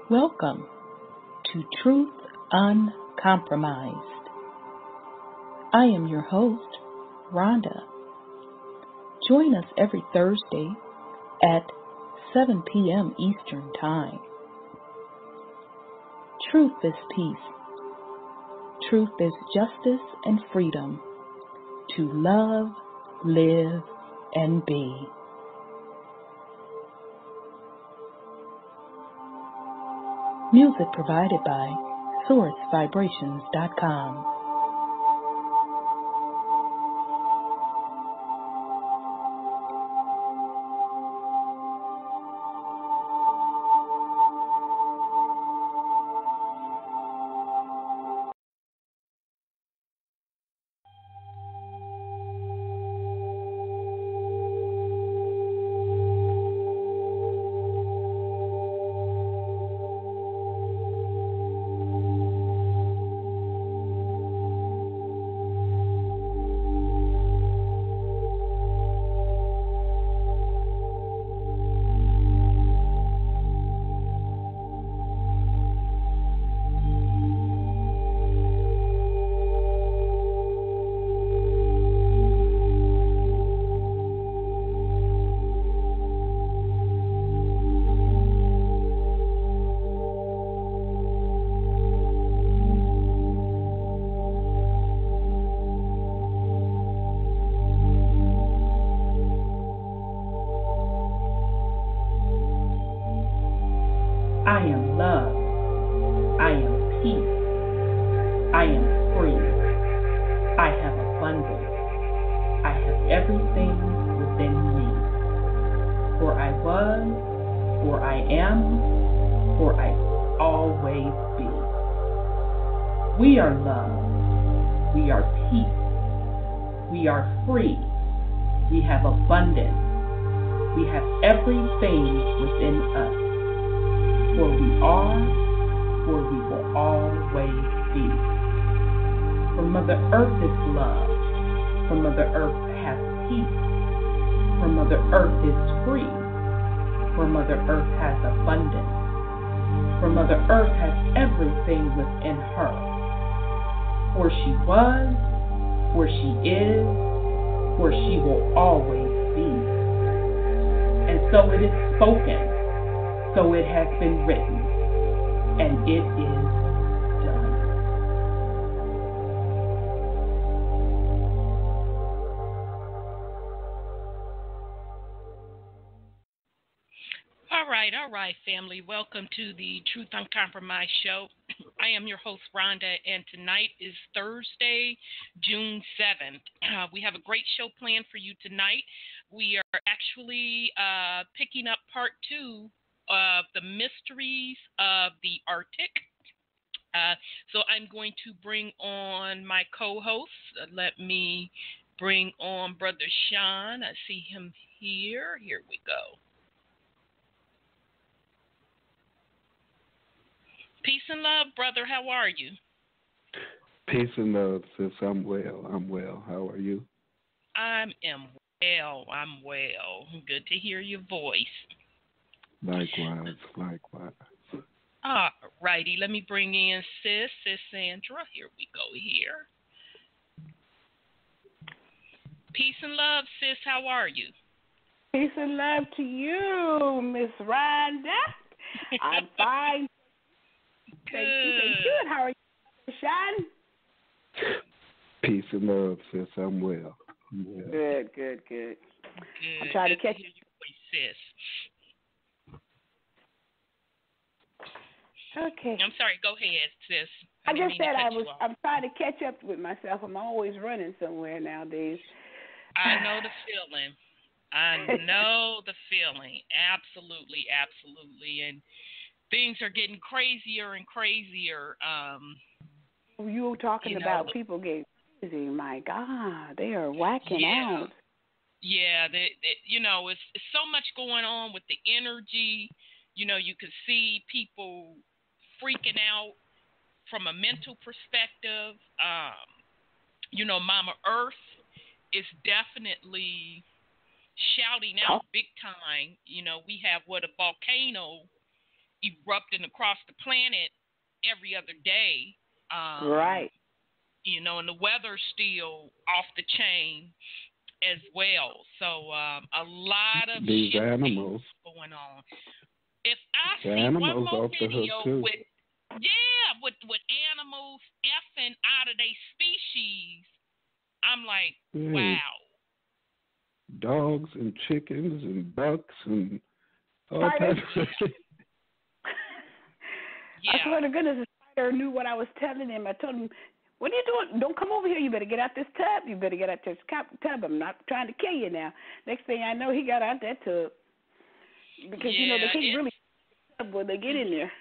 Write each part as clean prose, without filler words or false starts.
Welcome to Truth Uncompromised. I am your host, Rhonda. Join us every Thursday at 7 p.m. Eastern Time. Truth is peace. Truth is justice and freedom to love, live, and be. Music provided by sourcevibrations.com. I am love. I am peace. I am free. I have abundance. I have everything within me. For I was, for I am, for I always be. We are love. We are peace. We are free. We have abundance. We have everything within us. For we are, for we will always be. For Mother Earth is love. For Mother Earth has peace. For Mother Earth is free. For Mother Earth has abundance. For Mother Earth has everything within her. For she was, for she is, for she will always be. And so it is spoken. So it has been written, and it is done. All right, family. Welcome to the Truth Uncompromised show. I am your host, Rhonda, and tonight is Thursday, June 7th. We have a great show planned for you tonight. We are actually picking up part 2 of the mysteries of the Arctic. So I'm going to bring on my co-host. Let me bring on Brother Sean. I see him here. Here we go. Peace and love, brother. How are you? Peace and love, sis. I'm well. How are you? I am well. Good to hear your voice. Likewise. All righty, let me bring in Sis Sandra. Here we go here. Peace and love, sis. How are you? Peace and love to you, Miss Rhonda. I'm fine. Good. Thank you. How are you, Sean? Peace and love, sis. I'm well. Good. I'm trying to catch you, sis. Okay. I'm sorry. Go ahead, sis. I just said I'm trying to catch up with myself. I'm always running somewhere nowadays. I know the feeling. Absolutely. And things are getting crazier and crazier. You were talking about people getting crazy. My God, they are whacking out. Yeah, it's so much going on with the energy. You can see people freaking out from a mental perspective. Mama Earth is definitely shouting out big time. We have a volcano, erupting across the planet every other day. Right. You know, and the weather's still off the chain as well. So a lot of these shit animals going on. If I the see animals one more off the video hook too. with animals effing out of their species, I'm like, wow. Dogs and chickens and ducks and all types of shit. I swear to goodness, the spider knew what I was telling him. I told him, what are you doing? Don't come over here. You better get out this tub. You better get out this tub. I'm not trying to kill you now. Next thing I know, he got out that tub. Because, you know, they can't really tub when they get in there.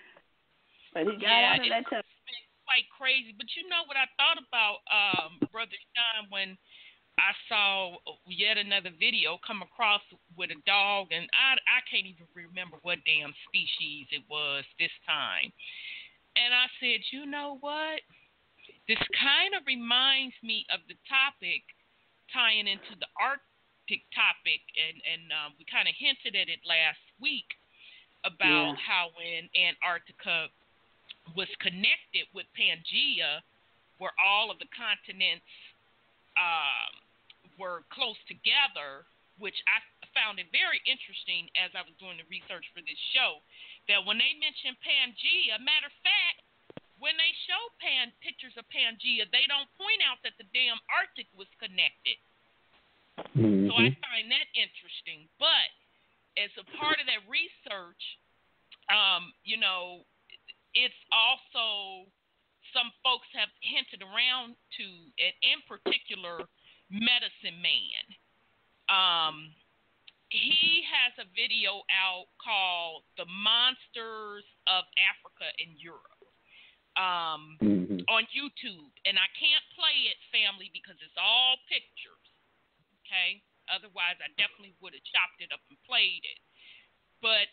But he got out of that tub. It's quite crazy. But you know what I thought about, Brother Sean, when I saw yet another video come across with a dog, and I can't even remember what damn species it was this time. And I said, you know what? This kind of reminds me of the topic tying into the Arctic topic, and we kind of hinted at it last week about how when Antarctica was connected with Pangea, where all of the continents were close together, which I found it very interesting as I was doing the research for this show, that when they mentioned Pangea, matter of fact, when they show pictures of Pangea, they don't point out that the damn Arctic was connected. Mm-hmm. So I find that interesting. But as a part of that research, you know, it's also some folks have hinted around to, and in particular, Medicine Man. He has a video out called The Monsters of Africa and Europe on YouTube. And I can't play it, family, because it's all pictures. Okay? Otherwise, I definitely would have chopped it up and played it. But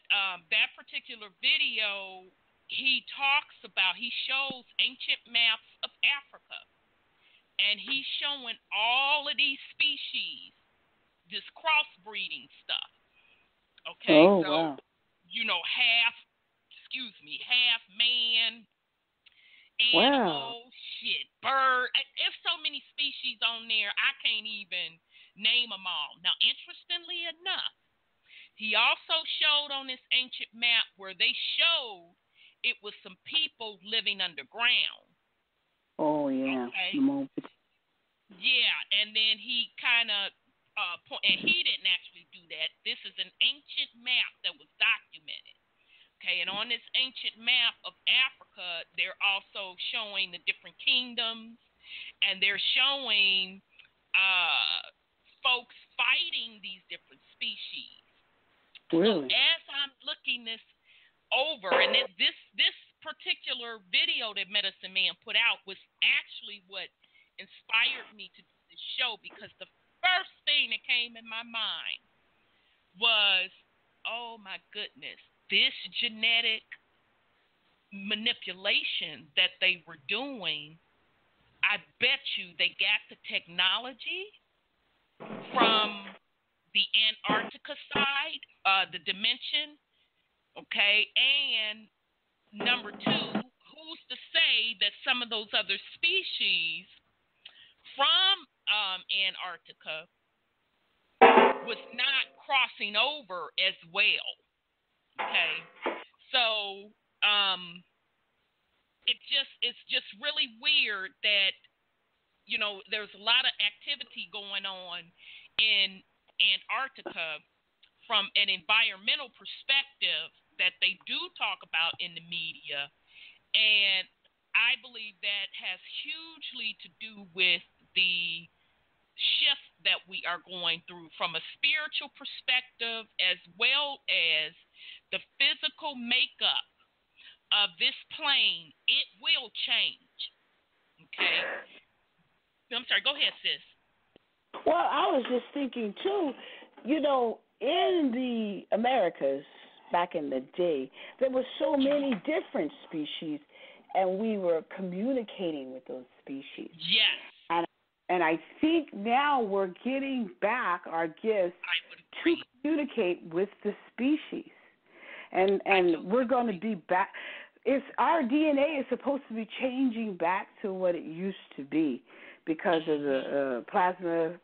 that particular video, he shows ancient maps of Africa. And he's showing all of these species, this crossbreeding stuff. Okay, wow. You know, half man, animal, bird. There's so many species on there, I can't even name them all. Now, interestingly enough, he also showed on this ancient map where they showed it was some people living underground. Oh, yeah. Okay. Yeah, and then he kind of, and he didn't actually do that. This is an ancient map that was documented. Okay, and on this ancient map of Africa, they're also showing the different kingdoms, and they're showing folks fighting these different species. Really? So as I'm looking this over, and this particular video that Medicine Man put out was actually what inspired me to do this show, because the first thing that came in my mind was, oh my goodness, this genetic manipulation that they were doing, I bet you they got the technology from the Antarctica side, the dimension, okay, and number two, who's to say that some of those other species from Antarctica was not crossing over as well. Okay, so it's just really weird that, you know, there's a lot of activity going on in Antarctica from an environmental perspective that they do talk about in the media, and I believe that has hugely to do with the shift that we are going through from a spiritual perspective, as well as the physical makeup of this plane. It will change. Okay? I'm sorry, go ahead, sis. Well, I was just thinking, too, you know, in the Americas back in the day, there were so many different species, and we were communicating with those species. Yes. And I think now we're getting back our gifts to communicate with the species. and we're going to be back. It's our DNA is supposed to be changing back to what it used to be because of the plasma,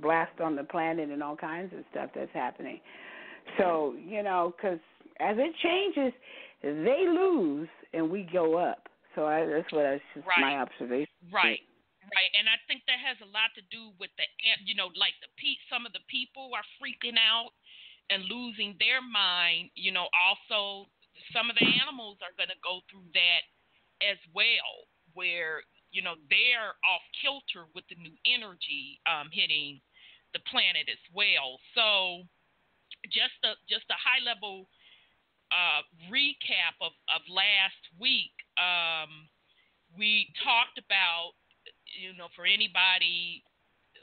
blast on the planet and all kinds of stuff that's happening. So, because as it changes, they lose and we go up. So that's just my observation. Right. Right, and I think that has a lot to do with some of the people are freaking out and losing their mind. Also some of the animals are going to go through that as well, where they're off kilter with the new energy hitting the planet as well. So just a high level recap of last week. We talked about, for anybody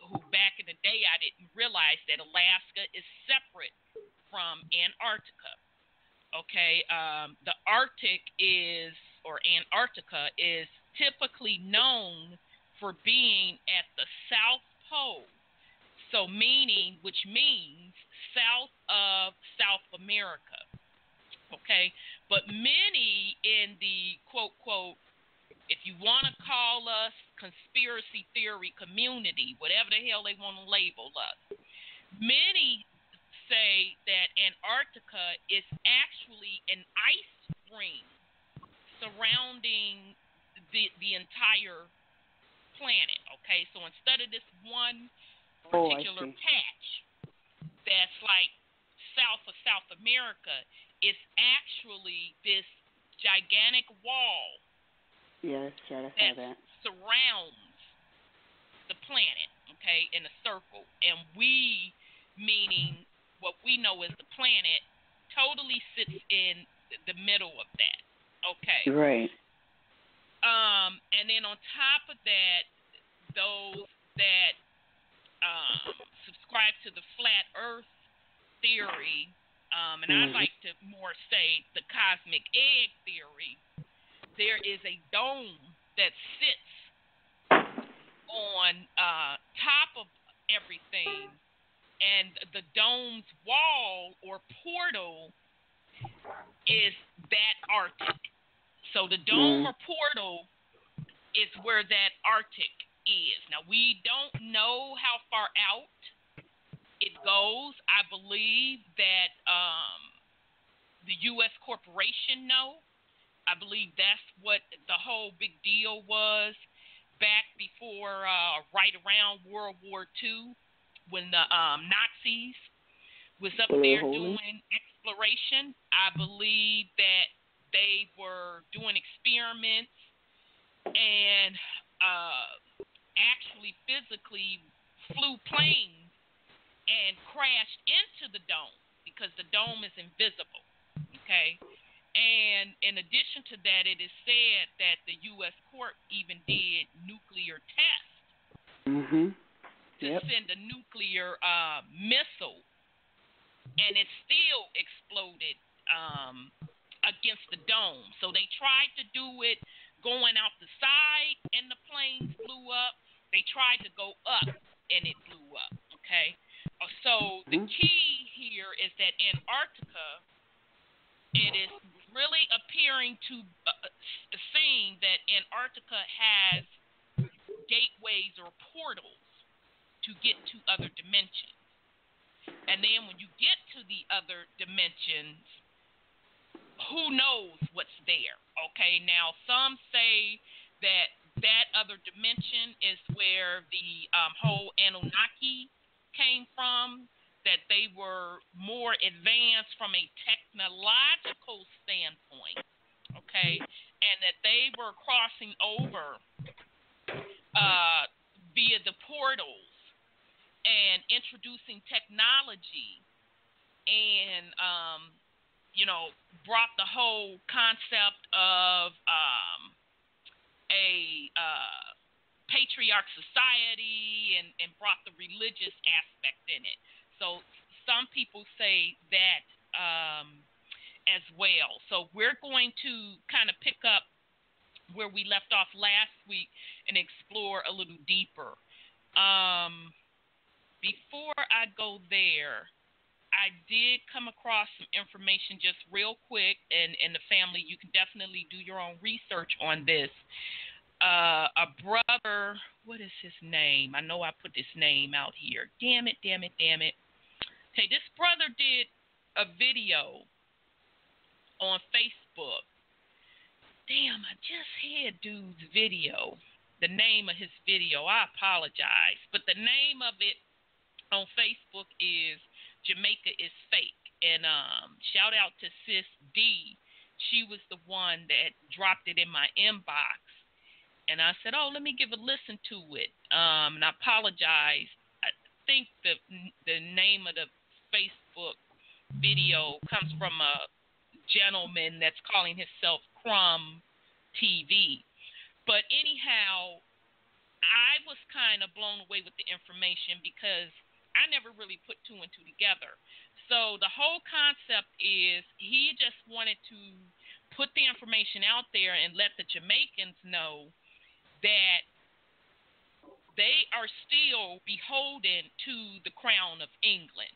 who back in the day I didn't realize that Alaska is separate from Antarctica. Okay, the Arctic or Antarctica is typically known for being at the South Pole, which means south of South America. Okay, but many in the quote, if you want to call us conspiracy theory community, whatever the hell they want to label us, many say that Antarctica is actually an ice ring surrounding the entire planet. Okay, so instead of this one particular patch that's like south of South America, it's actually this gigantic wall. Yes, that surrounds the planet, okay, in a circle. And we, meaning what we know as the planet, totally sits in the middle of that, okay? Right. And then on top of that, those that subscribe to the flat Earth theory, and I like to more say the cosmic egg theory, there is a dome that sits on top of everything, and the dome's wall or portal is that Arctic. So the dome or portal is where that Arctic is. Now, we don't know how far out it goes. I believe that the U.S. corporation know. I believe that's what the whole big deal was back before, right around World War II, when the Nazis was up there doing exploration. I believe that they were doing experiments and actually physically flew planes and crashed into the dome because the dome is invisible, okay? And in addition to that, it is said that the U.S. court even did nuclear tests to send a nuclear missile, and it still exploded against the dome. So they tried to do it going out the side, and the planes blew up. They tried to go up, and it blew up, okay? So the key here is that Antarctica, it is really appearing to seeing that Antarctica has gateways or portals to get to other dimensions. And then when you get to the other dimensions, who knows what's there, okay? Now, some say that other dimension is where the whole Anunnaki came from, that they were more advanced from a technological standpoint, okay, and that they were crossing over via the portals and introducing technology and, brought the whole concept of a patriarch society and brought the religious aspect in it. So some people say that as well. So we're going to kind of pick up where we left off last week and explore a little deeper. Before I go there, I I did come across some information just real quick, and the family, you can definitely do your own research on this. A brother, what is his name? I know I put this name out here. Damn it. Okay, this brother did a video on Facebook. Damn, I just had dude's video. The name of his video, I apologize, but the name of it on Facebook is Jamaica is Fake. And shout out to Sis D. She was the one that dropped it in my inbox. And I said, oh, let me give a listen to it. And I apologize. I think the name of the Facebook video comes from a gentleman that's calling himself Crumb TV. But anyhow, I was kind of blown away with the information because I never really put two and two together. So the whole concept is he just wanted to put the information out there and let the Jamaicans know that they are still beholden to the crown of England.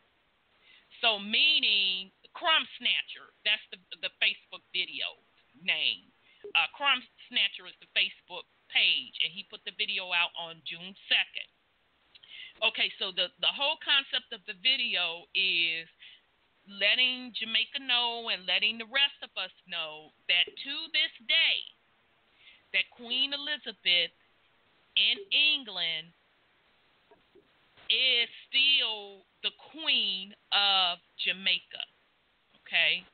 So meaning Crumb Snatcher, that's the Facebook video name. Crumb Snatcher is the Facebook page, and he put the video out on June 2nd. Okay, so the whole concept of the video is letting Jamaica know and letting the rest of us know that to this day, that Queen Elizabeth in England is still the queen of Jamaica. Okay?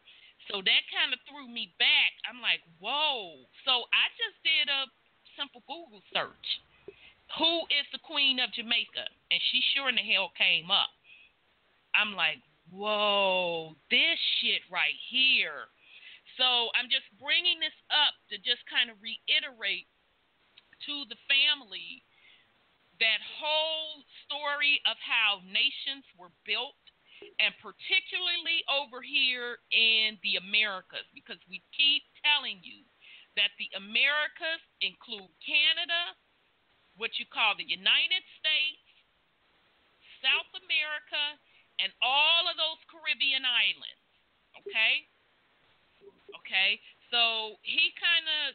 So that kind of threw me back. I'm like, whoa. So I just did a simple Google search. Who is the queen of Jamaica? And she sure in the hell came up. I'm like, whoa, this shit right here. So I'm just bringing this up to just kind of reiterate to the family that whole story of how nations were built, and particularly over here in the Americas, because we keep telling you that the Americas include Canada, what you call the United States, South America, and all of those Caribbean islands. Okay? So he kind of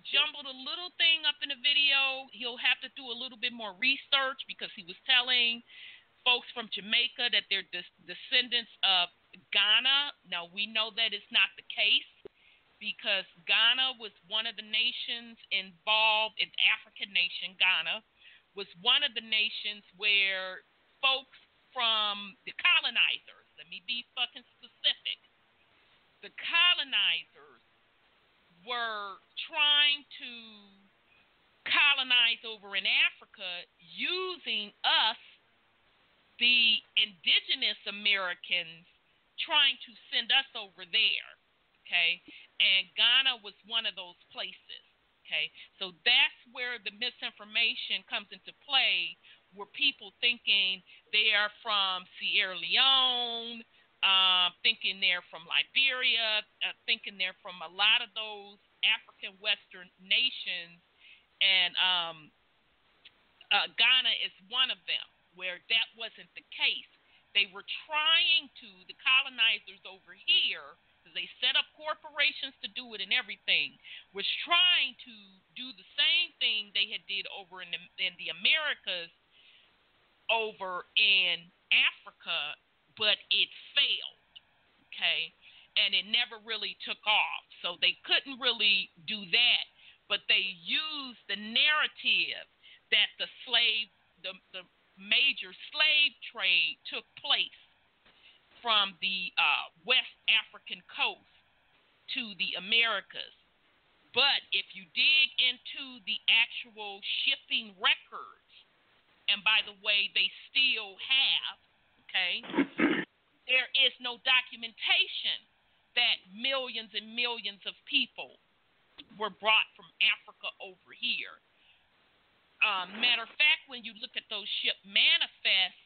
jumbled a little thing up in the video. He'll have to do a little bit more research because he was telling folks from Jamaica that they're descendants of Ghana. Now, we know that is not the case because Ghana was one of the nations involved. It's African nation. Ghana was one of the nations where folks from the colonizers, let me be fucking specific, the colonizers were trying to colonize over in Africa using us, the indigenous Americans, trying to send us over there, okay? And Ghana was one of those places, okay? So that's where the misinformation comes into play, where people thinking they are from Sierra Leone, thinking they're from Liberia, thinking they're from a lot of those African Western nations, and Ghana is one of them, where that wasn't the case. They were trying to, the colonizers over here, because they set up corporations to do it and everything, was trying to do the same thing they had did over in the Americas over in Africa, but it failed, okay? And it never really took off. So they couldn't really do that, but they used the narrative that the major slave trade took place from the West African coast to the Americas. But if you dig into the actual shipping records, and by the way, they still have, okay, there is no documentation that millions and millions of people were brought from Africa over here. Matter of fact, when you look at those ship manifests,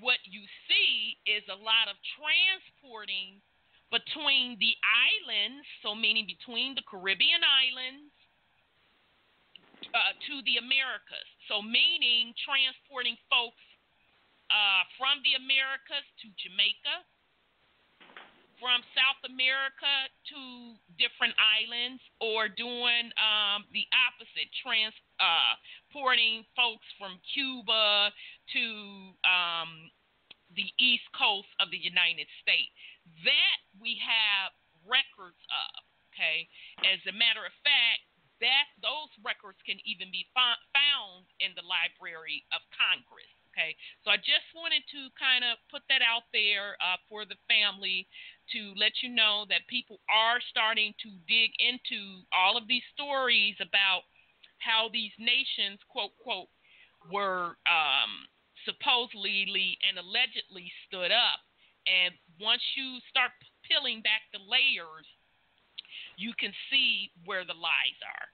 what you see is a lot of transporting between the islands, so meaning between the Caribbean islands to the Americas. So meaning transporting folks from the Americas to Jamaica, from South America to different islands, or doing the opposite, transporting folks from Cuba to the East Coast of the United States. That we have records of, okay? As a matter of fact, those records can even be found in the Library of Congress. Okay, so I just wanted to kind of put that out there for the family to let you know that people are starting to dig into all of these stories about how these nations, quote, quote, were supposedly and allegedly stood up. And once you start peeling back the layers, you can see where the lies are.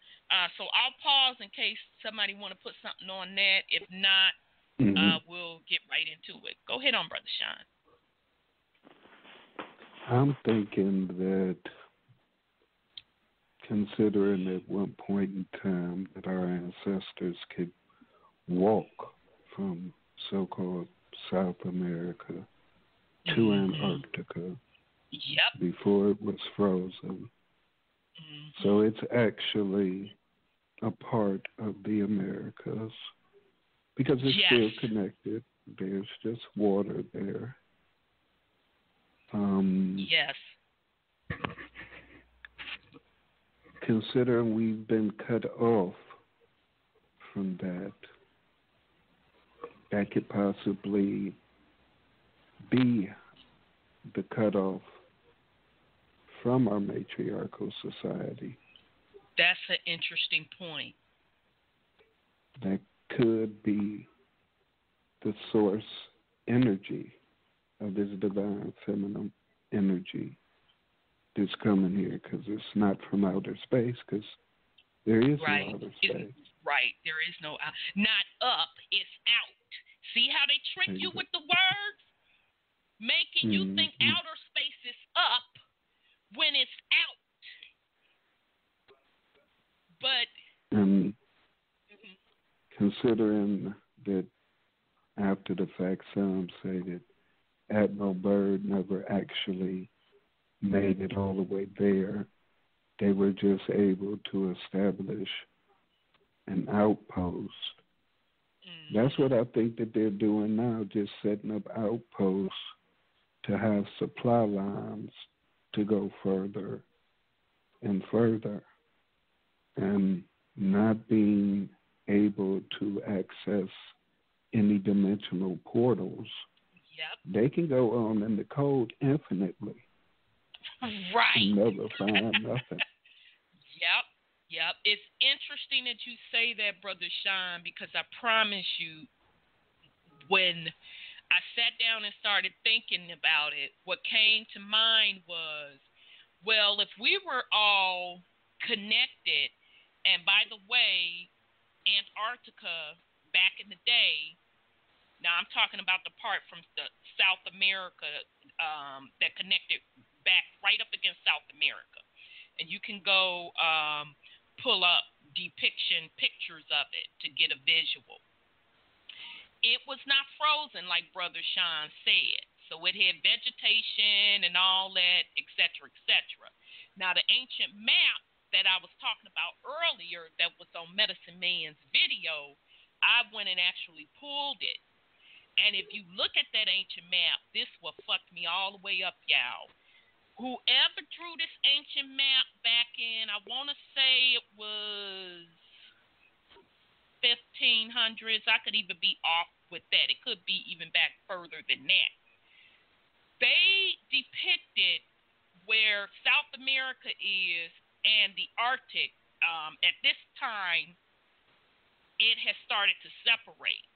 So I'll pause in case somebody want to put something on that. If not, we'll get right into it. Go ahead on, Brother Sean. I'm thinking that, considering at one point in time that our ancestors could walk from so-called South America to Antarctica before it was frozen. So it's actually a part of the Americas. Because it's still connected. There's just water there. Yes. Considering we've been cut off from that could possibly be the cutoff from our matriarchal society. That's an interesting point. That could be the source energy of this divine feminine energy that's coming here, because it's not from outer space, because there is no outer space. There is no out. Not up, it's out. See how they trick you with the words? Making you think outer space is up when it's out. But considering that after the fact, some say that Admiral Byrd never actually made it all the way there. They were just able to establish an outpost. That's what I think that they're doing now, just setting up outposts to have supply lines to go further and further, and not being able to access any dimensional portals. They can go on in the cold infinitely. And never find nothing. Yep. It's interesting that you say that, Brother Sean, because I promise you, when I sat down and started thinking about it, what came to mind was, well, if we were all connected, and by the way, Antarctica back in the day, now I'm talking about the part from the South America that connected back right up against South America. And you can go pull up pictures of it to get a visual. It was not frozen like Brother Sean said. So it had vegetation and all that, et cetera, et cetera. Now, the ancient map that I was talking about earlier that was on Medicine Man's video, I went and actually pulled it. And if you look at that ancient map, this will fuck me all the way up, y'all. Whoever drew this ancient map back in, I want to say it was 1500s. I could even be off with that. It could be even back further than that. They depicted where South America is and the Arctic. At this time, it has started to separate.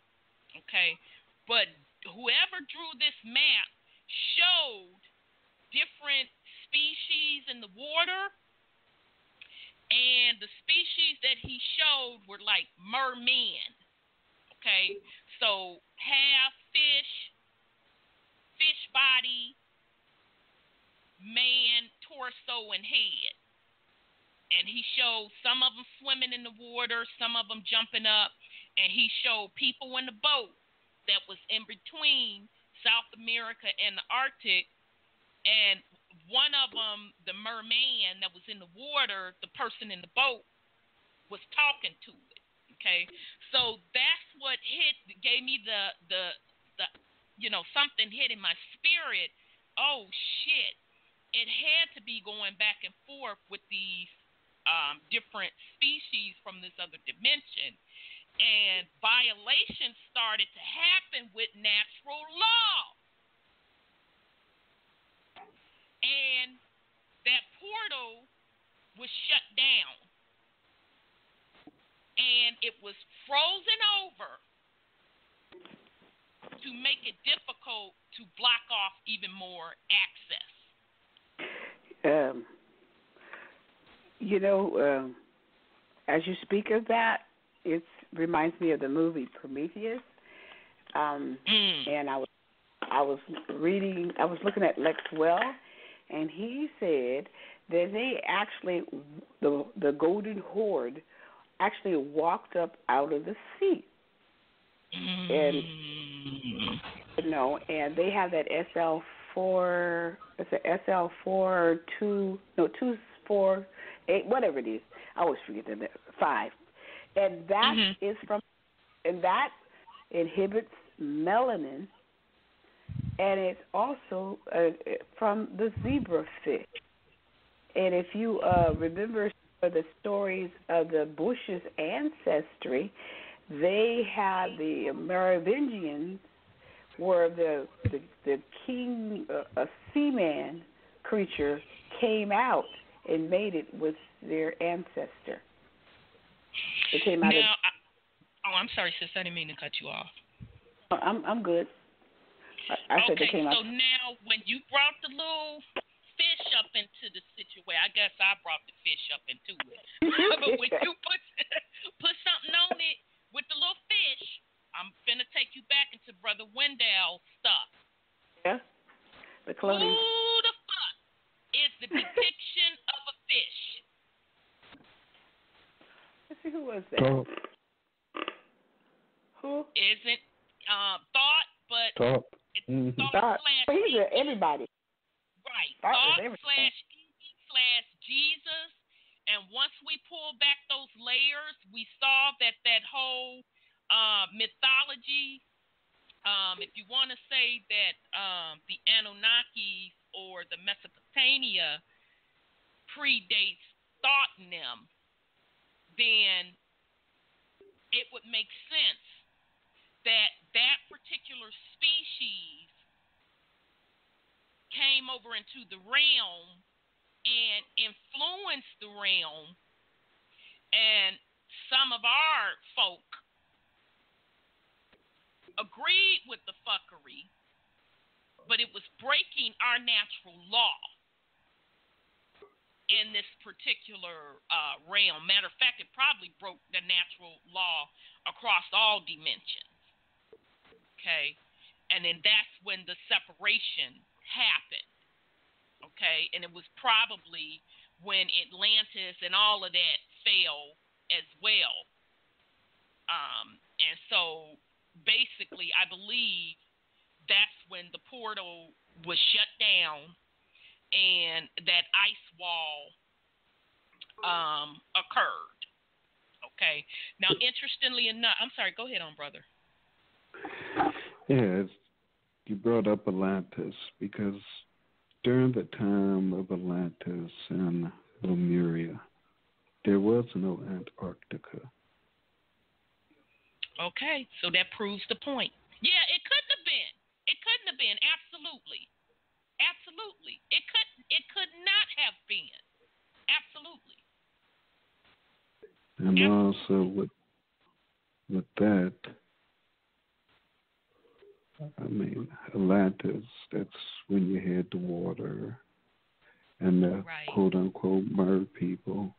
Okay? But whoever drew this map showed different species in the water, and the species that he showed were like mermen. Okay, so half fish body, man torso and head, and he showed some of them swimming in the water, some of them jumping up, and he showed people in the boat that was in between South America and the Arctic, and one of them, the merman that was in the water, the person in the boat was talking to it. Okay, so that's what gave me the something hit in my spirit. Oh shit! It had to be going back and forth with these different species from this other dimension, and violations started to happen with natural law, and that portal was shut down. And it was frozen over to make it difficult to block off even more access. As you speak of that, it reminds me of the movie Prometheus. And I was looking at Lex Well, and he said that they actually, the Golden Horde, actually walked up out of the sea, and and they have that SL4. It's a SL4 248, whatever it is. I always forget the 5, and that is and that inhibits melanin, and it's also from the zebrafish. And if you remember the stories of the Bush's ancestry, they had the Merovingians where the king, a seaman creature, came out and mated with their ancestor. It came out. I'm sorry, sis. I didn't mean to cut you off. I'm good. I said they came out. So now, when you brought the little fish up into the situation, I guess I brought the fish up into it. But when you put something on it with the little fish, I'm finna take you back into Brother Wendell's stuff. Yeah, the cloning. Who the fuck is the depiction of a fish? Let's see, who was that? Who? Isn't Thought, but Thought. It's Thought. He's everybody. Right. Thought/Jesus. And once we pulled back those layers, we saw that whole mythology, if you want to say that the Anunnakis or the Mesopotamia predates thought in them, then it would make sense that particular species came over into the realm and influenced the realm, and some of our folk agreed with the fuckery, but it was breaking our natural law in this particular realm. Matter of fact, it probably broke the natural law across all dimensions. Okay? And then that's when the separation happened. Okay? And it was probably when Atlantis and all of that fell as well. And so basically, I believe that's when the portal was shut down and that ice wall occurred. Okay. Now, interestingly enough, I'm sorry, go ahead on, brother. Yes, you brought up Atlantis because during the time of Atlantis and Lemuria, there was no Antarctica. Okay, so that proves the point. Yeah, it couldn't have been. It couldn't have been. Absolutely. Absolutely. It could not have been. Absolutely. And also with that, I mean, Atlantis, that's when you had the water and the quote-unquote mer people.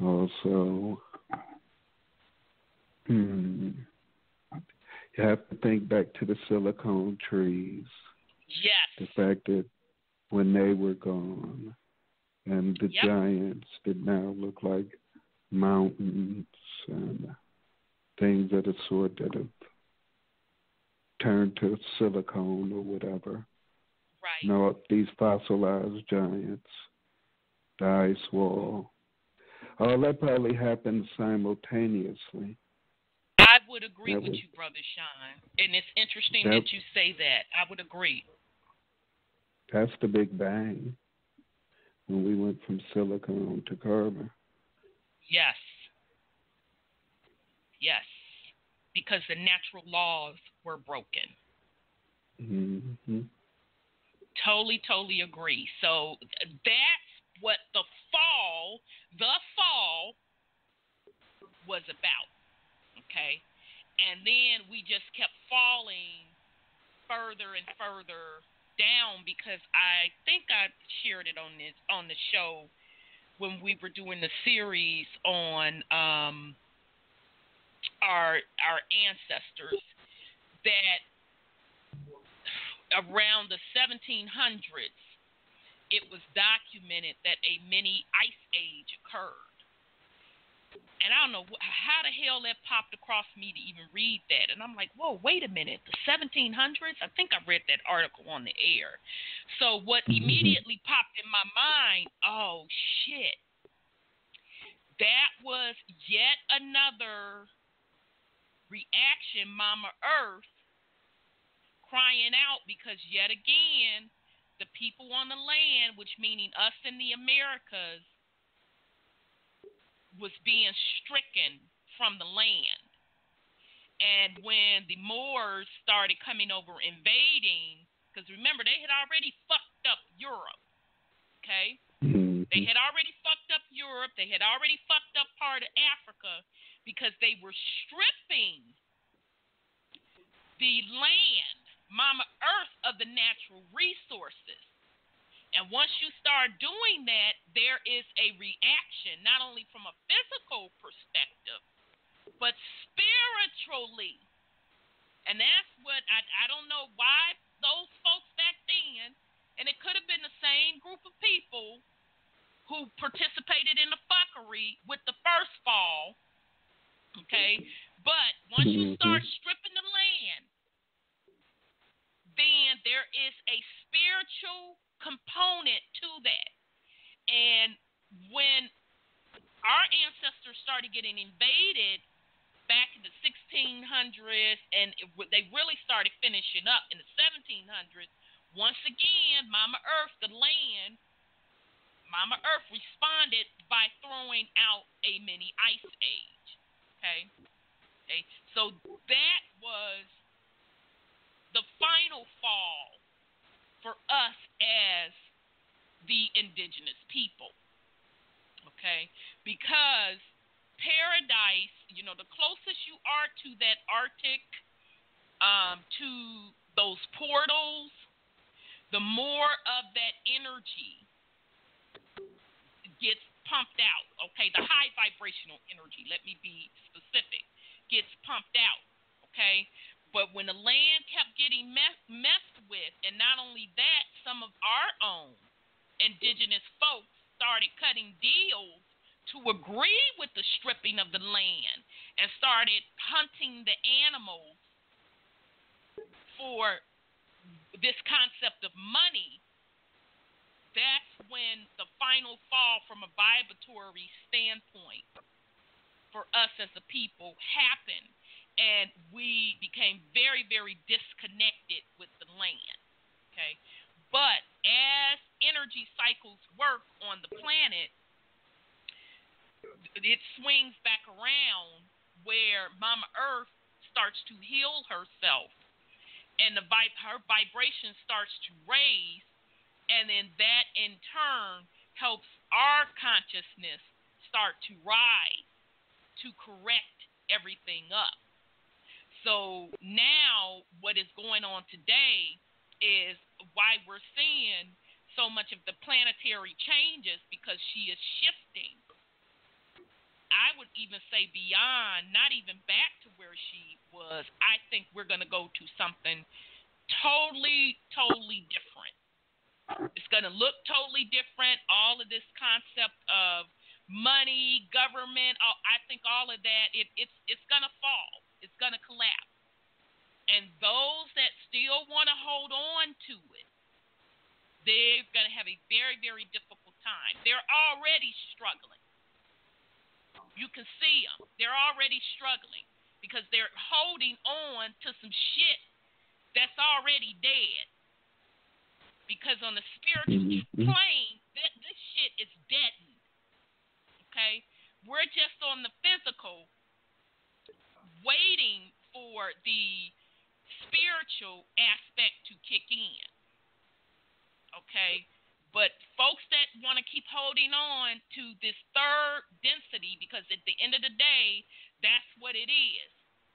Also, you have to think back to the silicone trees. Yes. The fact that when they were gone and the giants that now look like mountains and things of the sort that have turned to silicone or whatever. Right. No, these fossilized giants, the ice wall. All that probably happened simultaneously. I would agree with you, Brother Sean. And it's interesting that you say that. I would agree. That's the Big Bang, when we went from silicon to carbon. Yes. Yes. Because the natural laws were broken. Mm-hmm. Totally agree. So that's what the fall was about. Okay? And then we just kept falling further and further down, because I think I shared it on the show when we were doing the series on our ancestors, that around the 1700s it was documented that a mini ice age occurred. And I don't know how the hell that popped across me to even read that. And I'm like, whoa, wait a minute. The 1700s? I think I read that article on the air. So what immediately popped in my mind, oh, shit. That was yet another reaction, Mama Earth crying out, because yet again, the people on the land, which meaning us in the Americas, was being stricken from the land. And when the Moors started coming over invading, because remember, they had already fucked up Europe, okay? Mm-hmm. They had already fucked up Europe. They had already fucked up part of Africa, because they were stripping the land, Mama Earth, of the natural resources. And once you start doing that, there is a reaction, not only from a physical perspective, but spiritually. And that's what, I don't know why those folks back then, and it could have been the same group of people who participated in the fuckery with the first fall, okay? But once you start stripping the land, then there is a spiritual component to that. And when our ancestors started getting invaded back in the 1600s, and they really started finishing up in the 1700s, once again, Mama Earth, the land, Mama Earth responded by throwing out a mini ice age. Okay? So that was the final fall for us as the indigenous people. Okay? Because paradise, the closest you are to that Arctic, to those portals, the more of that energy gets pumped out. Okay? The high vibrational energy, let me be specific, gets pumped out. Okay? But when the land kept getting messed with, and not only that, some of our own indigenous folks started cutting deals to agree with the stripping of the land and started hunting the animals for this concept of money. That's when the final fall from a vibratory standpoint for us as a people happened. And we became very, very disconnected with the land, okay? But as energy cycles work on the planet, it swings back around where Mama Earth starts to heal herself, and her vibration starts to raise, and then that in turn helps our consciousness start to rise to correct everything up. So now what is going on today is why we're seeing so much of the planetary changes, because she is shifting. I would even say beyond, not even back to where she was. I think we're going to go to something totally different. It's going to look totally different. All of this concept of money, government, I think all of that, it's going to fall. It's going to collapse. And those that still want to hold on to it, they're going to have a very, very difficult time. They're already struggling. You can see them. They're already struggling because they're holding on to some shit that's already dead. Because on the spiritual plane, this shit is deadened. Okay? We're just on the physical waiting for the spiritual aspect to kick in. Okay? But folks that want to keep holding on to this third density, because at the end of the day, that's what it is.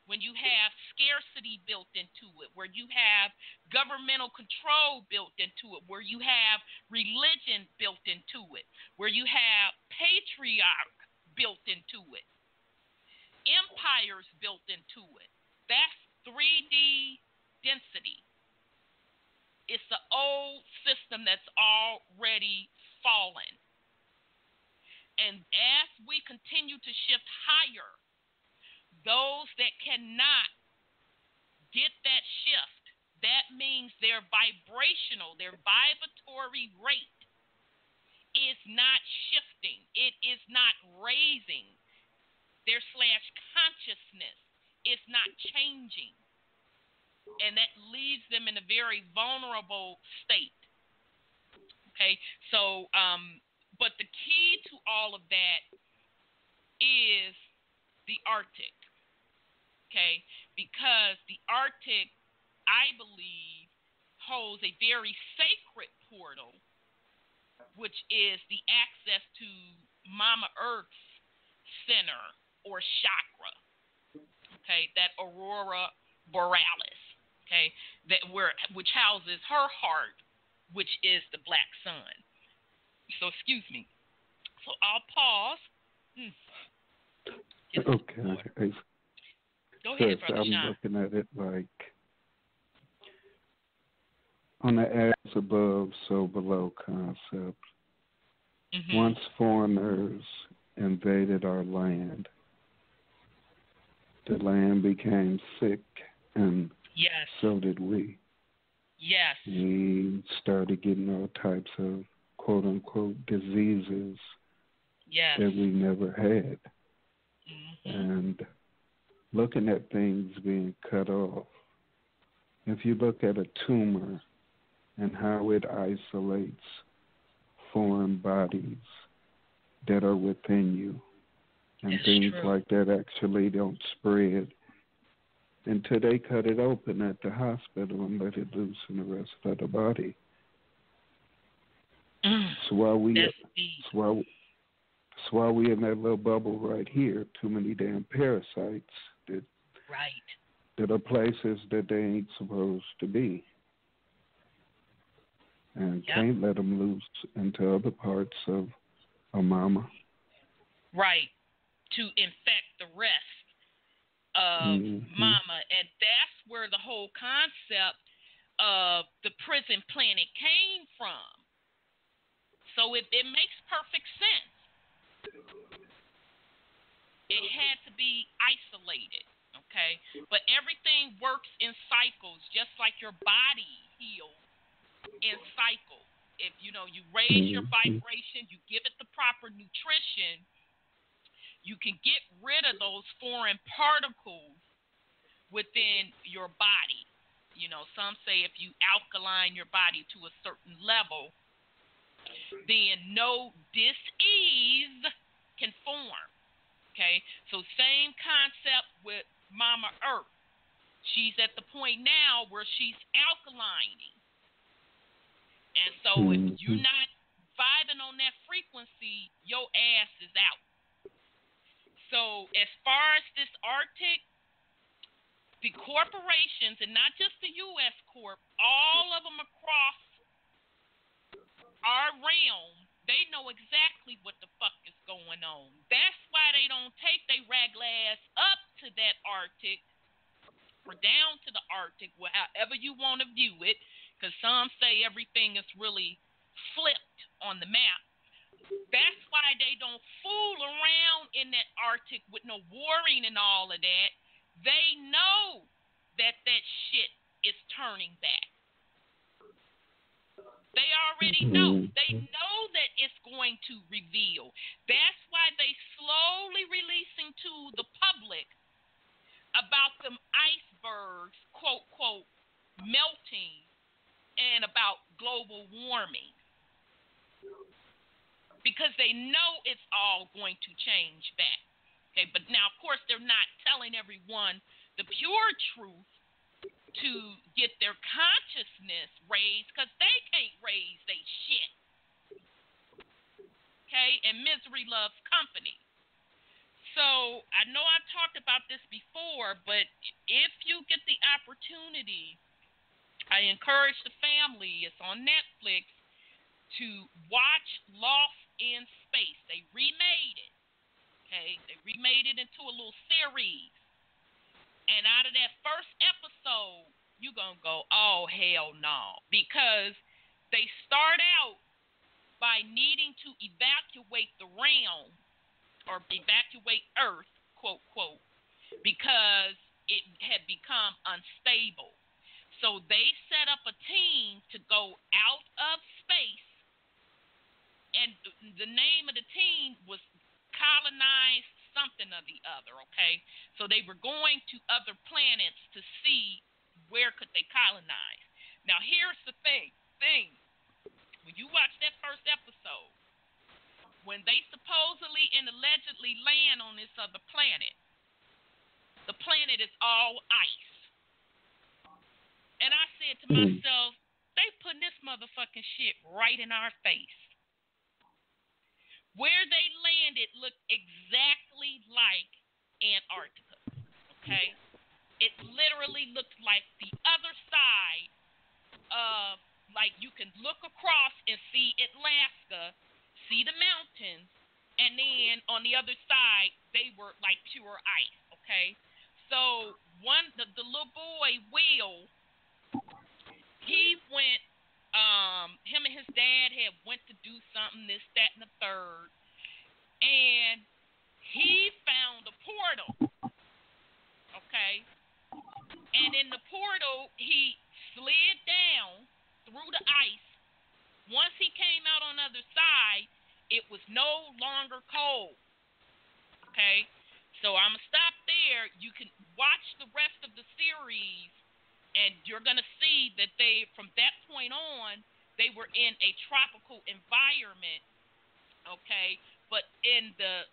When you have scarcity built into it, where you have governmental control built into it, where you have religion built into it, where you have patriarch built into it, empires built into it. That's 3D density. It's the old system that's already fallen. And as we continue to shift higher, those that cannot get that shift, that means their vibrational, their vibratory rate is not shifting. It is not raising. Their consciousness is not changing. And that leaves them in a very vulnerable state. Okay, so, but the key to all of that is the Artic. Okay, because the Artic, I believe, holds a very sacred portal, which is the access to Mama Earth's center or chakra. Okay, that aurora borealis. Okay, which houses her heart, which is the black sun. So, excuse me. So I'll pause. Okay. Go ahead, Brother I'm Sean. looking at it like on the as above, so below concept. Mm-hmm. Once foreigners invaded our land, the land became sick, and yes, so did we. Yes. We started getting all types of quote-unquote diseases yes. that we never had. Mm-hmm. And looking at things being cut off, if you look at a tumor and how it isolates foreign bodies that are within you, and That's things true. like that actually don't spread until they cut it open at the hospital and let it loose in the rest of the body. So while we in that little bubble right here, too many damn parasites that are places that they ain't supposed to be, and can't let them loose into other parts of a mama. Right, to infect the rest of mama, and that's where the whole concept of the prison planet came from. So it makes perfect sense. It had to be isolated, okay? But everything works in cycles, just like your body heals in cycles. If you raise your vibration, you give it the proper nutrition, you can get rid of those foreign particles within your body. Some say if you alkaline your body to a certain level, then no dis-ease can form. Okay? So same concept with Mama Earth. She's at the point now where she's alkalining. And so if you're not vibing on that frequency, your ass is out. So as far as this Artic, the corporations, and not just the U.S. Corp, all of them across our realm, they know exactly what the fuck is going on. That's why they don't take their ragla ass up to that Arctic or down to the Arctic, however you want to view it, because some say everything is really flipped on the map. That's why they don't fool around in that Arctic with no warring and all of that. They know that shit is turning back. They already know. They know that it's going to reveal. That's why they slowly releasing to the public about them icebergs, quote, quote, melting and about global warming. Because they know it's all going to change back. Okay, but now, of course, they're not telling everyone the pure truth to get their consciousness raised, because they can't raise their shit. Okay, and misery loves company. So I know I talked about this before, but if you get the opportunity, I encourage the family, it's on Netflix, to watch Lost in Space. They remade it. Okay, they remade it into a little series. And out of that first episode, you're going to go, oh, hell no. Because they start out by needing to evacuate the realm, or evacuate Earth, quote, quote, because it had become unstable. So they set up a team to go out of space, and the name of the team was Colonized something or the other, okay? So they were going to other planets to see where could they colonize. Now, here's the thing. When you watch that first episode, when they supposedly and allegedly land on this other planet, the planet is all ice. And I said to myself, they putting this motherfucking shit right in our face. Where they landed looked exactly like Antarctica, okay? It literally looked like the other side of, like, you can look across and see Alaska, see the mountains, and then on the other side, they were like pure ice, okay? So the little boy, Will, he went, him and his dad had went to do something, this, that, and the third, and he found a portal, okay? And in the portal, he slid down through the ice. Once he came out on the other side, it was no longer cold, okay? So I'm going to stop there. You can watch the rest of the series, and you're going to see that they, from that point on, they were in a tropical environment, okay? But in the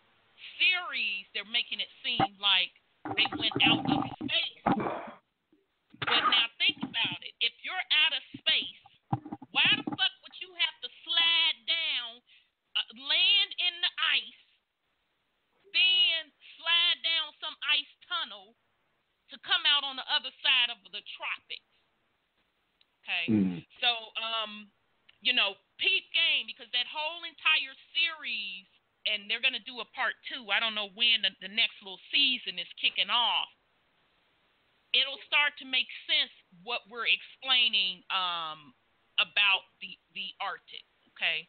series, they're making it seem like they went out of space. But now think about it. If you're out of space, why the fuck would you have to slide down, land in the ice, then slide down some ice tunnel to come out on the other side of the tropics? Okay, so peep game, because that whole entire series, and they're gonna do a part 2. I don't know when the next little season is kicking off. It'll start to make sense what we're explaining about the Arctic. Okay,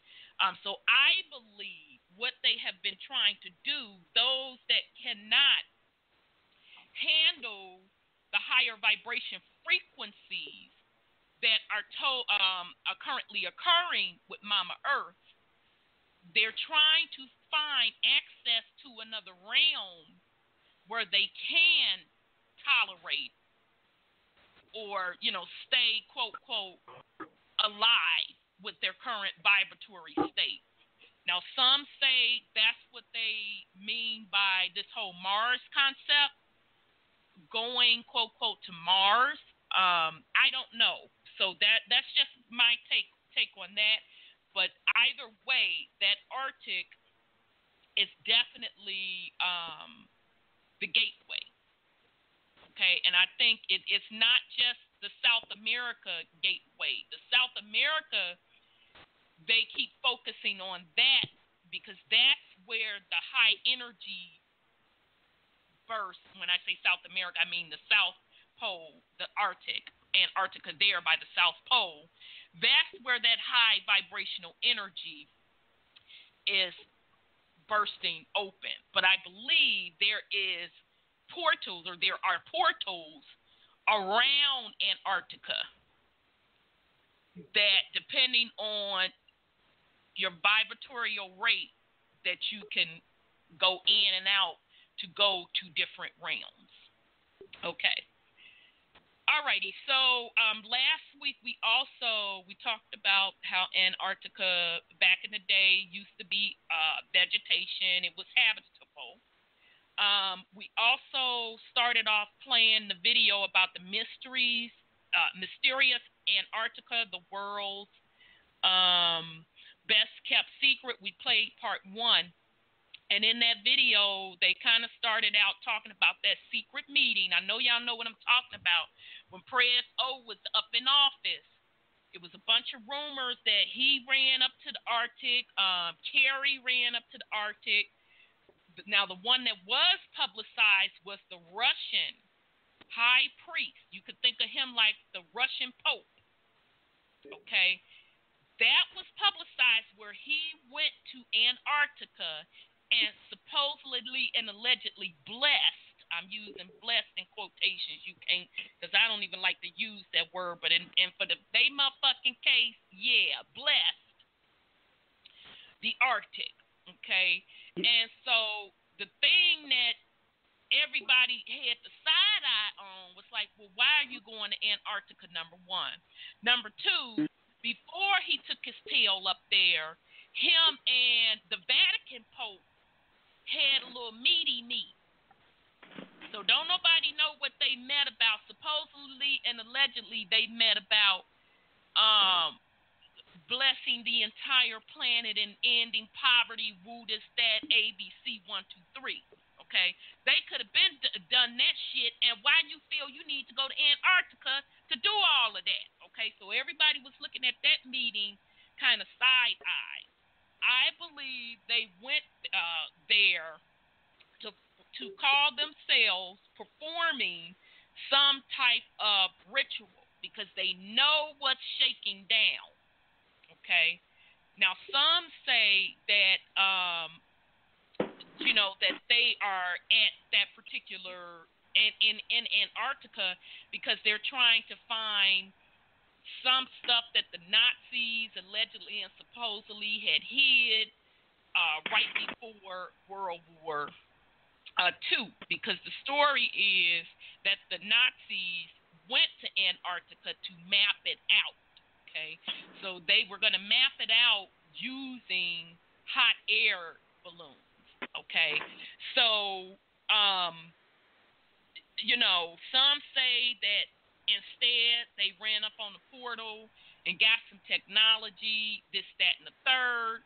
so I believe what they have been trying to do, those that cannot handle the higher vibration frequencies that are are currently occurring with Mama Earth, they're trying to find access to another realm where they can tolerate or, stay, quote, quote, alive with their current vibratory state. Now, some say that's what they mean by this whole Mars concept, going, quote, quote, to Mars. I don't know. So that's just my take on that. But either way, that Arctic is definitely the gateway. Okay, and I think it's not just the South America gateway. The South America, they keep focusing on that because that's where the high energy burst. When I say South America, I mean the South Pole, the Arctic, Antarctica there by the South Pole. That's where that high vibrational energy is bursting open. But I believe there are portals around Antarctica that, depending on your vibratorial rate, that you can go in and out to go to different realms. Okay. Alrighty. So last week we talked about how Antarctica back in the day used to be vegetation. It was habitable. We also started off playing the video about the mysterious Antarctica, the world's best kept secret. We played part 1. And in that video, they kind of started out talking about that secret meeting. I know y'all know what I'm talking about. When Pres O was up in office, it was a bunch of rumors that he ran up to the Arctic. Kerry ran up to the Arctic. Now, the one that was publicized was the Russian high priest. You could think of him like the Russian Pope. Okay? That was publicized where he went to Antarctica and supposedly and allegedly blessed. I'm using blessed in quotations. You can't, because I don't even like to use that word. But for they motherfucking case, yeah, blessed the Arctic. Okay, and so the thing that everybody had the side eye on was like, well, why are you going to Antarctica? Number 1, number 2. Before he took his tail up there, him and the Vatican Pope had a little meet. So don't nobody know what they met about. Supposedly and allegedly they met about blessing the entire planet and ending poverty, woo this, that, ABC 1, 2, 3. Okay? They could have been done that shit, and why do you feel you need to go to Antarctica to do all of that? Okay? So everybody was looking at that meeting kind of side-eye. I believe they went there to call themselves performing some type of ritual because they know what's shaking down. Okay? Now, some say that, that they are at that particular, in Antarctica because they're trying to find some stuff that the Nazis allegedly and supposedly had hid right before World War II, because the story is that the Nazis went to Antarctica to map it out. Okay, so they were going to map it out using hot air balloons. Okay, so some say that instead they ran up on the portal and got some technology, this, that, and the third.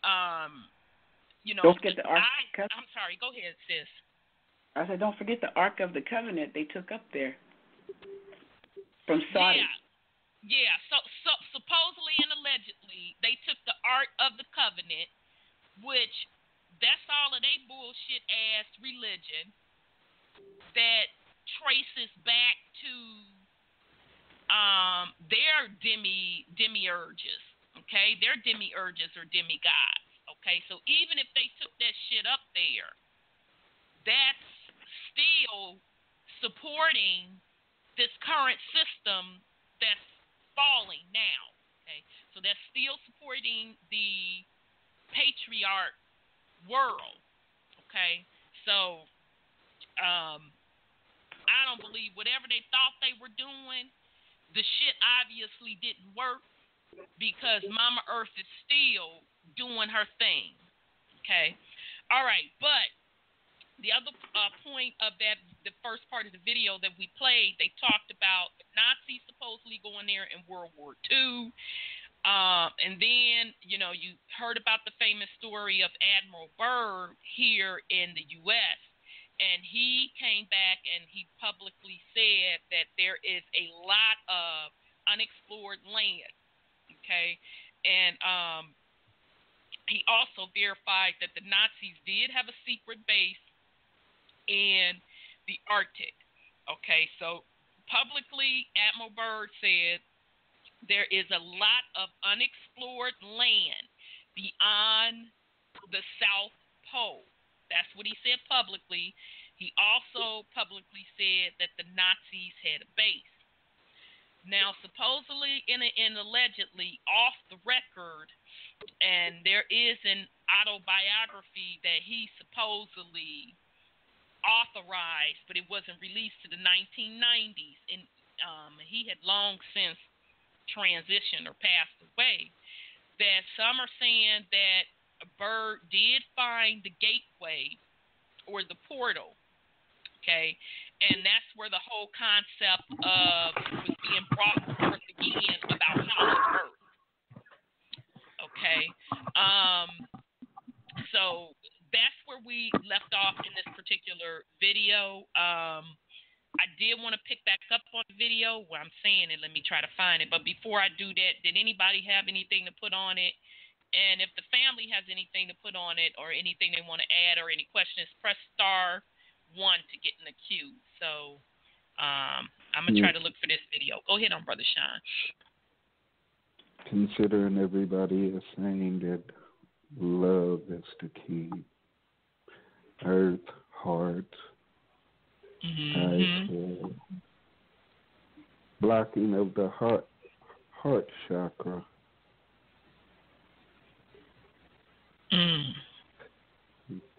Don't forget the Ark. I'm sorry. Go ahead, sis. I said, don't forget the Ark of the Covenant they took up there from Saudi. Yeah. So supposedly and allegedly they took the Ark of the Covenant, which that's all of they bullshit ass religion that traces back to their demiurges. Okay, their demiurges or demigods. Okay, so even if they took that shit up there, that's still supporting this current system that's falling now. Okay, so that's still supporting the patriarch world. Okay, so I don't believe whatever they thought they were doing, the shit obviously didn't work because Mama Earth is still doing her thing. Okay, all right, but the other point of that, the first part of the video that we played, they talked about the Nazis supposedly going there in World War II. And then, you heard about the famous story of Admiral Byrd here in the U.S., and he came back and he publicly said that there is a lot of unexplored land, okay? And he also verified that the Nazis did have a secret base in the Arctic, okay? So publicly, Admiral Byrd said there is a lot of unexplored land beyond what he said publicly. He also publicly said that the Nazis had a base. Now, supposedly and allegedly off the record, and there is an autobiography that he supposedly authorized, but it wasn't released to the 1990s, and he had long since transitioned or passed away, that some are saying that a bird did find the gateway or the portal, okay, and that's where the whole concept of was being brought forth again about Hollow Earth, okay. So that's where we left off in this particular video. I did want to pick back up on the video where I'm saying it. Let me try to find it. But before I do that, did anybody have anything to put on it? And if the family has anything to put on it or anything they want to add or any questions, press *1 to get in the queue. So I'm going to try to look for this video. Go ahead on, Brother Sean. Considering everybody is saying that love is the key, earth, heart, blocking of the heart chakra.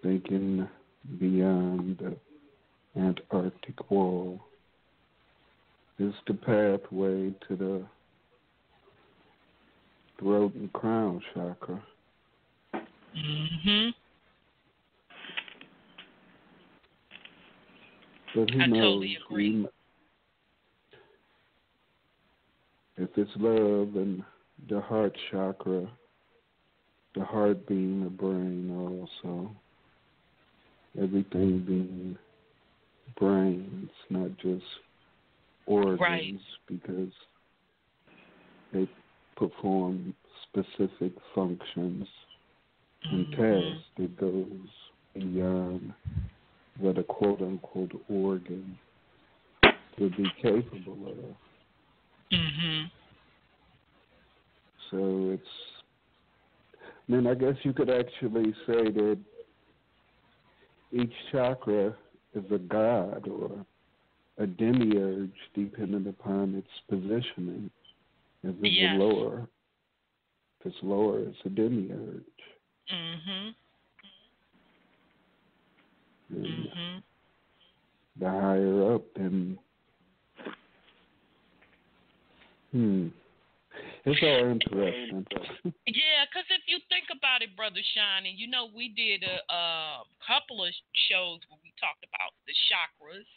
Thinking beyond the Antarctic wall is the pathway to the throat and crown chakra. But who knows? Totally agree. If it's love and the heart chakra, the heart being the brain also, everything being brains, not just organs, right, because they perform specific functions and tasks that goes beyond what a quote-unquote organ would be capable of. So it's, I guess you could actually say that each chakra is a god or a demiurge depending upon its positioning. If it's lower, if it's lower, it's a demiurge. The higher up, then it's all interesting. Yeah, because if you think about it, Brother Sean, and we did a couple of shows where we talked about the chakras.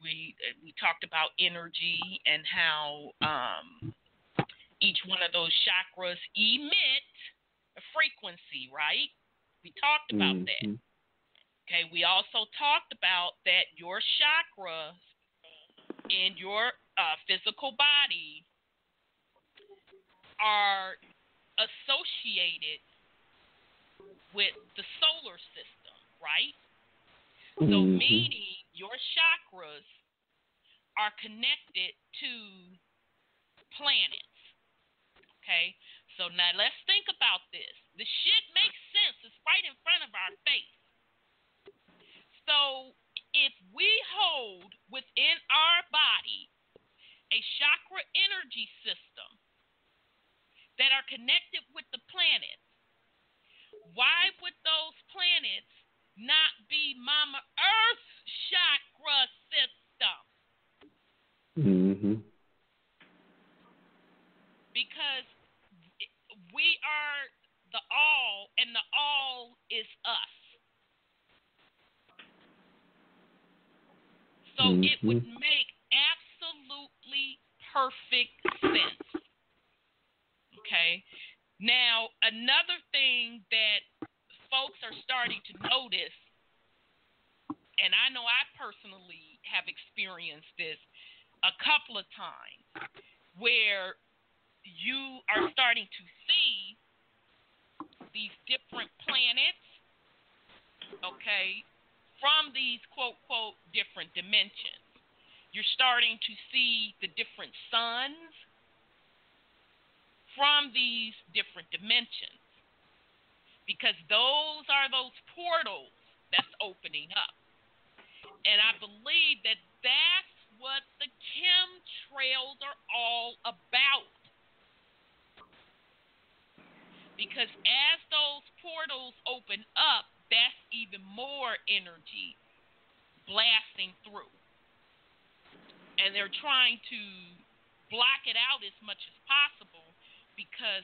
We talked about energy and how each one of those chakras emit a frequency, right? We talked about that. Okay, we also talked about that your chakras in your physical body are associated with the solar system, right? So meaning your chakras are connected to planets, okay? So now let's think about this. The shit makes sense. It's right in front of our face. So if we hold within our body a chakra energy system that are connected with the planets, why would those planets not be Mama Earth's chakra system? Because we are the all, and the all is us. So it would make absolutely perfect sense. Okay? Now, another thing that folks are starting to notice, and I know I personally have experienced this a couple of times, where you are starting to see these different planets, okay, from these quote different dimensions. You're starting to see the different suns from these different dimensions, because those are those portals. That's opening up. And I believe that that's what the chemtrails are all about. Because as those portals open up, that's even more energy blasting through. And they're trying to block it out as much as possible because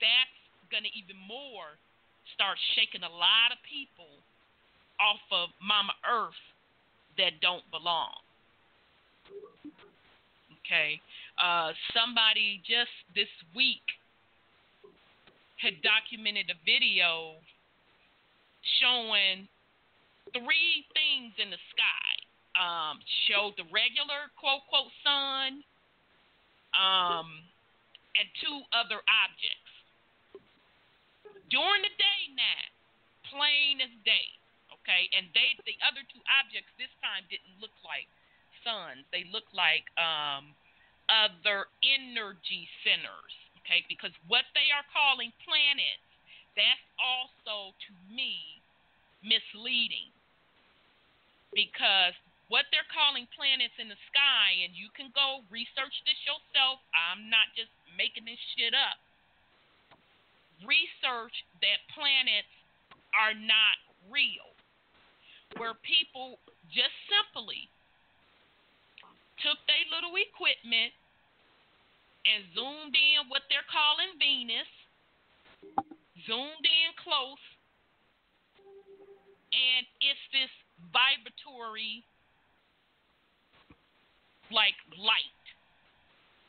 that's going to even more start shaking a lot of people off of Mama Earth that don't belong. Okay. Somebody just this week had documented a video showing 3 things in the sky. Showed the regular quote sun, and 2 other objects. During the day now, plain as day, okay? And the other 2 objects this time didn't look like suns. They looked like other energy centers, okay? Because what they are calling planets, that's also, to me, misleading. Because what they're calling planets in the sky, and you can go research this yourself. I'm not just making this shit up. Research that planets are not real. Where people just simply took their little equipment and zoomed in what they're calling Venus, zoomed in close, and it's this vibratory like light.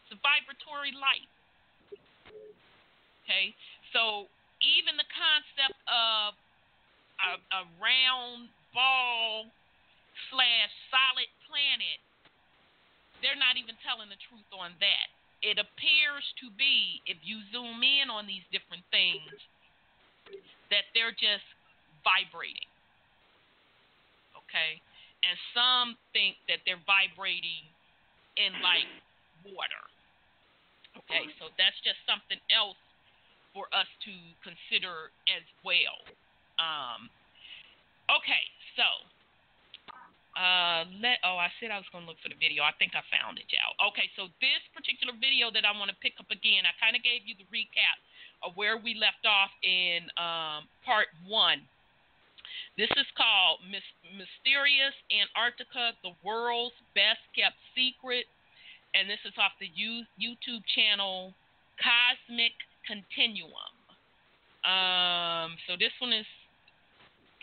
It's a vibratory light. Okay? So even the concept of a round ball / solid planet, they're not even telling the truth on that. It appears to be, if you zoom in on these different things, that they're just vibrating. Okay? And some think that they're vibrating in like water. Okay, so that's just something else for us to consider as well. Okay, so I said I was going to look for the video. I think I found it, y'all. Okay, so this particular video that I want to pick up again, I kind of gave you the recap of where we left off in part 1. This is called Mysterious Antarctica, the World's Best Kept Secret. And this is off the YouTube channel Cosmic Continuum. So this one is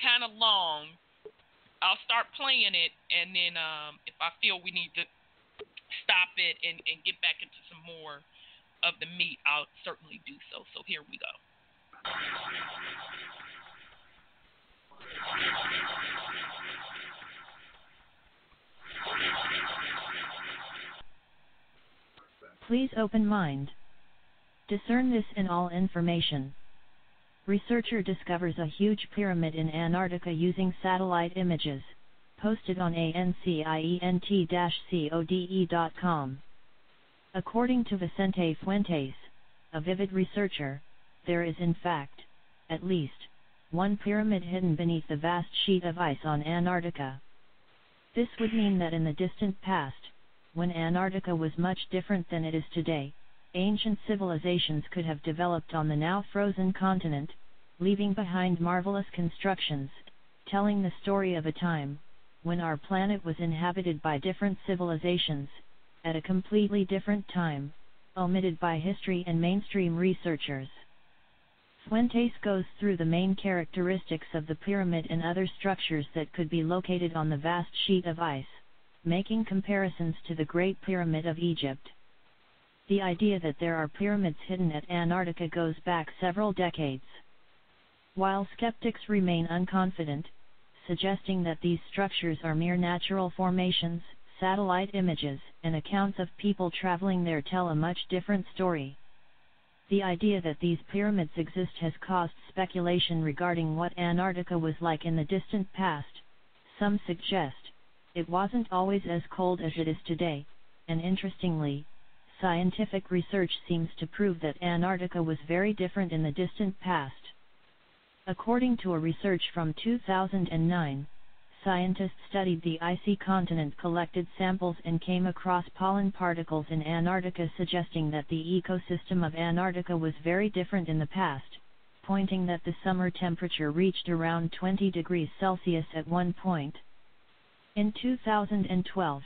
kind of long. I'll start playing it, and then if I feel we need to stop it and get back into some more of the meat, I'll certainly do so. So here we go. Please open mind. Discern this in all information. Researcher discovers a huge pyramid in Antarctica using satellite images, posted on ancient-code.com. According to Vicente Fuentes, a vivid researcher, there is in fact, at least, one pyramid hidden beneath the vast sheet of ice on Antarctica. This would mean that in the distant past, when Antarctica was much different than it is today, ancient civilizations could have developed on the now frozen continent, leaving behind marvelous constructions, telling the story of a time when our planet was inhabited by different civilizations, at a completely different time, omitted by history and mainstream researchers. Fuentes goes through the main characteristics of the pyramid and other structures that could be located on the vast sheet of ice, making comparisons to the Great Pyramid of Egypt. The idea that there are pyramids hidden at Antarctica goes back several decades. While skeptics remain unconfident, suggesting that these structures are mere natural formations, satellite images and accounts of people traveling there tell a much different story. The idea that these pyramids exist has caused speculation regarding what Antarctica was like in the distant past. Some suggest it wasn't always as cold as it is today, and interestingly, scientific research seems to prove that Antarctica was very different in the distant past. According to a research from 2009, scientists studied the icy continent, collected samples, and came across pollen particles in Antarctica, suggesting that the ecosystem of Antarctica was very different in the past, pointing that the summer temperature reached around 20 degrees Celsius at one point. In 2012,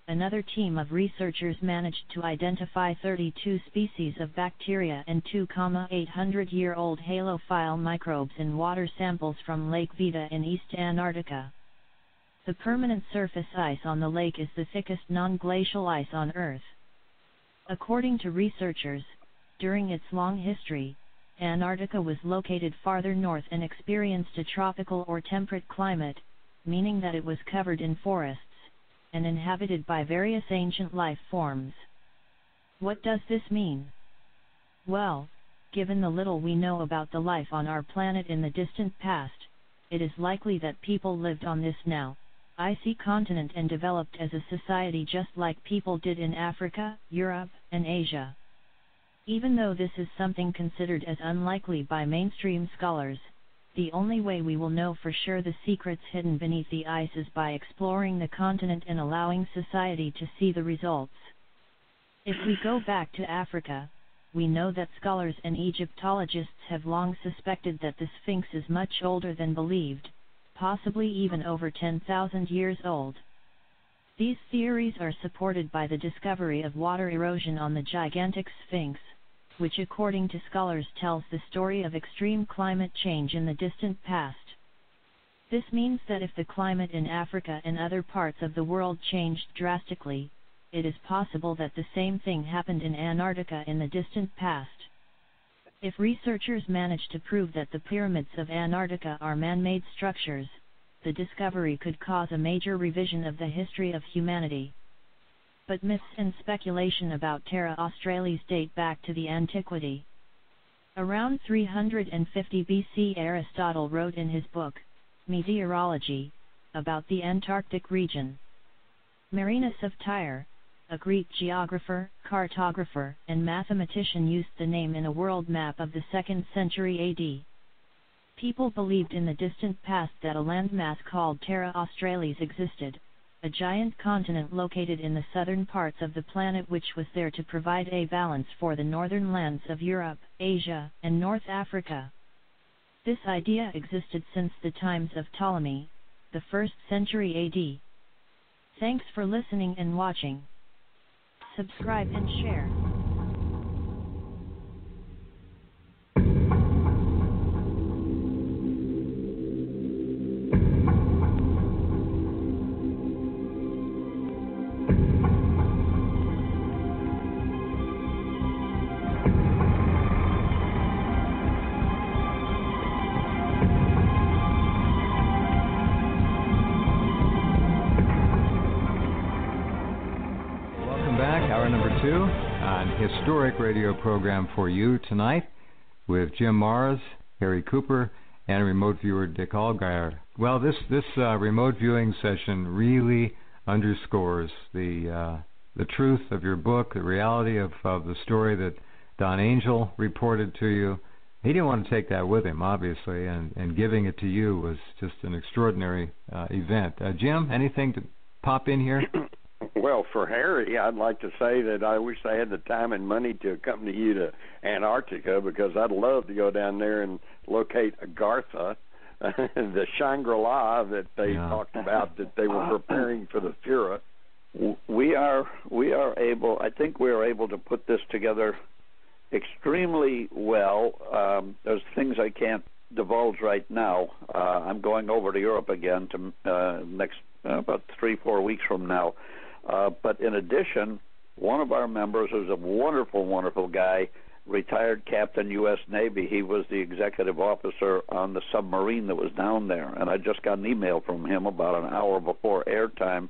another team of researchers managed to identify 32 species of bacteria and 2,800-year-old halophile microbes in water samples from Lake Vita in East Antarctica. The permanent surface ice on the lake is the thickest non-glacial ice on Earth. According to researchers, during its long history, Antarctica was located farther north and experienced a tropical or temperate climate, meaning that it was covered in forests and inhabited by various ancient life forms. What does this mean? Well, given the little we know about the life on our planet in the distant past, it is likely that people lived on this now icy continent and developed as a society just like people did in Africa, Europe, and Asia. Even though this is something considered as unlikely by mainstream scholars, the only way we will know for sure the secrets hidden beneath the ice is by exploring the continent and allowing society to see the results. If we go back to Africa, we know that scholars and Egyptologists have long suspected that the Sphinx is much older than believed, possibly even over 10,000 years old. These theories are supported by the discovery of water erosion on the gigantic Sphinx, which according to scholars tells the story of extreme climate change in the distant past. This means that if the climate in Africa and other parts of the world changed drastically, it is possible that the same thing happened in Antarctica in the distant past. If researchers manage to prove that the pyramids of Antarctica are man-made structures, the discovery could cause a major revision of the history of humanity. But myths and speculation about Terra Australis date back to the antiquity. Around 350 BC, Aristotle wrote in his book, Meteorology, about the Antarctic region. Marinus of Tyre, a Greek geographer, cartographer, and mathematician, used the name in a world map of the 2nd century AD. People believed in the distant past that a landmass called Terra Australis existed, a giant continent located in the southern parts of the planet which was there to provide a balance for the northern lands of Europe, Asia, and North Africa. This idea existed since the times of Ptolemy, the 1st century AD. Thanks for listening and watching. Subscribe and share. Historic radio program for you tonight with Jim Mars, Harry Cooper, and remote viewer Dick Allgaier. Well, this remote viewing session really underscores the truth of your book, the reality of the story that Don Angel reported to you. He didn't want to take that with him, obviously, and giving it to you was just an extraordinary event. Jim, anything to pop in here? Well, for Harry, I'd like to say that I wish I had the time and money to accompany you to Antarctica, because I'd love to go down there and locate Agartha, the Shangri-La that they talked about, that they were preparing for the Fura. We are able, I think we are able to put this together extremely well. There's things I can't divulge right now. I'm going over to Europe again to next about 3-4 weeks from now. But in addition, one of our members is a wonderful, wonderful guy, retired Captain U.S. Navy. He was the executive officer on the submarine that was down there. And I just got an email from him about an hour before airtime.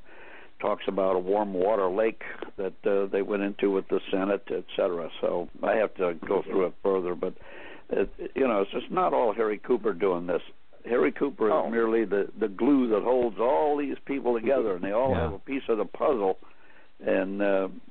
Talks about a warm water lake that they went into with the Senate, etc. So I have to go through it further. But, it's just not all Harry Cooper doing this. Harry Cooper is merely the glue that holds all these people together, and they all have a piece of the puzzle And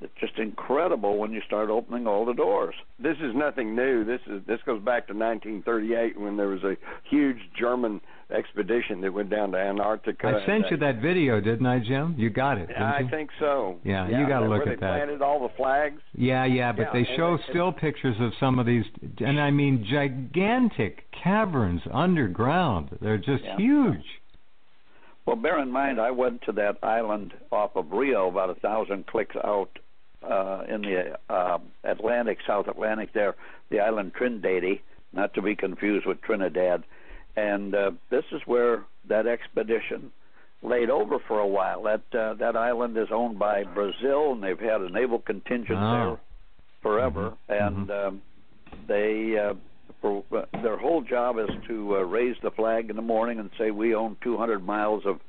it's just incredible when you start opening all the doors. This is nothing new. This goes back to 1938 when there was a huge German expedition that went down to Antarctica. I sent you that video, didn't I, Jim? You got it, didn't you? I think so. Yeah, you got to look at that. Where they planted all the flags. Yeah, but they show still pictures of some of these, and I mean gigantic caverns underground. They're just huge. Well, bear in mind, I went to that island off of Rio, about 1,000 clicks out in the Atlantic, South Atlantic there, the island Trinidad, not to be confused with Trinidad. And this is where that expedition laid over for a while. That island is owned by Brazil, and they've had a naval contingent there forever. And their whole job is to raise the flag in the morning and say we own 200 miles of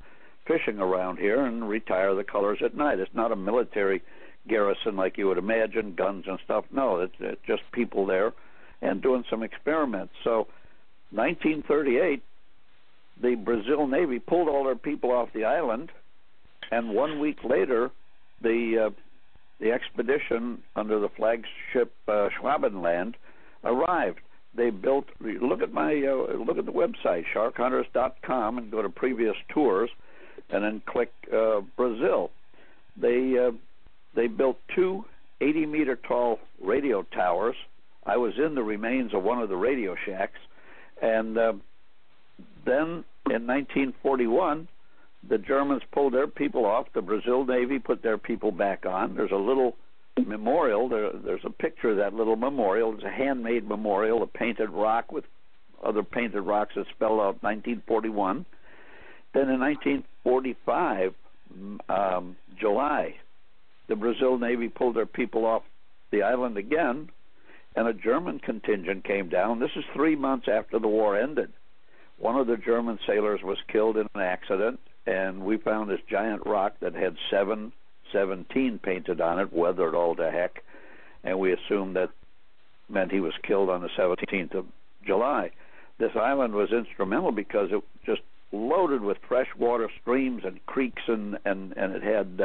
fishing around here and retire the colors at night. It's not a military garrison like you would imagine, guns and stuff. No, it's just people there and doing some experiments. So 1938, the Brazil Navy pulled all their people off the island, and 1 week later, the expedition under the flagship Schwabenland arrived. They built. Look at the website sharkhunters.com and go to previous tours, and then click Brazil. They built 2 80-meter tall radio towers. I was in the remains of one of the radio shacks, and then in 1941, the Germans pulled their people off. The Brazil Navy put their people back on. There's a little memorial. There's a picture of that little memorial. It's a handmade memorial, a painted rock with other painted rocks that spell out 1941. Then in 1945, July, the Brazil Navy pulled their people off the island again, and a German contingent came down. This is 3 months after the war ended. One of the German sailors was killed in an accident, and we found this giant rock that had 717 painted on it, weathered all to heck, and we assumed that meant he was killed on the 17th of July. This island was instrumental because it just loaded with freshwater streams and creeks, and it had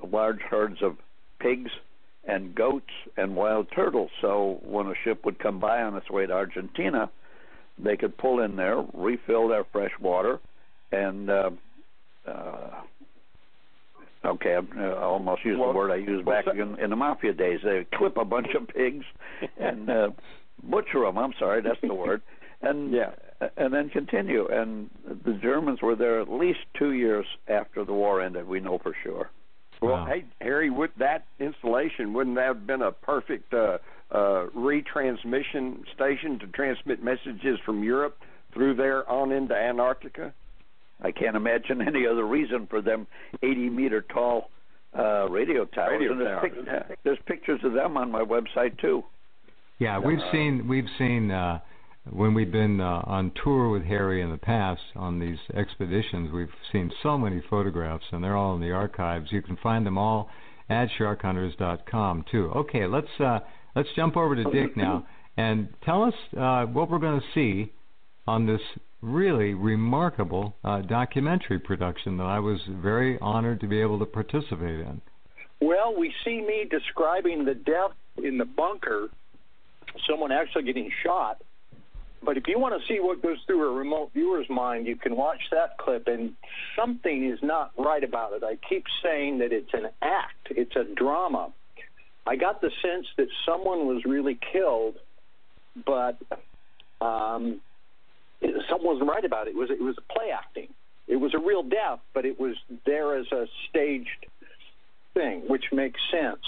large herds of pigs and goats and wild turtles. So when a ship would come by on its way to Argentina, they could pull in there, refill their fresh water, and I almost used the word I used back in the mafia days. They would clip a bunch of pigs and butcher them. I'm sorry, that's the word. And then continue. And the Germans were there at least 2 years after the war ended. We know for sure. Well, hey, Harry, with that installation, wouldn't that have been a perfect retransmission station to transmit messages from Europe through there on into Antarctica? I can't imagine any other reason for them 80-meter tall radio towers. There's pictures of them on my website too. Yeah, we've seen when we've been on tour with Harry in the past on these expeditions, we've seen so many photographs, and they're all in the archives. You can find them all at sharkhunters.com too. Okay, let's jump over to Dick now and tell us what we're going to see on this really remarkable documentary production that I was very honored to be able to participate in. Well, we see me describing the death in the bunker, someone actually getting shot. But if you want to see what goes through a remote viewer's mind, you can watch that clip, and something is not right about it. I keep saying that it's an act. It's a drama. I got the sense that someone was really killed, but someone wasn't right about it. It was play acting. It was a real death, but it was there as a staged thing, which makes sense.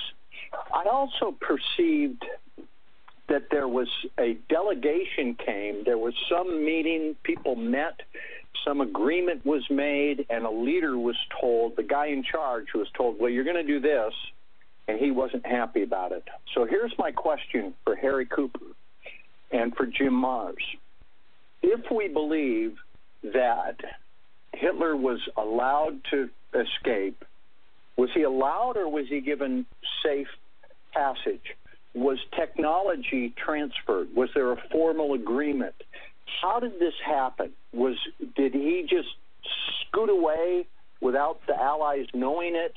I also perceived that there was a delegation came, there was some meeting, people met, some agreement was made, and a leader was told, the guy in charge was told, well, you're going to do this, and he wasn't happy about it. So here's my question for Harry Cooper and for Jim Marrs. If we believe that Hitler was allowed to escape, was he allowed or was he given safe passage? Was technology transferred? Was there a formal agreement? How did this happen? Did he just scoot away without the Allies knowing it?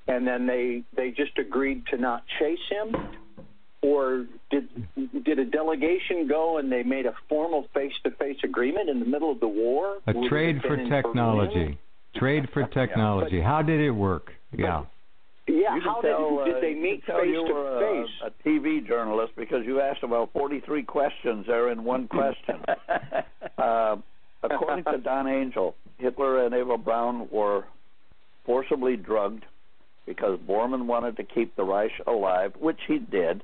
and then they just agreed to not chase him? Or did a delegation go and they made a formal face-to-face agreement in the middle of the war? A trade for technology. Trade for technology. How did it work? Yeah. Yeah, how did they meet face-to-face? A TV journalist, because you asked about 43 questions there in one question. According to Don Angel, Hitler and Eva Braun were forcibly drugged because Bormann wanted to keep the Reich alive, which he did.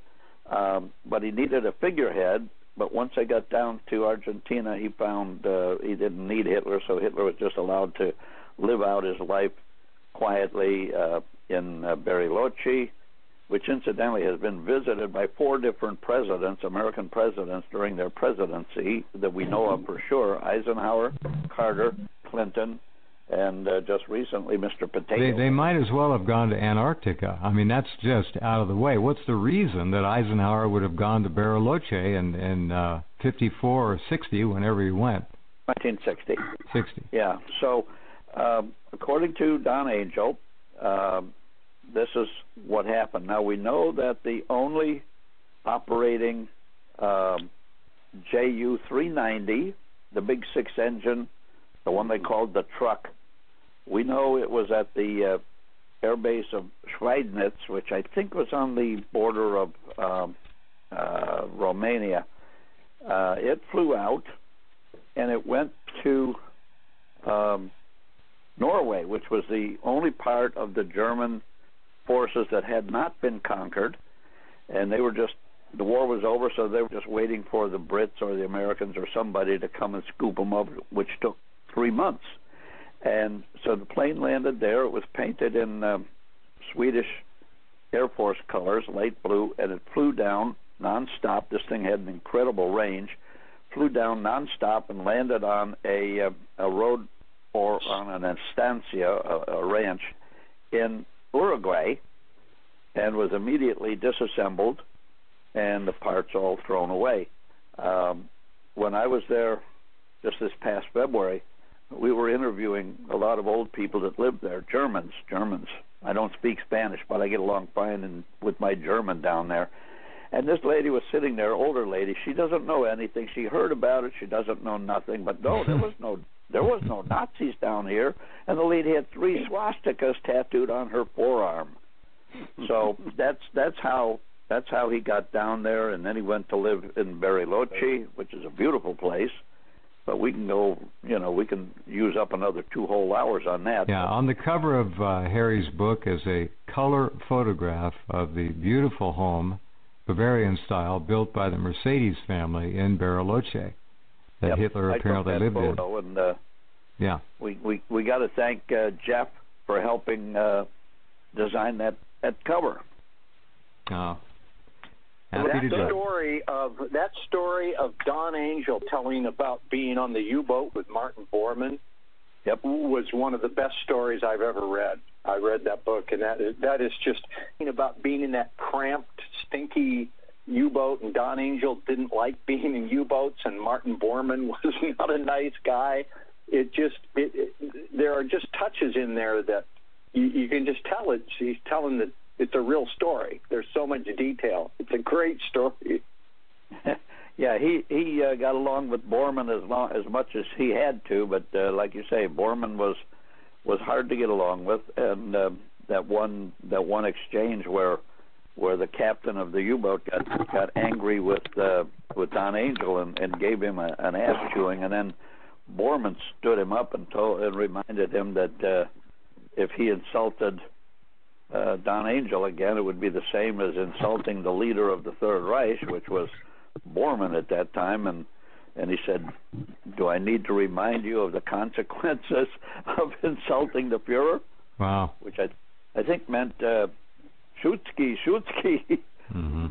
But he needed a figurehead. But once they got down to Argentina, he found he didn't need Hitler, so Hitler was just allowed to live out his life quietly in Bariloche, which incidentally has been visited by 4 different presidents, American presidents, during their presidency that we know of for sure: Eisenhower, Carter, Clinton, and just recently Mr. Potato. They might as well have gone to Antarctica. I mean, that's just out of the way. What's the reason that Eisenhower would have gone to Bariloche in 54 or 60, whenever he went? 1960. 60. Yeah. So, according to Don Angel, this is what happened. Now, we know that the only operating Ju-390, the big 6-engine, the one they called the truck, we know it was at the air base of Schweidnitz, which I think was on the border of Romania. It flew out, and it went to Norway, which was the only part of the German forces that had not been conquered, and they were just, the war was over, so they were just waiting for the Brits or the Americans or somebody to come and scoop them up, which took 3 months. And so the plane landed there. It was painted in Swedish Air Force colors, light blue, and it flew down nonstop. This thing had an incredible range. Flew down nonstop and landed on a road or on an estancia, a ranch in Uruguay, and was immediately disassembled and the parts all thrown away. When I was there just this past February, we were interviewing a lot of old people that lived there, Germans. I don't speak Spanish, but I get along fine with my German down there. And this lady was sitting there, older lady. She doesn't know anything. She heard about it. She doesn't know nothing. But no, there was no Nazis down here. And the lady had 3 swastikas tattooed on her forearm. So that's how he got down there. And then he went to live in Bariloche, which is a beautiful place. But we can go, we can use up another 2 whole hours on that. Yeah, on the cover of Harry's book is a color photograph of the beautiful home, Bavarian style, built by the Mercedes family in Bariloche that Hitler apparently lived in. And, yeah, we got to thank Jeff for helping design that cover. That story of Don Angel telling about being on the U-boat with Martin Bormann was one of the best stories I've ever read. I read that book, and that is just about being in that cramped, stinky U-boat, and Don Angel didn't like being in U-boats, and Martin Bormann was not a nice guy. There are just touches in there that you can just tell it. He's telling that it's a real story. There's so much detail. It's a great story. Yeah, he got along with Bormann as much as he had to, but like you say, Bormann was hard to get along with, and that one exchange where the captain of the U-boat got angry with Don Angel and gave him an ass chewing, and then Bormann stood him up and reminded him that if he insulted Don Angel again, it would be the same as insulting the leader of the Third Reich, which was Bormann at that time, and he said, "Do I need to remind you of the consequences of insulting the Fuhrer?" Wow. Which I think meant Schutzki. Mm-hmm.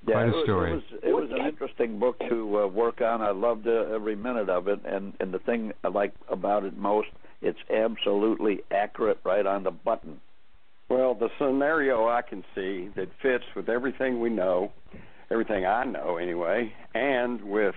Yeah, quite a story. It was an interesting book to work on. I loved every minute of it, and the thing I like about it most, it's absolutely accurate, right on the button. Well, the scenario I can see that fits with everything we know, everything I know anyway, and with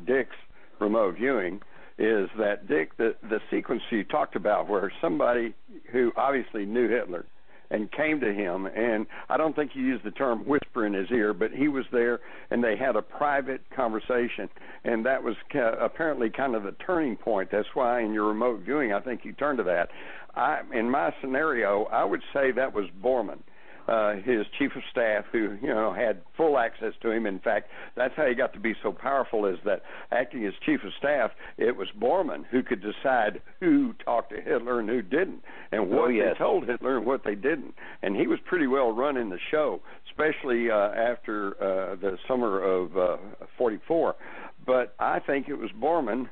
Dick's remote viewing, is that Dick, the sequence you talked about where somebody, who obviously knew Hitler and came to him, and I don't think he used the term whisper in his ear, but he was there, and they had a private conversation, and that was apparently kind of the turning point. That's why in your remote viewing, I think you turned to that. In my scenario, I would say that was Borman, his chief of staff, who had full access to him. In fact, that's how he got to be so powerful, is that acting as chief of staff, it was Borman who could decide who talked to Hitler and who didn't, and what they told Hitler and what they didn't. And he was pretty well run in the show, especially after the summer of 44. But I think it was Borman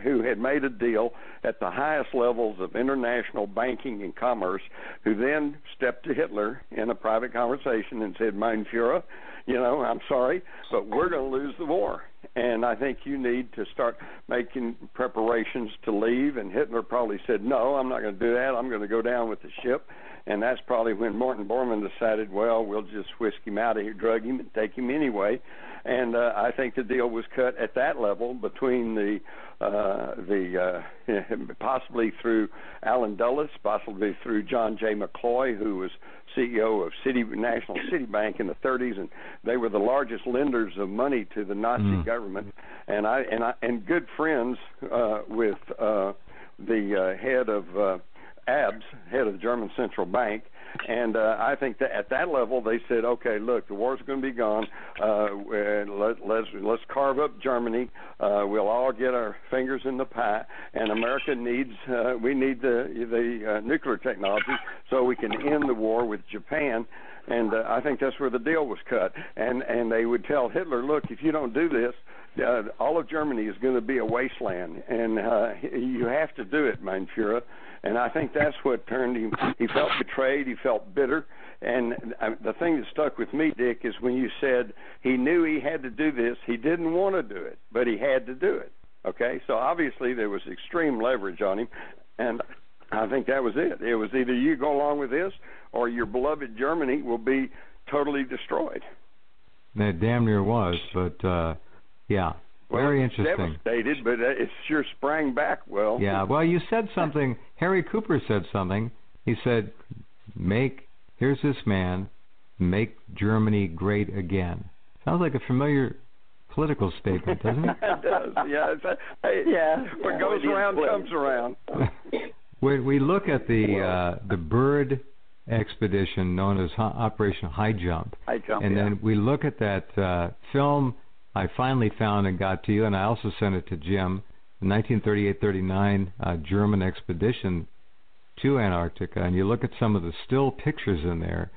who had made a deal at the highest levels of international banking and commerce, who then stepped to Hitler in a private conversation and said, Mein Führer, I'm sorry, but we're going to lose the war. And I think you need to start making preparations to leave. And Hitler probably said, no, I'm not going to do that. I'm going to go down with the ship. And that's probably when Morton Borman decided, well, we'll just whisk him out of here, drug him, and take him anyway. And I think the deal was cut at that level between the possibly through Allen Dulles, possibly through John J. McCloy, who was CEO of National City Bank in the 30s, and they were the largest lenders of money to the Nazi government. And good friends with the head of ABS, head of the German Central Bank, and I think that at that level they said, okay, look, the war's going to be gone. Let's carve up Germany. We'll all get our fingers in the pie, and America needs we need the nuclear technology so we can end the war with Japan. And I think that's where the deal was cut. And they would tell Hitler, look, if you don't do this, all of Germany is going to be a wasteland, and you have to do it, mein Führer. And I think that's what turned him. He felt betrayed. He felt bitter. And the thing that stuck with me, Dick, is when you said he knew he had to do this. He didn't want to do it, but he had to do it. Okay? So obviously there was extreme leverage on him. And I think that was it. It was either you go along with this or your beloved Germany will be totally destroyed. It damn near was, but yeah. Very interesting. Devastated, but it sure sprang back well. Yeah, well, you said something. Harry Cooper said something. He said, here's this man, make Germany great again. Sounds like a familiar political statement, doesn't it? It does, yeah. What goes around comes around. When we look at the Byrd expedition known as Operation High Jump, and then we look at that film I finally found and got to you, and I also sent it to Jim, the 1938-39 German expedition to Antarctica, and you look at some of the still pictures in there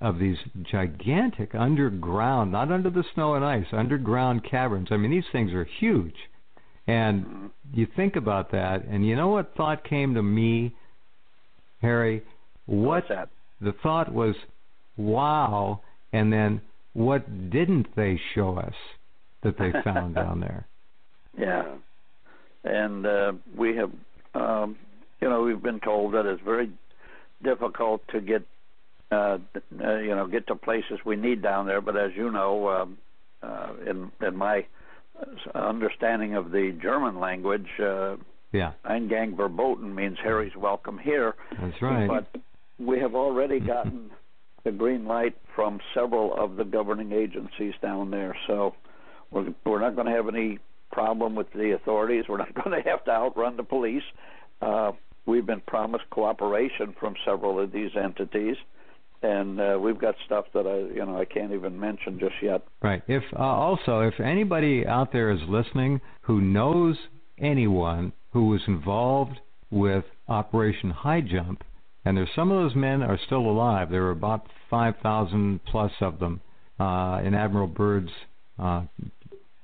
of these gigantic underground, not under the snow and ice, underground caverns. I mean, these things are huge. And you think about that, and you know what thought came to me, Harry? What's that? The thought was, wow, and then what didn't they show us that they found down there? Yeah. And we have, we've been told that it's very difficult to get, get to places we need down there. But as you know, in my understanding of the German language, Eingang verboten means Harry's welcome here. That's right. But we have already gotten the green light from several of the governing agencies down there. So we're not going to have any problem with the authorities. We're not going to have to outrun the police. We've been promised cooperation from several of these entities, and we've got stuff that I can't even mention just yet. Right. If anybody out there is listening who knows anyone who was involved with Operation High Jump, and there's some of those men are still alive. There were about 5,000 plus of them in Admiral Byrd's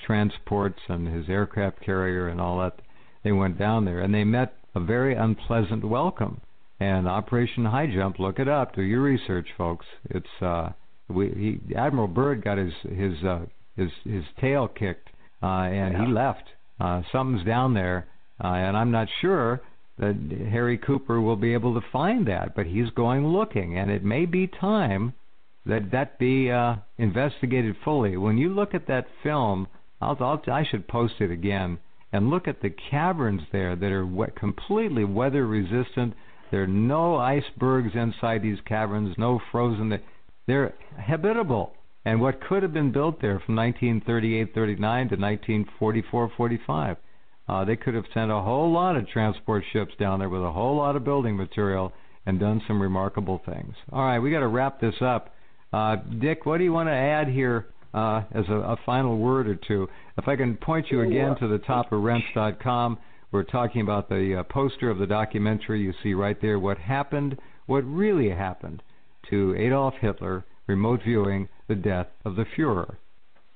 transports and his aircraft carrier and all that. They went down there and they met a very unpleasant welcome. And Operation High Jump, look it up, do your research, folks. It's Admiral Byrd got his tail kicked and he left. Something's down there, and I'm not sure that Harry Cooper will be able to find that, but he's going looking, and it may be time that be investigated fully. When you look at that film, I should post it again, and look at the caverns there that are completely weather resistant. There are no icebergs inside these caverns, no frozen. They're habitable. And what could have been built there from 1938-39 to 1944-45, they could have sent a whole lot of transport ships down there with a whole lot of building material and done some remarkable things. All right, we got to wrap this up. Dick, what do you want to add here as a final word or two? If I can point you again to the top of Rense.com, we're talking about the poster of the documentary. You see right there what happened, what really happened to Adolf Hitler, remote viewing the death of the Fuhrer.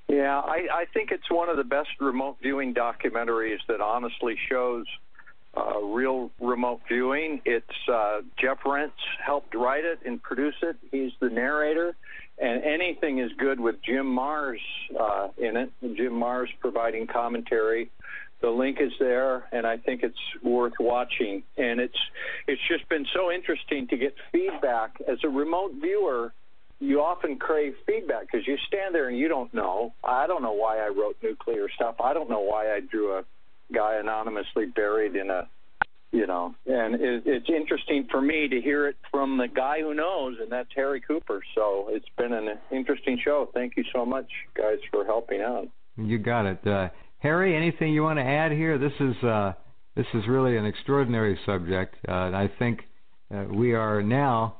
Yeah, I think it's one of the best remote viewing documentaries that honestly shows real remote viewing. It's Jeff Rentz helped write it and produce it. He's the narrator, and anything is good with Jim Mars in it. Jim Mars providing commentary. The link is there, and I think it's worth watching. And it's just been so interesting to get feedback. As a remote viewer, you often crave feedback because you stand there and you don't know. I don't know why I wrote nuclear stuff. I don't know why I drew a guy anonymously buried in a, and it's interesting for me to hear it from the guy who knows, and that's Harry Cooper. So it's been an interesting show. Thank you so much, guys, for helping out. You got it. Harry, anything you want to add here? This is really an extraordinary subject. I think we are now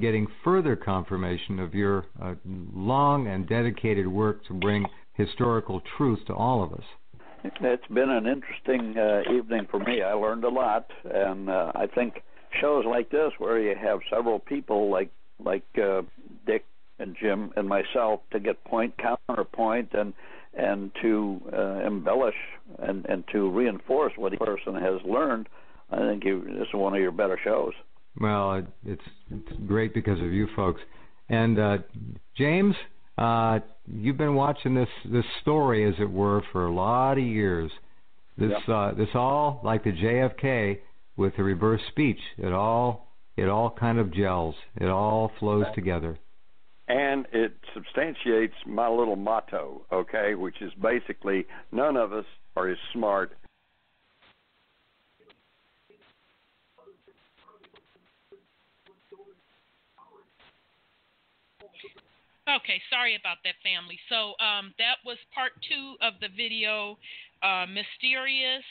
getting further confirmation of your long and dedicated work to bring historical truth to all of us. It's been an interesting evening for me. I learned a lot, and I think shows like this, where you have several people like Dick and Jim and myself, to get counterpoint, and to embellish and to reinforce what each person has learned. I think this is one of your better shows. Well, it's great because of you folks. And James, you've been watching this story, as it were, for a lot of years. This all, like the JFK with the reverse speech, it all kind of gels. It all flows together. And it substantiates my little motto, okay, which is basically none of us are as smart. Okay, sorry about that, family. So that was part 2 of the video, Mysterious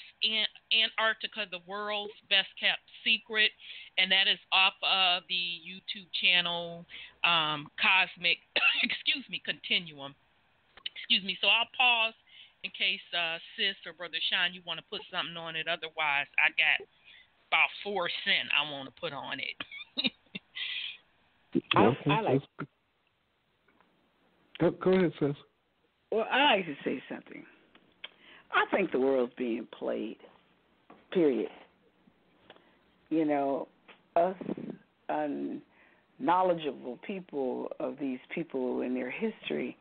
Antarctica, the World's Best Kept Secret, and that is off of the YouTube channel Cosmic, Continuum. So I'll pause in case Sis or Brother Sean, you want to put something on it. Otherwise, I got about 4 cents I want to put on it. I like. Go ahead, Sis. Well, I like to say something. I think the world's being played, period. Us knowledgeable people of these people and their history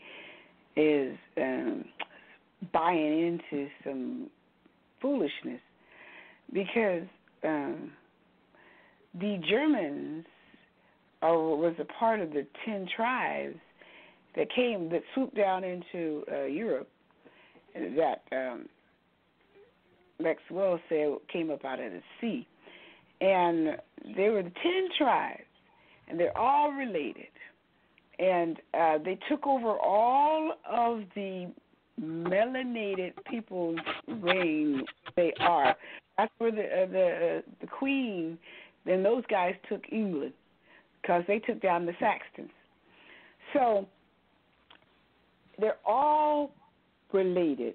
is buying into some foolishness, because the Germans was a part of the 10 tribes that swooped down into Europe, that Maxwell said came up out of the sea. And they were the 10 tribes, and they're all related. And they took over all of the melanated people's reign. They are. That's where the Queen, then those guys took England, because they took down the Saxons. So they're all related,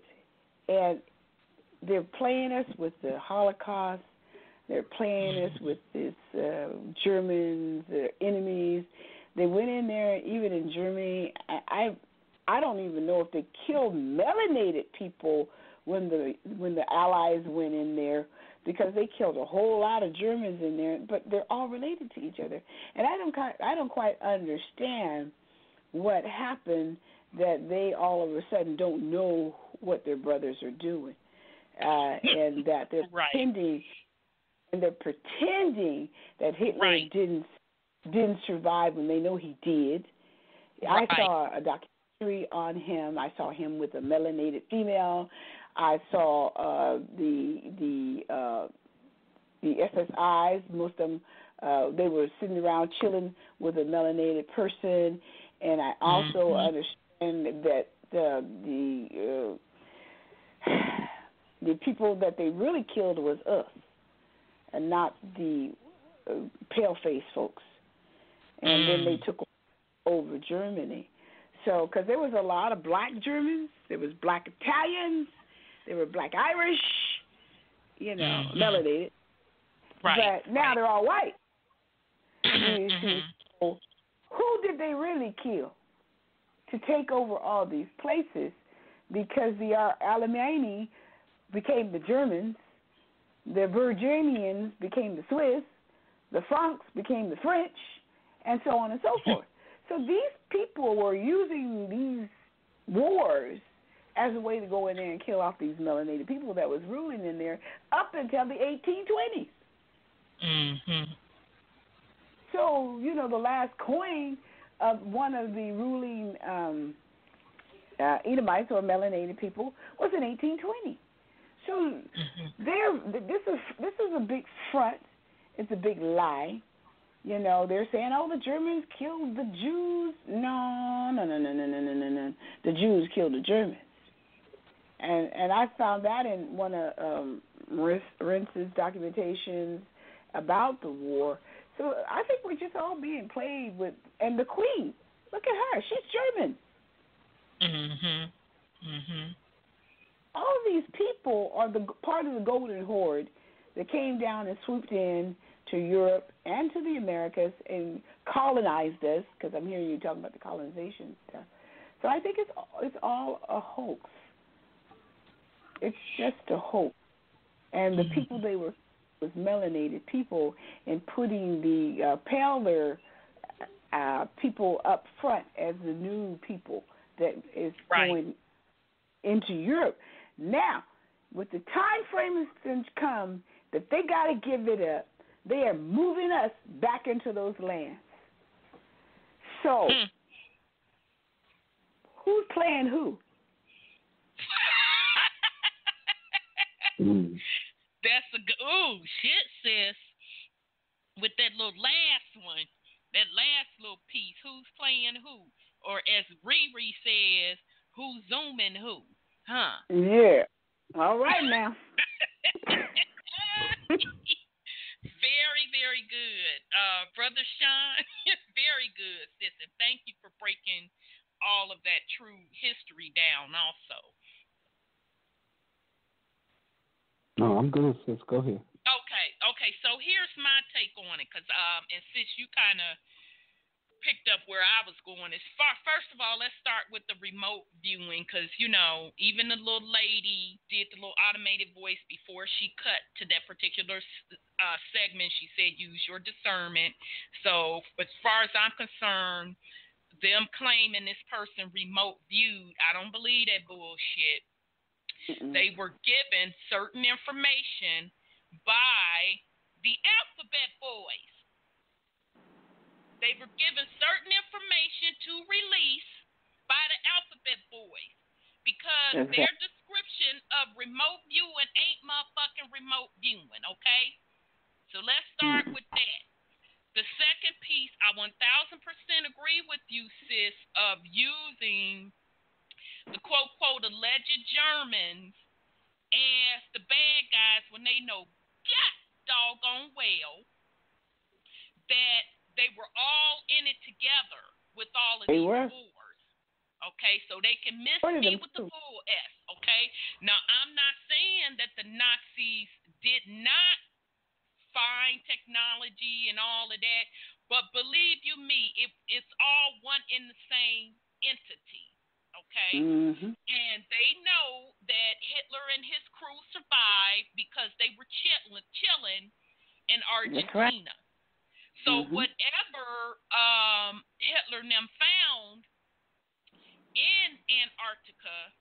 and they're playing us with the Holocaust. They're playing us with this Germans, their enemies. They went in there, even in Germany. I don't even know if they killed melanated people when the Allies went in there, because they killed a whole lot of Germans in there. But they're all related to each other, and I don't quite understand what happened, that they all of a sudden don't know what their brothers are doing, and that they're pretending, that Hitler didn't survive when they know he did. I saw a documentary on him. I saw him with a melanated female. I saw the SSIs. Most of them, they were sitting around chilling with a melanated person. And I also understand that the people that they really killed was us, and not the pale-faced folks. And then they took over Germany. So, because there was a lot of black Germans, there was black Italians, there were black Irish, melanated. Right. But now they're all white. You see, so who did they really kill to take over all these places? Because the Alemanni became the Germans, the Virginians became the Swiss, the Franks became the French, and so on and so forth. So these people were using these wars as a way to go in there and kill off these melanated people that was ruling in there up until the 1820s. So, the last coin of one of the ruling Edomites or melanated people was in 1820. So this is a big front. It's a big lie. They're saying, the Germans killed the Jews. No. The Jews killed the Germans. And I found that in one of Rentz's documentations about the war. So I think we're just all being played with. And the Queen, look at her. She's German. All of these people are the part of the Golden Horde that came down and swooped in to Europe and to the Americas and colonized us, because I'm hearing you talking about the colonization stuff. So I think it's all a hoax. It's just a hoax. And the people they were was melanated people, and putting the paler people up front as the new people that is going into Europe. Now, with the time frame has come that they got to give it up, they are moving us back into those lands. So, who's playing who? That's shit, sis. With that little last one, that last little piece, who's playing who? Or as Riri says, who's zooming who? Huh? Yeah. All right now. Very, very good. Brother Sean, very good, sis. And thank you for breaking all of that true history down also. No, I'm good, sis. Go ahead. Okay. So here's my take on it, because and sis, you kind of picked up where I was going. First of all, let's start with the remote viewing, because even the little lady did the little automated voice before she cut to that particular segment. She said, "Use your discernment." So, as far as I'm concerned, them claiming this person remote viewed, I don't believe that bullshit. They were given certain information by the alphabet boys. They were given certain information to release by the alphabet boys, because their description of remote viewing ain't motherfucking remote viewing, okay? So let's start with that. The second piece, I 1000% agree with you, sis, of using the quote-quote alleged Germans as the bad guys when they know doggone well that they were all in it together with all of these wars. Okay, so they can miss me with the bull S, okay? Now, I'm not saying that the Nazis did not find technology and all of that, but believe you me, it's all one in the same entity. Okay, and they know that Hitler and his crew survived because they were chilling in Argentina. So whatever Hitler and them found in Antarctica,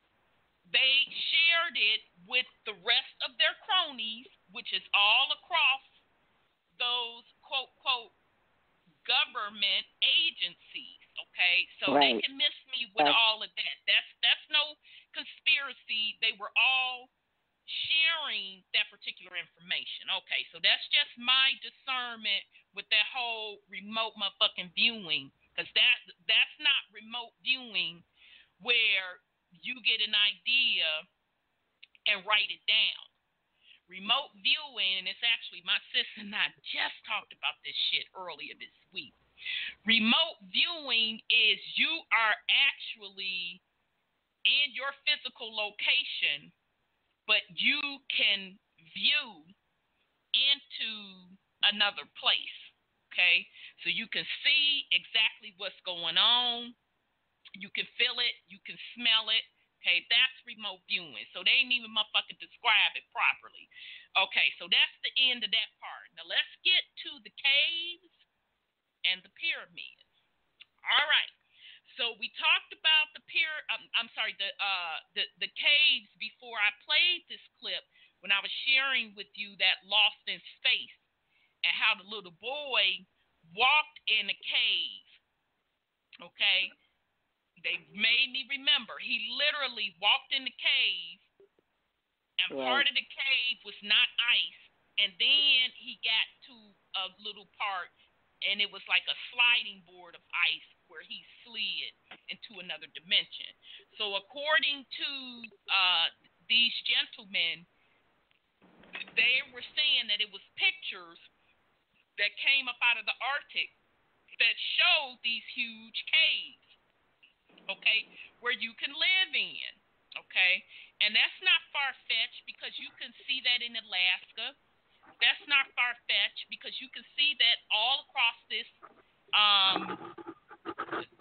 they shared it with the rest of their cronies, which is all across those quote government agencies. Okay, so they can miss me with all of that. That's no conspiracy. They were all sharing that particular information. Okay, so that's just my discernment with that whole remote motherfucking viewing, because that's not remote viewing where you get an idea and write it down. Remote viewing, and it's actually my sister and I just talked about this shit earlier this week. Remote viewing is you are actually in your physical location, but you can view into another place, okay? So you can see exactly what's going on. You can feel it. You can smell it. Okay, that's remote viewing. So they ain't even motherfucking describe it properly. Okay, so that's the end of that part. Now let's get to the caves and the pyramids. All right. So we talked about the caves before I played this clip when I was sharing with you that Lost in Space and how the little boy walked in a cave. Okay. They made me remember. He literally walked in the cave, and part of the cave was not ice. And then he got to a little part, and it was like a sliding board of ice where he slid into another dimension. So according to these gentlemen, they were saying that it was pictures that came up out of the Arctic that showed these huge caves. Okay, where you can live in, okay? And that's not far-fetched because you can see that in Alaska. That's not far-fetched because you can see that all across this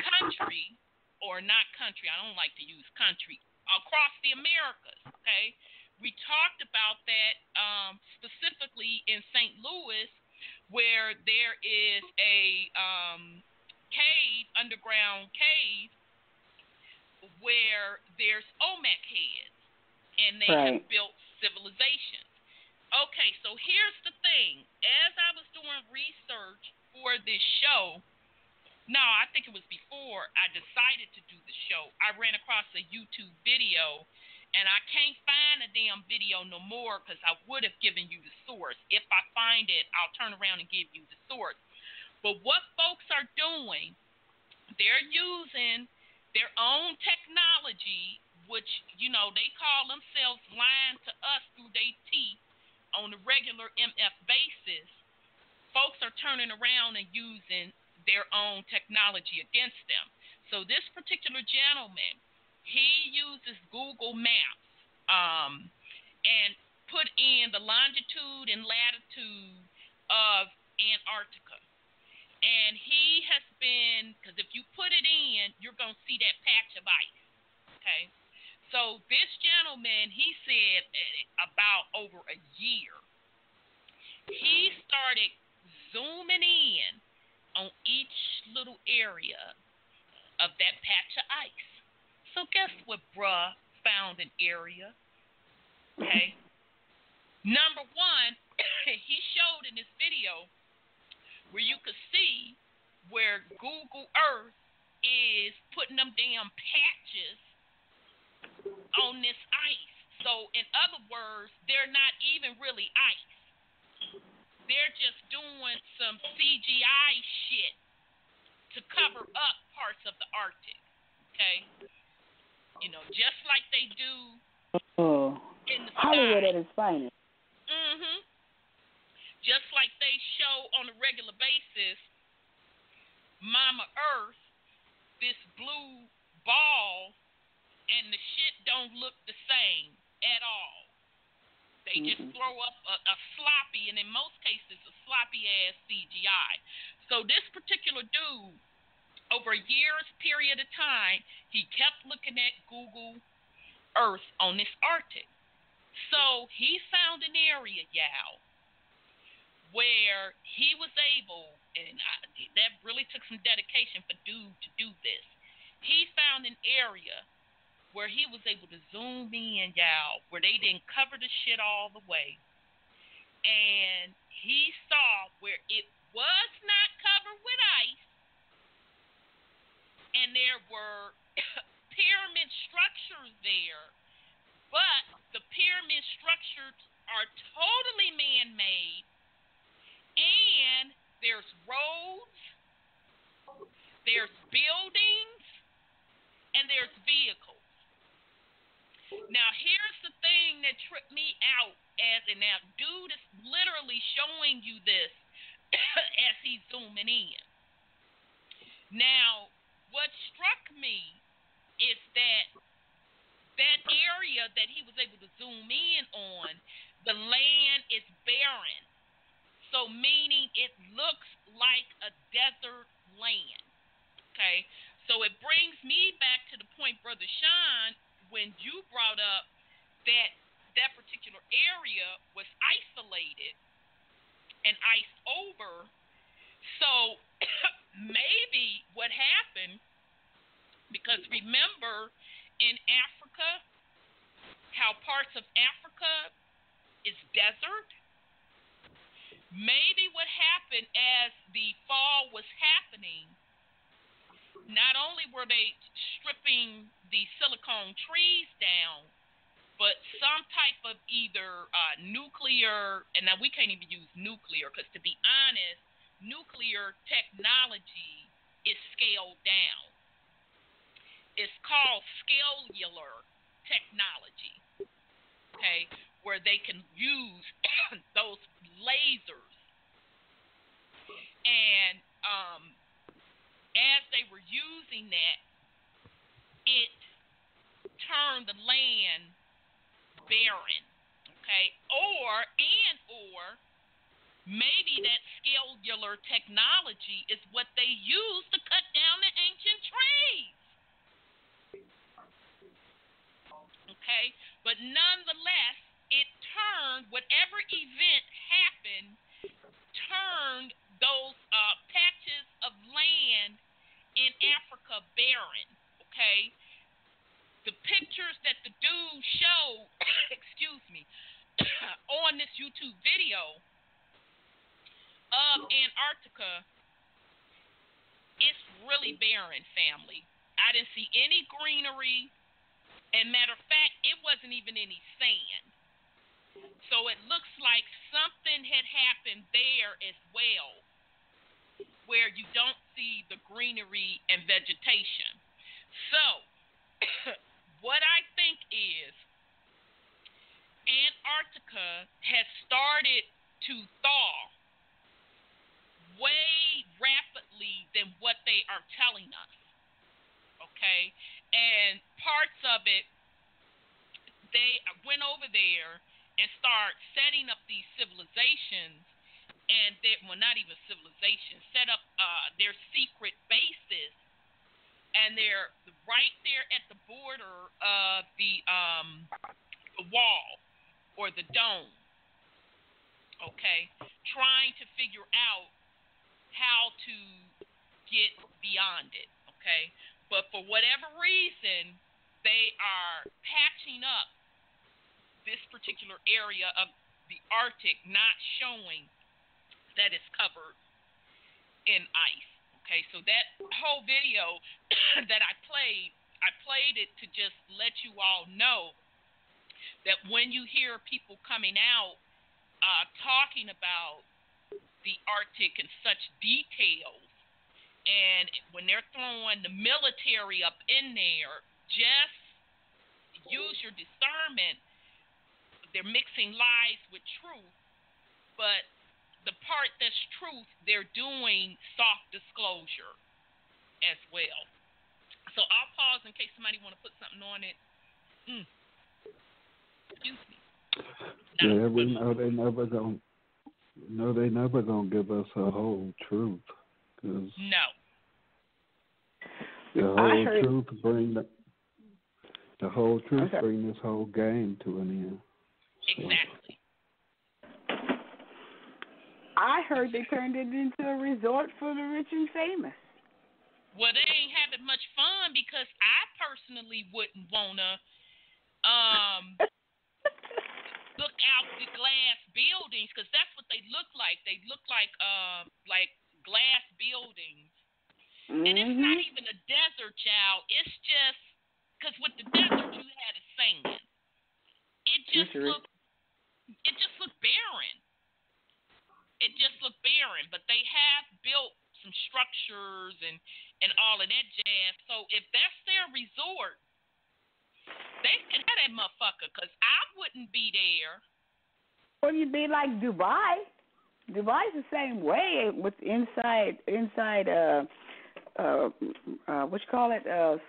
country, or not country, I don't like to use country, across the Americas, okay? We talked about that specifically in St. Louis, where there is a cave, underground cave, where there's Olmec heads, and they have built civilizations. Okay, so here's the thing. As I was doing research for this show, no, I think it was before I decided to do the show, I ran across a YouTube video, and I can't find a damn video no more because I would have given you the source. If I find it, I'll turn around and give you the source. But what folks are doing, they're using their own technology, which, you know, they call themselves lying to us through their teeth on a regular MF basis. Folks are turning around and using their own technology against them. So this particular gentleman, he uses Google Maps and put in the longitude and latitude of Antarctica. And he has been, because if you put it in, you're going to see that patch of ice, okay? So this gentleman, he said about over a year, he started zooming in on each little area of that patch of ice. So guess what, bruh found an area, okay? Number one, he showed in this video where you could see where Google Earth is putting them damn patches on this ice. So, in other words, they're not even really ice. They're just doing some CGI shit to cover up parts of the Arctic, okay? You know, just like they do in the Hollywood sky. at its finest. Mm-hmm. Just like they show on a regular basis, Mama Earth, this blue ball, and the shit don't look the same at all. They just throw up a sloppy, and in most cases, a sloppy-ass CGI. So this particular dude, over a year's period of time, he kept looking at Google Earth on this Arctic. So he found an area, y'all, where he was able, and that really took some dedication for dude to do this. He found an area where he was able to zoom in, y'all, where they didn't cover the shit all the way. And he saw where it was not covered with ice, and there were pyramid structures there, but the pyramid structures are There's buildings and there's vehicles. Now, here's the thing that tripped me out and now dude is literally showing you this as he's zooming in. Now, what struck me is that area that he was able to zoom in on, the land is barren. So meaning it looks like a desert land. Okay? So it brings me back to the point, Brother Sean, when you brought up that particular area was isolated and iced over. So maybe what happened, because remember in Africa, how parts of Africa is desert, maybe what happened as the fall was happening, not only were they stripping the silicone trees down, but some type of either nuclear, and now we can't even use nuclear because, to be honest, nuclear technology is scaled down. It's called scalar technology, okay, where they can use those lasers. And as they were using that, it turned the land barren, okay? Or maybe that scalar technology is what they use to cut down the ancient trees. Okay? But nonetheless, it turned, whatever event happened, turned those patches of land in Africa barren, okay? The pictures that the dude showed, excuse me, on this YouTube video of Antarctica, it's really barren, family. I didn't see any greenery, and matter of fact, it wasn't even any sand. So it looks like something had happened there as well, where you don't see the greenery and vegetation. So what I think is Antarctica has started to thaw way rapidly than what they are telling us, okay? And parts of it, they went over there and start setting up these civilizations, and well, not even civilizations, set up their secret bases. And they're right there at the border of the wall or the dome, okay, trying to figure out how to get beyond it, okay? But for whatever reason, they are patching up this particular area of the Arctic, not showing that it's covered in ice. Okay, so that whole video that I played it to just let you all know that when you hear people coming out talking about the Arctic in such details, and when they're throwing the military up in there, just use your discernment. They're mixing lies with truth, but the part that's truth, they're doing soft disclosure as well. So I'll pause in case somebody want to put something on it. Excuse me. Yeah, we know they never gonna give us a whole truth. Cause no. The whole truth bring this whole game to an end. So. Exactly. I heard they turned it into a resort for the rich and famous. Well, they ain't having much fun because I personally wouldn't want to look out the glass buildings, because that's what they look like. They look like glass buildings. Mm-hmm. And it's not even a desert, child. It's just, because with the desert you had a sand. It just looked barren. It just looked barren, but they have built some structures and and all of that jazz. So if that's their resort, they can have that motherfucker, because I wouldn't be there. Or you'd be like Dubai. Dubai's the same way with inside what you call it,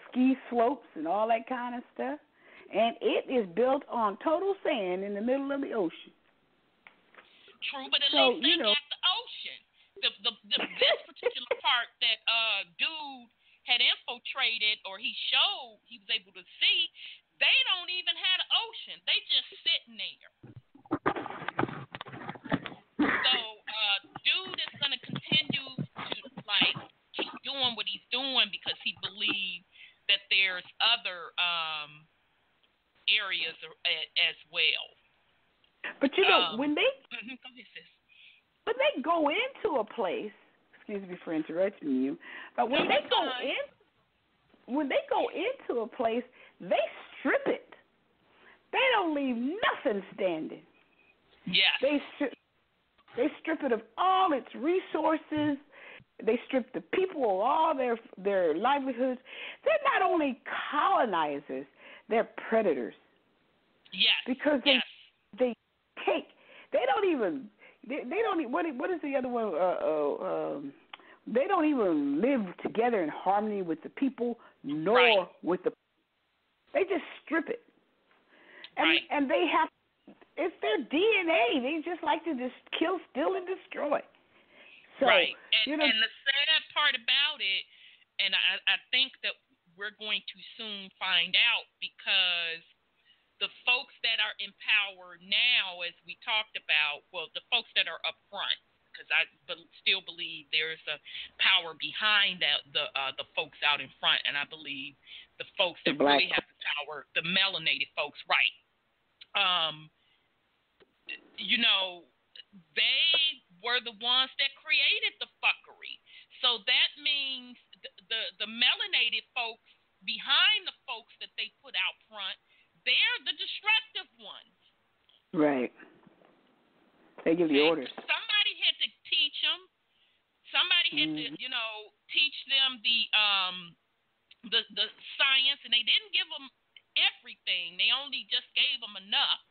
ski slopes and all that kind of stuff. And it is built on total sand in the middle of the ocean. True, but at least they got the ocean. This particular part that dude had infiltrated, or he was able to see, they don't even have the ocean. They just sitting there. So dude is going to continue to keep doing what he's doing because he believes that there's other areas as well. But when they when they go into a place, excuse me for interrupting you, but when they go into a place, they strip it. They don't leave nothing standing. Yes. They strip it of all its resources. They strip the people of all their livelihoods. They're not only colonizers, they're predators. Yes. Because they take. They don't even. What is the other one? They don't even live together in harmony with the people, nor with the. They just strip it, and they have. It's their DNA. They just like to just kill, steal, and destroy. So, and the sad part about it, and I think that we're going to soon find out, because the folks that are in power now, as we talked about, well, the folks that are up front, because I still believe there's a power behind the folks out in front, and I believe the folks that really have the power, the melanated folks, they were the ones that created the fuckery. So that means the melanated folks behind the folks that they put out front, they're the destructive ones. Right. They give the orders. Somebody had to teach them. Somebody had to, teach them the science, and they didn't give them everything. They only just gave them enough.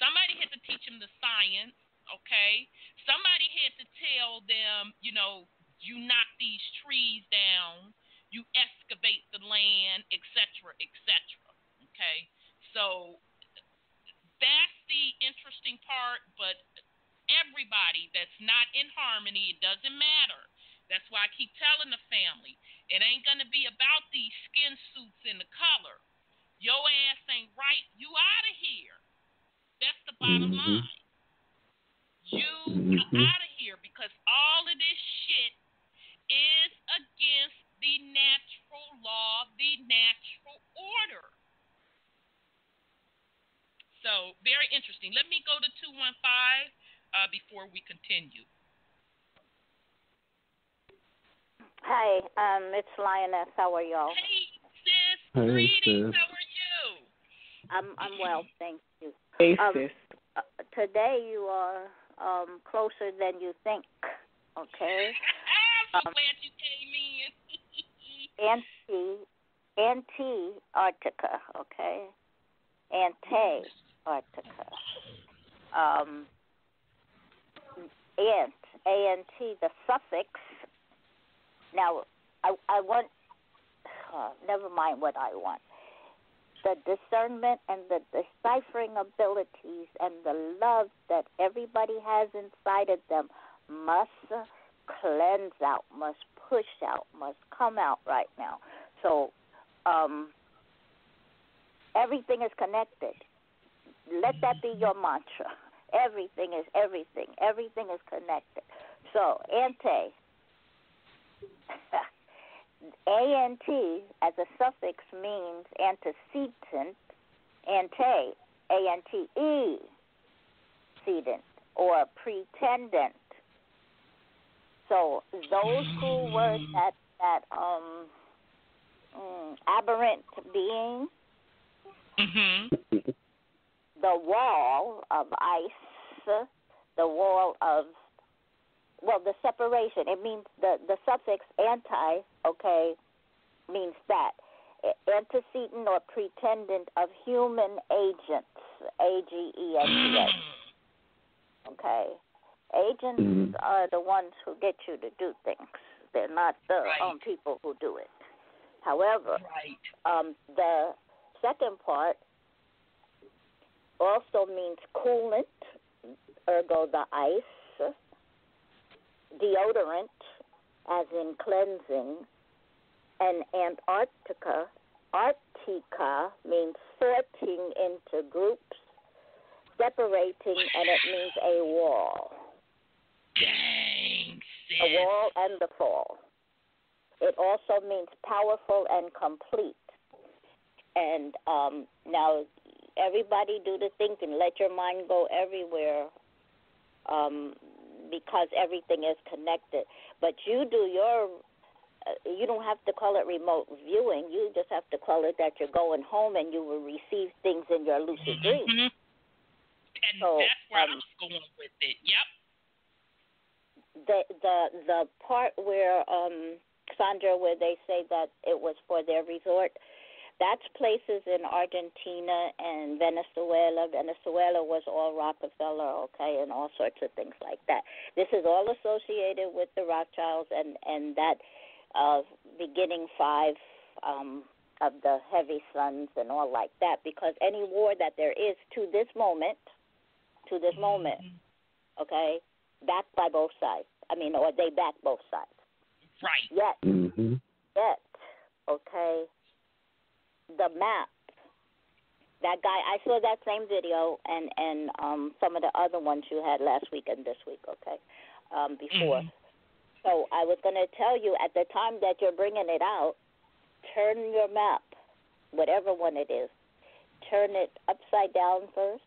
Somebody had to teach them the science, okay? Somebody had to tell them, you knock these trees down, you excavate the land, et cetera, okay? So that's the interesting part, but everybody that's not in harmony, it doesn't matter. That's why I keep telling the family, it ain't going to be about these skin suits and the color. Your ass ain't right, you out of here. That's the bottom line. You out of here, because all of this shit is against the natural law, the natural order. So, very interesting. Let me go to 215 before we continue. Hi, it's Lioness. How are y'all? Hey, sis. Greetings. How are you? I'm well, thank you. Hey, sis. Today you are closer than you think. Okay. I'm so glad you came in. Antarctica. Okay. Antarctica. ANT, the suffix. Now, I want. Never mind what I want. The discernment and the deciphering abilities and the love that everybody has inside of them must cleanse out, must push out, must come out right now. So everything is connected. Let that be your mantra. Everything is everything. Everything is connected. So, ante. ANT as a suffix means antecedent, ante, ANTE, sedent, or pretendant. So those who were that aberrant being, the wall of ice, the wall of, well, the separation. It means the suffix anti okay, means that. Antecedent or pretendant of human agents, AGENTS. Okay? Agents are the ones who get you to do things. They're not the people who do it. However, the second part also means coolant, ergo the ice, deodorant, as in cleansing, and Antarctica means sorting into groups, separating, and it means a wall. Dang, sis. A wall and the fall. It also means powerful and complete. And now, everybody do the thinking. Let your mind go everywhere because everything is connected. But you do your... you don't have to call it remote viewing. You just have to call it that you're going home and you will receive things in your lucid dreams. And so, that's where I was going with it. Yep. The part where Sandra, where they say that it was for their resort, that's places in Argentina and Venezuela. Venezuela was all Rockefeller, okay, and all sorts of things like that. This is all associated with the Rothschilds and that beginning 5 of the heavy suns and all like that, because any war that there is to this moment, okay, backed by both sides. I mean, or they back both sides. Right. Yet, okay, the map, that guy, I saw that same video and some of the other ones you had last week and this week, okay, before. So I was going to tell you, at the time that you're bringing it out, turn your map, whatever one it is, turn it upside down first,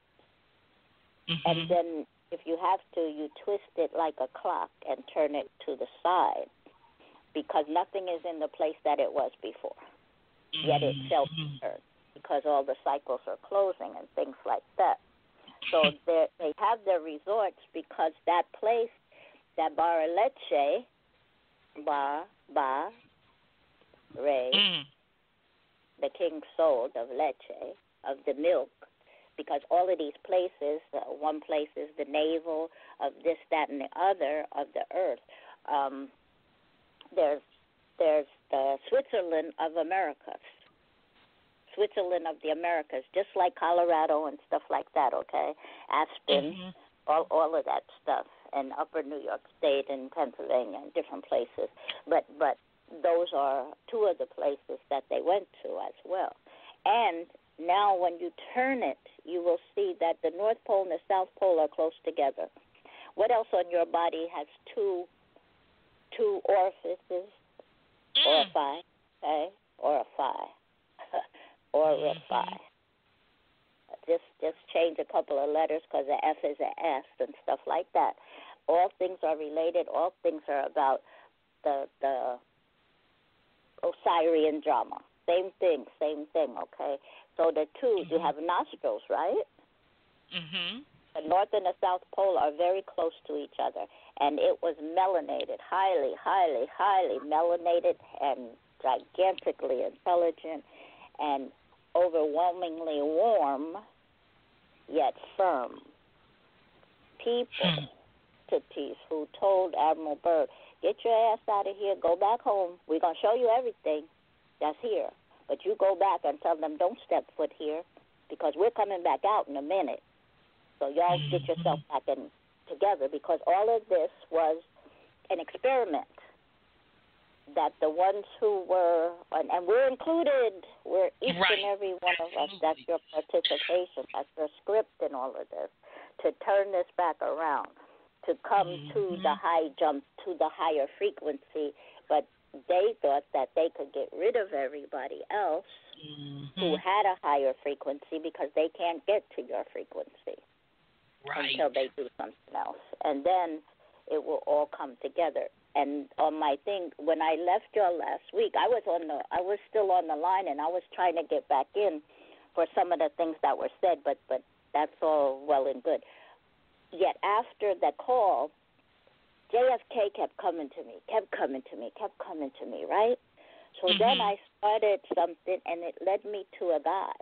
and then if you have to, you twist it like a clock and turn it to the side, because nothing is in the place that it was before. Yet it self-turns, because all the cycles are closing and things like that. So they have their resorts because that place, that Bar Leche, the king's soul of leche, of the milk, because all of these places, one place is the navel of this, that, and the other of the earth. There's the Switzerland of Americas, Switzerland of the Americas, just like Colorado and stuff like that, okay? Aspen, all of that stuff, and upper New York State and Pennsylvania and different places. But those are 2 of the places that they went to as well. And now when you turn it, you will see that the North Pole and the South Pole are close together. What else on your body has two orifices? Orifice, okay? Orifice. Orifice. Just change a couple of letters because the F is an S and stuff like that. All things are related. All things are about the Osirian drama. Same thing, okay? So the 2, you have nostrils, right? The North and the South Pole are very close to each other, and it was melanated, highly, highly, highly melanated and gigantically intelligent and overwhelmingly warm, yet firm. People, entities who told Admiral Byrd, get your ass out of here, go back home. We're going to show you everything that's here. But you go back and tell them, don't step foot here, because we're coming back out in a minute. So y'all get yourself back in together, because all of this was an experiment that the ones who were, and we're included, we're each and every one of us, that's your participation, that's your script in all of this, to turn this back around, to come to the high jump, to the higher frequency. But they thought that they could get rid of everybody else who had a higher frequency, because they can't get to your frequency until they do something else. And then it will all come together. And on my thing, when I left y'all last week, I was still on the line, and I was trying to get back in for some of the things that were said, but that's all well and good. Yet after the call, JFK kept coming to me, right? So then I started something, and it led me to a guy.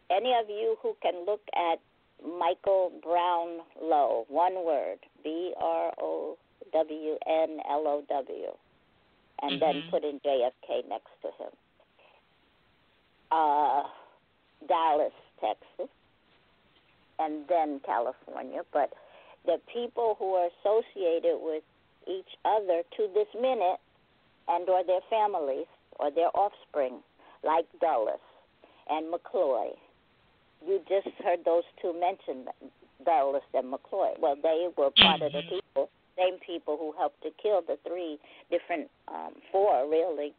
Any of you who can look at Michael Brownlow, one word, Brownlow, and then put in JFK next to him. Dallas, Texas, and then California. But the people who are associated with each other to this minute, and or their families or their offspring, like Dulles and McCloy. You just heard those two mention Dulles and McCloy. Well, they were part of the same people who helped to kill the four really,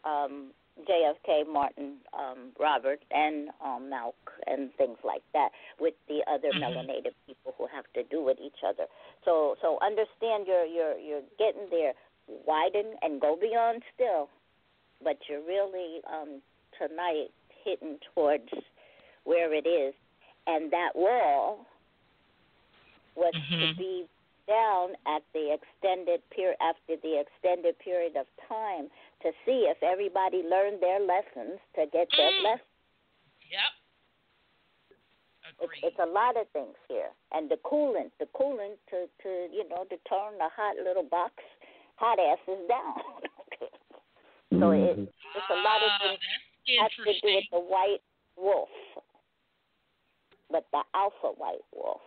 JFK, Martin, Robert, and Malk, and things like that, with the other melanated people who have to do with each other. So understand you're getting there. Widen and go beyond still, but you're really tonight hitting towards where it is. And that wall was to be down at the extended period, after the extended period of time, to see if everybody learned their lessons to get their blessings. Yep. Agreed. It's a lot of things here, and the coolant to turn the hot little box hot asses down. So it's a lot of things have to do with the white wolf, but the alpha white wolf.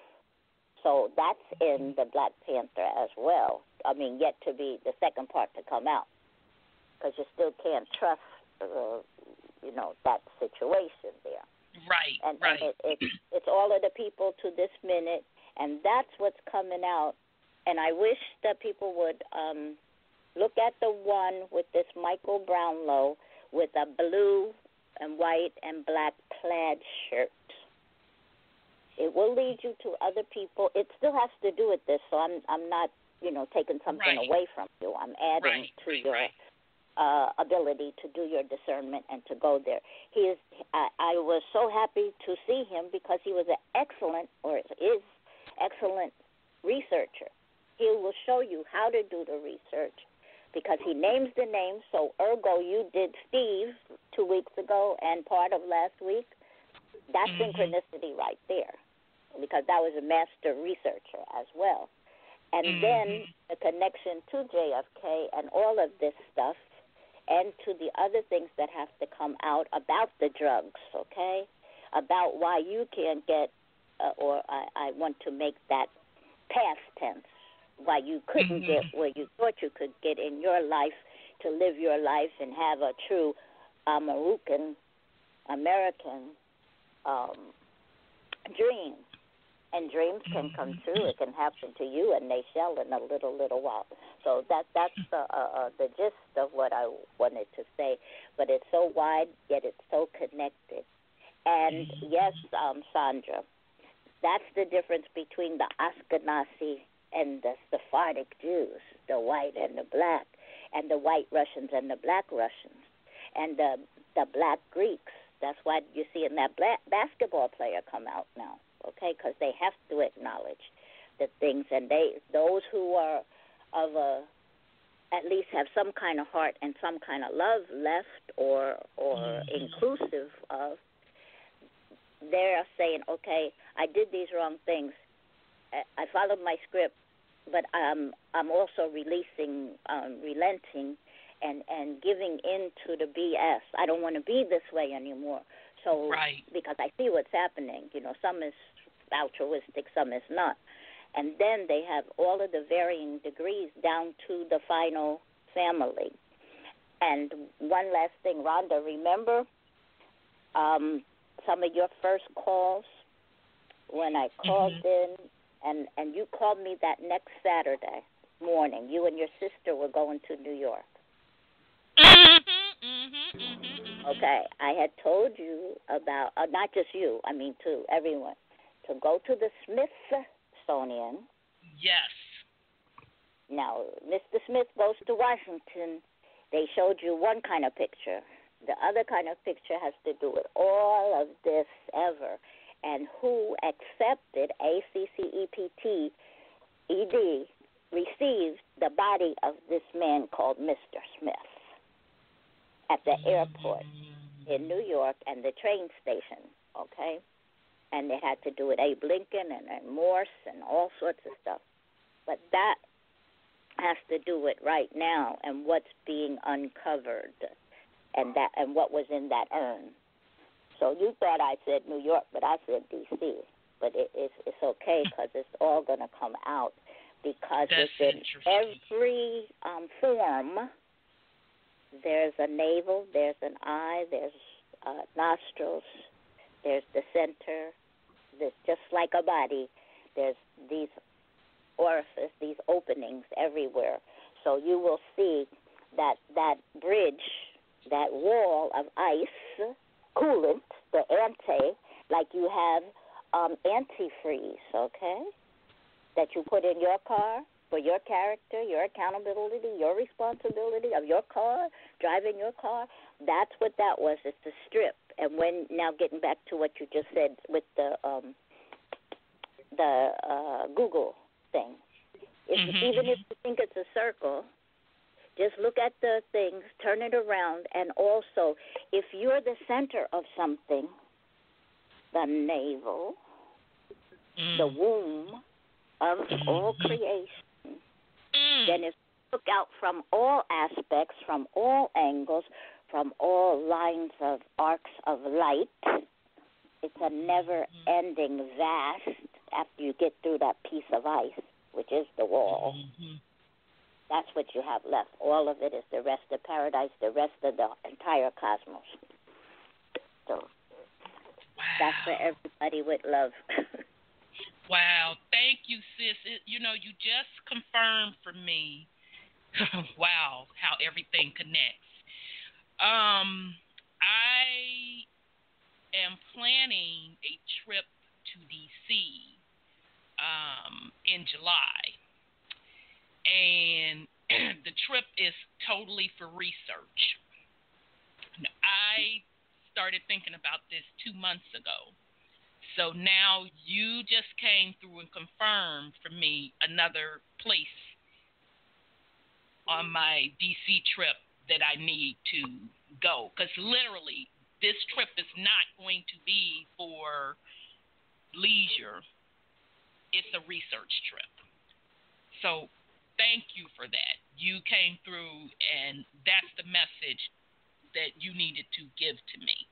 So that's in the Black Panther as well. I mean, yet to be the second part to come out, because you still can't trust, that situation there. Right, and it's all of the people to this minute, and that's what's coming out. And I wish that people would look at the one with this Michael Brownlow with a blue and white and black plaid shirt. It will lead you to other people. It still has to do with this, so I'm not taking something away from you. I'm adding to your ability to do your discernment and to go there. I was so happy to see him because he was an excellent researcher. He will show you how to do the research because he names the names. So ergo, you did Steve 2 weeks ago and part of last week. That's synchronicity right there, because that was a master researcher as well. And then the connection to JFK and all of this stuff, and to the other things that have to come out about the drugs, okay? About why you can't get, I want to make that past tense, why you couldn't get where you thought you could get in your life to live your life and have a true American dream. And dreams can come true. It can happen to you, and they shall in a little while. So that's the gist of what I wanted to say. But it's so wide, yet it's so connected. And yes, Sandra, that's the difference between the Ashkenazi and the Sephardic Jews, the white and the black, and the white Russians and the black Russians, and the black Greeks. That's why you're seeing that black basketball player come out now. Okay, because they have to acknowledge the things, and those who are at least have some kind of heart and some kind of love left, or inclusive of, they're saying, okay, I did these wrong things. I followed my script, but I'm also releasing, relenting, and giving in to the BS. I don't want to be this way anymore. So, because I see what's happening, some is altruistic, some is not. And then they have all of the varying degrees down to the final family. And one last thing, Rhonda, remember some of your first calls when I called in, and you called me that next Saturday morning. You and your sister were going to New York. Okay, I had told you about, not just you, I mean to everyone, to go to the Smithsonian. Yes. Now, Mr. Smith goes to Washington. They showed you one kind of picture. The other kind of picture has to do with all of this ever, and who accepted ACCEPT ED received the body of this man called Mr. Smith. at the airport in New York and the train station, okay? And they had to do with Abe Lincoln and Morse and all sorts of stuff. But that has to do with right now and what's being uncovered and what was in that urn. So you thought I said New York, but I said D.C. But it's okay because it's all going to come out because within every form, there's a navel, there's an eye, there's nostrils, there's the center. There's just like a body. There's these orifices, these openings everywhere. So you will see that bridge, that wall of ice, coolant, the ante, like you have antifreeze, okay, that you put in your car for your character, your accountability, your responsibility of your car, driving your car. That's what that was. It's a strip. And when now getting back to what you just said with the Google thing, even if you think it's a circle, just look at the things, turn it around, and also if you're the center of something, the navel, the womb of all creation, then if you look out from all aspects, from all angles, from all lines of arcs of light, it's a never-ending vast after you get through that piece of ice, which is the wall. That's what you have left. All of it is the rest of paradise, the rest of the entire cosmos. So that's for everybody with love. Wow. Thank you, sis. You just confirmed for me, wow, how everything connects. I am planning a trip to D.C. In July, and the trip is totally for research. Now, I started thinking about this 2 months ago, so now you just came through and confirmed for me another place on my D.C. trip that I need to go, because literally this trip is not going to be for leisure. It's a research trip. So thank you for that. You came through, and that's the message that you needed to give to me.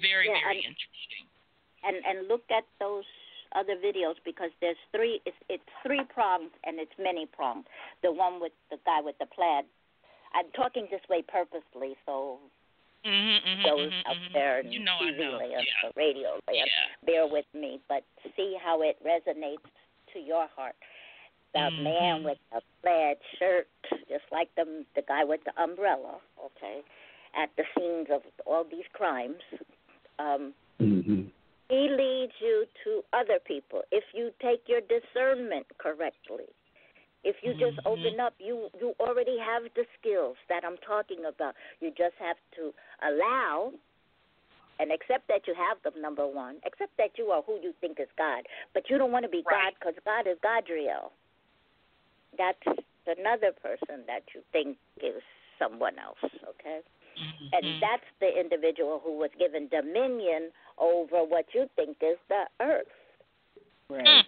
Very interesting. And look at those other videos, because there's three. It's 3 pronged and it's many pronged. The one with the guy with the plaid. I'm talking this way purposely, so those out there and TV land, the radio land, bear with me, but see how it resonates to your heart. The man with the plaid shirt, just like the guy with the umbrella, okay, at the scenes of all these crimes. He leads you to other people if you take your discernment correctly. If you just open up, you already have the skills that I'm talking about. You just have to allow and accept that you have them, number one. Accept that you are who you think is God. But you don't want to be God, because God is Godriel. That's another person that you think is someone else, okay? And that's the individual who was given dominion over what you think is the earth. Right.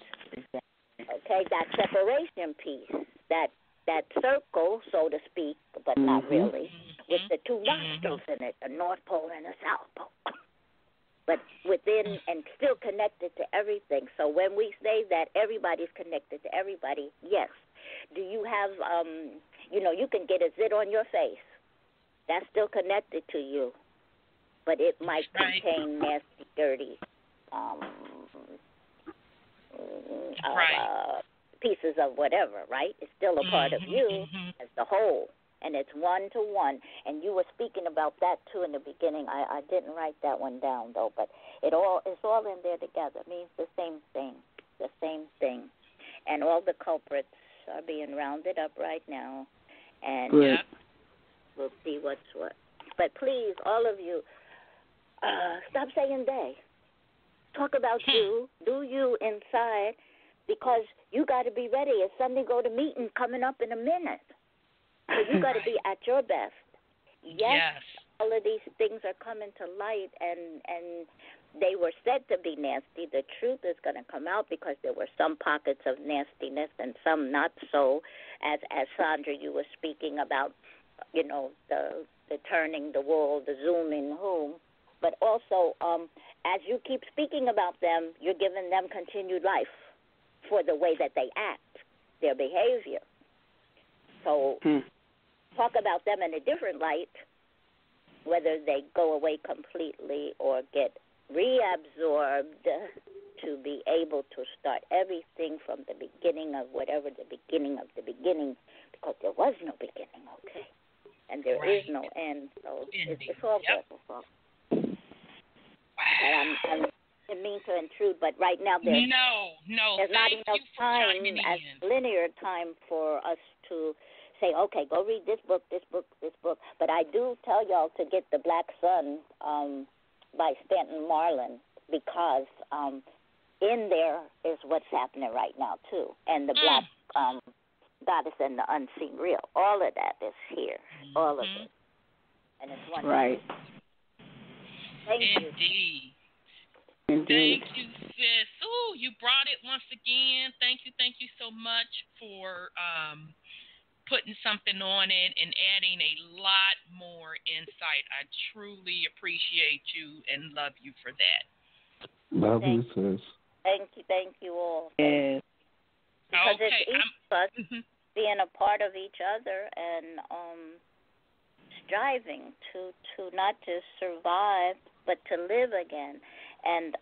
Okay, that separation piece, that circle, so to speak, but not really, with the 2 nostrils in it, a North Pole and a South Pole, but within and still connected to everything. So when we say that everybody's connected to everybody, yes. Do you have, you can get a zit on your face. That's still connected to you, but it might contain nasty, dirty pieces of whatever, right? It's still a part of you as the whole, and it's 1-to-1. And you were speaking about that too in the beginning. I didn't write that one down though, but it's all in there together. It means the same thing, and all the culprits are being rounded up right now, and we'll see what's what. But please, all of you, stop saying they. Talk about you. Do you inside, because you got to be ready. It's Sunday go to meeting coming up in a minute. So you got to be at your best. yes, all of these things are coming to light, and they were said to be nasty. The truth is going to come out because there were some pockets of nastiness and some not so. As Sandra, you were speaking about, the turning the wool, the zooming whom. But also, as you keep speaking about them, you're giving them continued life for the way that they act, their behavior. So talk about them in a different light, whether they go away completely or get reabsorbed to be able to start everything from the beginning of whatever the beginning of the beginning, because there was no beginning, okay? And there is no end, so it's all good. And I didn't mean to intrude, but right now there's not enough time, as linear time, for us to say, okay, go read this book. But I do tell y'all to get The Black Sun by Stanton Marlin, because in there is what's happening right now, too. And the Black Goddess and the Unseen Real. All of that is here. All of it. And it's wonderful. Right. Thank you. Thank you, sis. Ooh, you brought it once again. Thank you so much for putting something on it and adding a lot more insight. I truly appreciate you and love you for that. Love you, sis. Thank you all. Yes. Because it's each of us being a part of each other and striving to not just survive, but to live again. And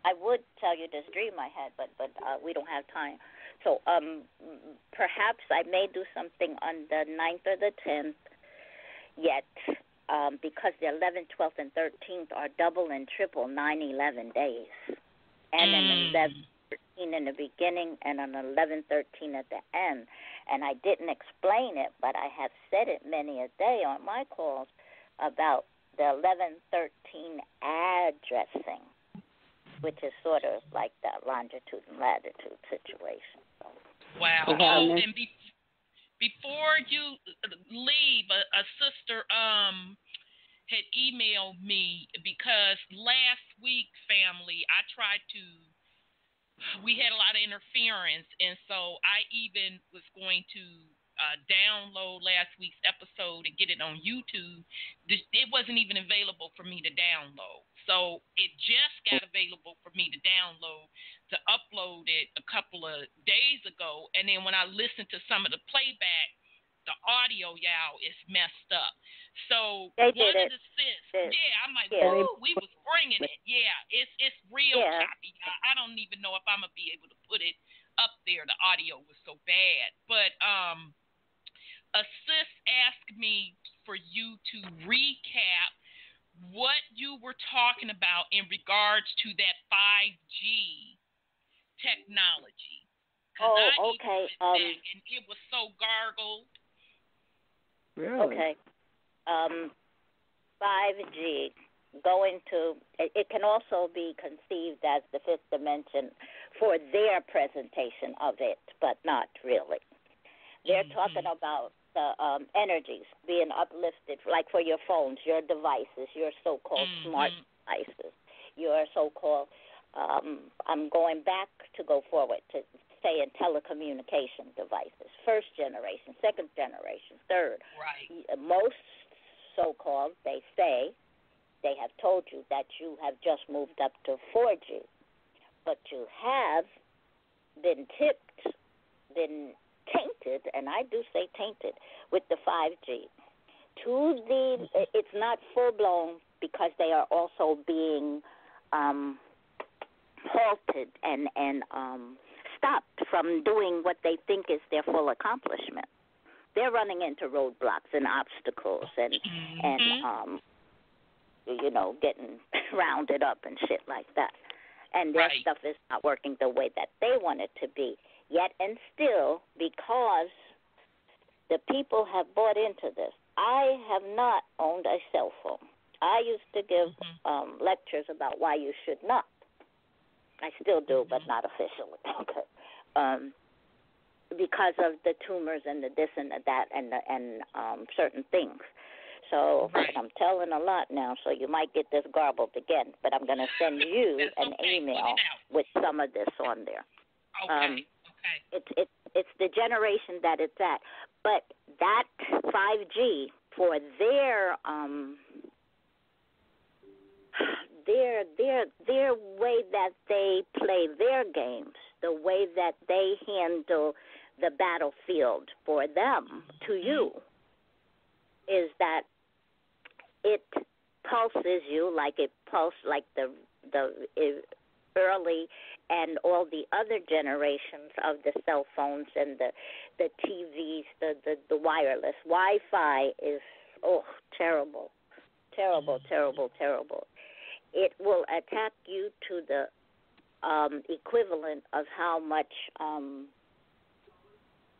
I would tell you this dream I had, but we don't have time. So perhaps I may do something on the 9th or the 10th, yet because the 11th, 12th, and 13th are double and triple 9/11 days. And an 11/13 in the beginning and an 11/13 at the end. And I didn't explain it, but I have said it many a day on my calls about the 11/13 addressing, which is sort of like that longitude and latitude situation. Wow. Oh, and before you leave, a sister had emailed me because last week, family, we had a lot of interference, and so I even was going to download last week's episode and get it on YouTube. It wasn't even available for me to download. So it just got available for me to download, to upload it a couple of days ago. And then when I listened to some of the playback, the audio, is messed up. So one of the sis, I'm like, woo, we was bringing it. Yeah, it's real choppy. I don't even know if I'm going to be able to put it up there. The audio was so bad. But a sis asked me for you to recap what you were talking about in regards to that 5G technology. Oh, okay. And it was so gargled. Really? Okay. 5G going to, it can also be conceived as the fifth dimension for their presentation of it, but not really. They're talking about the energies being uplifted, like for your phones, your devices, your so-called smart devices, your so-called, I'm going back to go forward to say in telecommunication devices, first generation, second generation, third. Right. Most so-called, they say, they have told you that you have just moved up to 4G, but you have been tipped, been tainted, and I do say tainted, with the 5G. It's not full-blown because they are also being halted and stopped from doing what they think is their full accomplishment. They're running into roadblocks and obstacles and getting rounded up and shit like that. And their stuff is not working the way that they want it to be. Yet and still, because the people have bought into this, I have not owned a cell phone. I used to give lectures about why you should not. I still do, but not officially. Okay. Because of the tumors and the this and the that and certain things. So Right. I'm telling a lot now, so you might get this garbled again. But I'm going to send you an email with some of this on there. Okay. It's the generation that it's at, but that 5G for their way that they play their games, the way that they handle the battlefield for them to you, is that it pulses you like it pulsed like the early and all the other generations of the cell phones and the TVs, the wireless. Wi-Fi is terrible. It will attack you to the equivalent of how much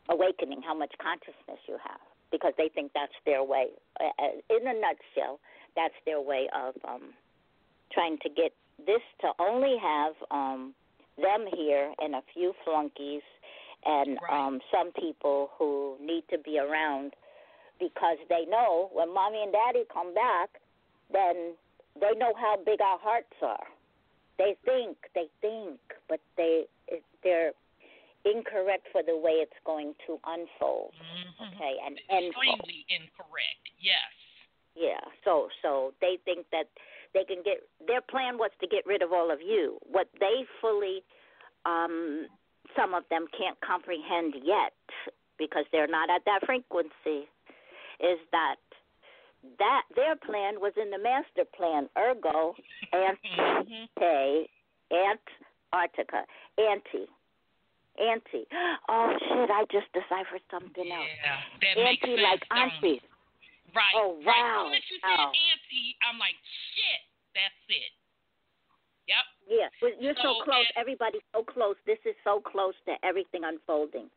awakening, how much consciousness you have, because they think that's their way. In a nutshell, that's their way of trying to get this to only have them here and a few flunkies and some people who need to be around, because they know when Mommy and Daddy come back, then they know how big our hearts are. They think, but they're incorrect for the way it's going to unfold. Okay, and extremely incorrect. Yes. Yeah. So they think that they can get. Their plan was to get rid of all of you. What they fully, some of them can't comprehend yet, because they're not at that frequency, is that their plan was in the master plan. Ergo, Antartica, Anti. Oh shit! I just deciphered something else. Yeah, that makes sense. Like auntie. Right. Oh wow. As soon as you said auntie, I'm like, shit. That's it. Yep. Yeah, you're so close. Everybody's so close. This is so close to everything unfolding,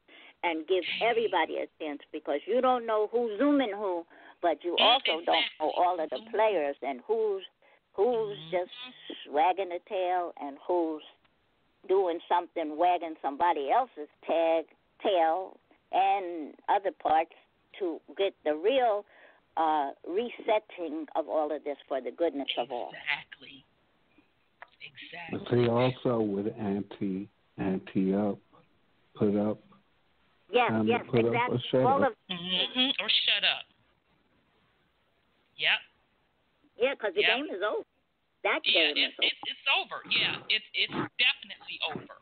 and give everybody a chance, because you don't know who's zooming who, but you also don't know all of the players and who's just wagging the tail and who's doing something, wagging somebody else's tail and other parts to get the real resetting of all of this for the goodness of all. But they also would ante up, put up. Yes, put exactly. Up or shut all up. Or shut up. Yep. Yeah, because the game is over. That game is over. It's over. Yeah, it's definitely over.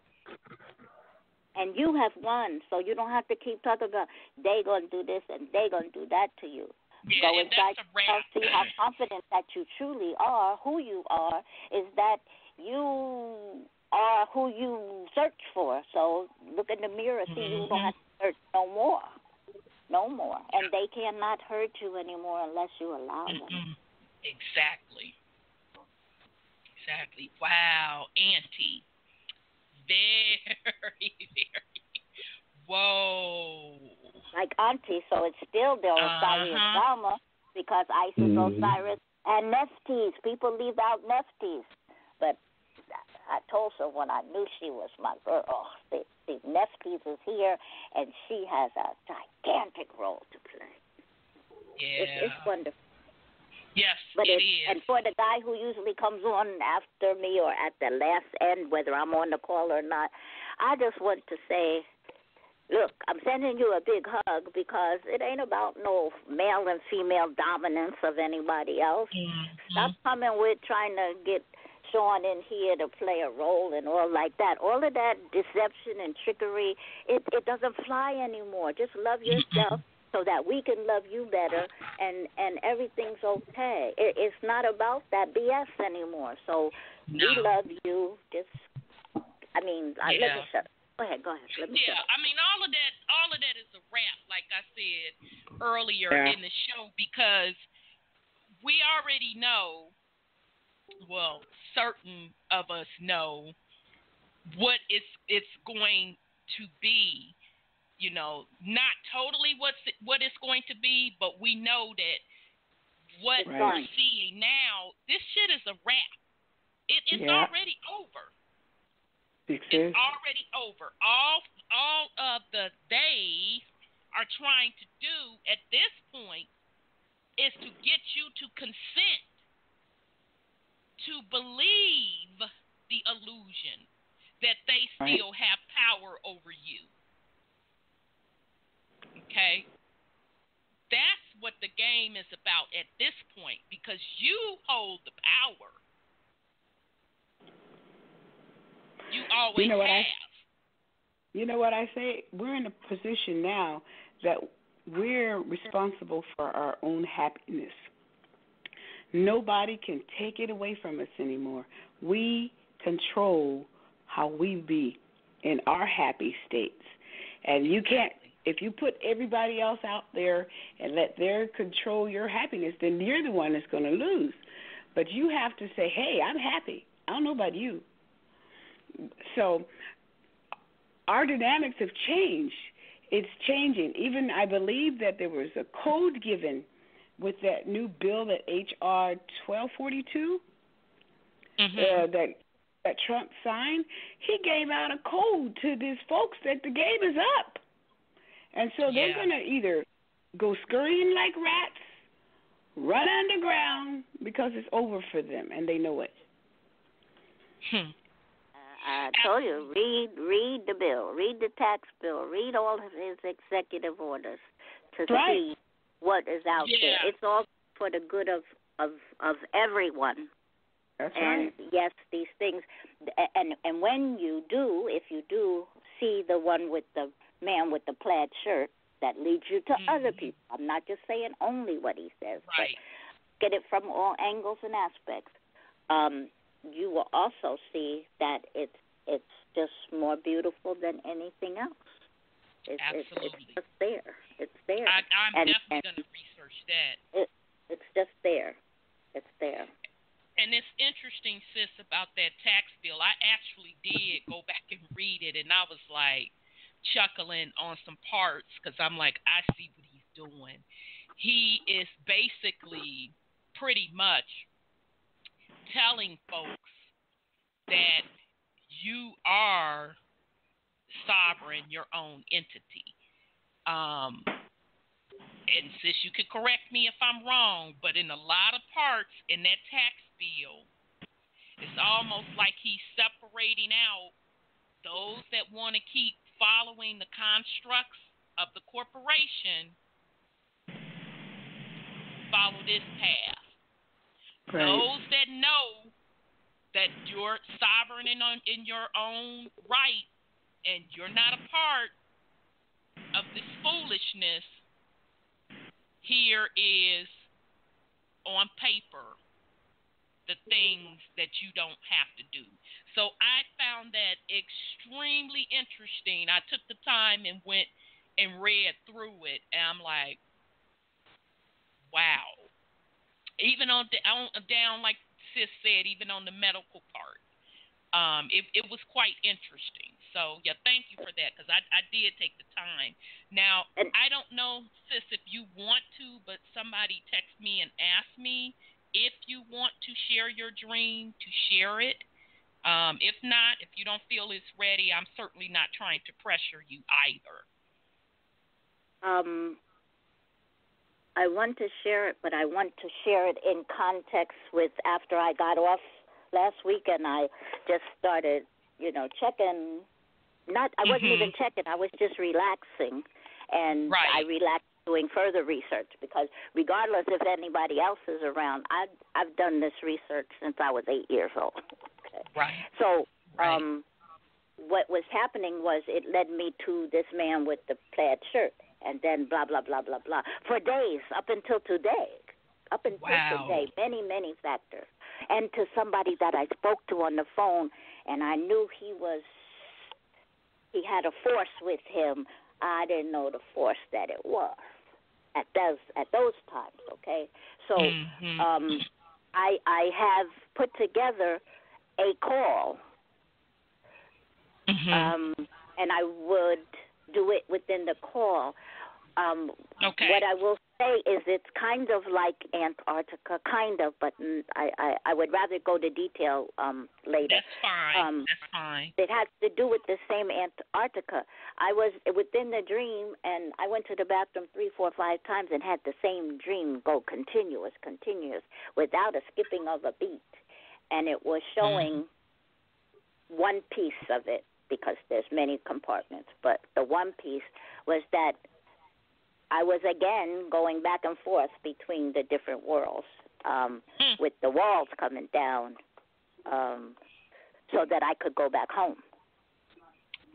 And you have won, so you don't have to keep talking about they gonna do this and they gonna do that to you. Yeah, go inside yourself, see how confident that you truly are. Who you are is that you are who you search for. So look in the mirror, see you don't have to search no more. And they cannot hurt you anymore unless you allow them. Exactly. Wow, Auntie. Very. Whoa. Like Auntie, so it's still the Osiris Dharma, because Isis, Osiris, and Nephthys. People leave out Nephthys. But I told her when I knew she was my girl, the Nephthys is here, and she has a gigantic role to play. Yeah. It's wonderful. Yes, but it is. And for the guy who usually comes on after me or at the last end, whether I'm on the call or not, I just want to say, look, I'm sending you a big hug, because it ain't about no male and female dominance of anybody else. Stop coming with trying to get Sean in here to play a role and all like that. All of that deception and trickery, it doesn't fly anymore. Just love yourself so that we can love you better, and everything's okay. It's not about that BS anymore. So we love you. Let me shut up. Go ahead. Let me shut up. I mean, all of that is a wrap, like I said earlier in the show, because we already know, well, certain of us know what it's going to be. You know, not totally what it's going to be, but we know that what we're seeing now, this shit is a wrap. It's already over. It's already over. All of they are trying to do at this point is to get you to consent to believe the illusion that they still have power over you. Okay? That's what the game is about at this point, because you hold the power. You always have. You know what I say? We're in a position now that we're responsible for our own happiness. Nobody can take it away from us anymore. We control how we be in our happy states. And you can't, if you put everybody else out there and let them control your happiness, then you're the one that's going to lose. But you have to say, hey, I'm happy. I don't know about you. So our dynamics have changed. It's changing. Even I believe that there was a code given with that new bill, that H.R. 1242, that Trump signed. He gave out a code to these folks that the game is up. And so they're going to either go scurrying like rats, run underground, because it's over for them, and they know it. I told you, read the bill, read the tax bill, read all of his executive orders to see what is out there. It's all for the good of everyone. That's and yes, these things, and when you do, if you do see the one with the man with the plaid shirt, that leads you to other people. I'm not just saying only what he says, but get it from all angles and aspects. You will also see that it's just more beautiful than anything else. Absolutely. It's just there. It's there. I'm definitely going to research that. It's just there. It's there. And it's interesting, sis, about that tax bill. I actually did go back and read it, and I was like chuckling on some parts because I'm like, I see what he's doing. He is basically pretty much telling folks that you are sovereign, your own entity. And sis, you could correct me if I'm wrong, but in a lot of parts in that tax bill, it's almost like he's separating out those that want to keep following the constructs of the corporation, follow this path. Right. Those that know that you're sovereign in your own right and you're not a part of this foolishness, here is on paper the things that you don't have to do. So I found that extremely interesting. I took the time and went and read through it, and I'm like, wow. Even on down, like sis said, even on the medical part, it was quite interesting. So, yeah, thank you for that, because I did take the time. Now, I don't know, sis, if you want to, but somebody text me and asked me if you want to share your dream, to share it. If not, if you don't feel it's ready, I'm certainly not trying to pressure you either. I want to share it, but I want to share it in context with after I got off last week and I just started, checking. I wasn't even checking. I was just relaxing, and I relaxed doing further research because regardless if anybody else is around, I've done this research since I was 8 years old. Okay. Right. So what was happening was it led me to this man with the plaid shirt, and then blah, blah, blah, blah, blah, for days up until today. Up until today, many, many factors. And to somebody that I spoke to on the phone, and I knew he had a force with him. I didn't know the force that it was at those times, okay? So I have put together a call, and I would do it within the call. What I will say is it's kind of like Antarctica, kind of, but I would rather go to detail later. That's fine. That's fine. It has to do with the same Antarctica. I was within the dream, and I went to the bathroom 3, 4, 5 times and had the same dream go continuous, without a skipping of a beat. And it was showing one piece of it, because there's many compartments, but the one piece was that I was again going back and forth between the different worlds, with the walls coming down, so that I could go back home.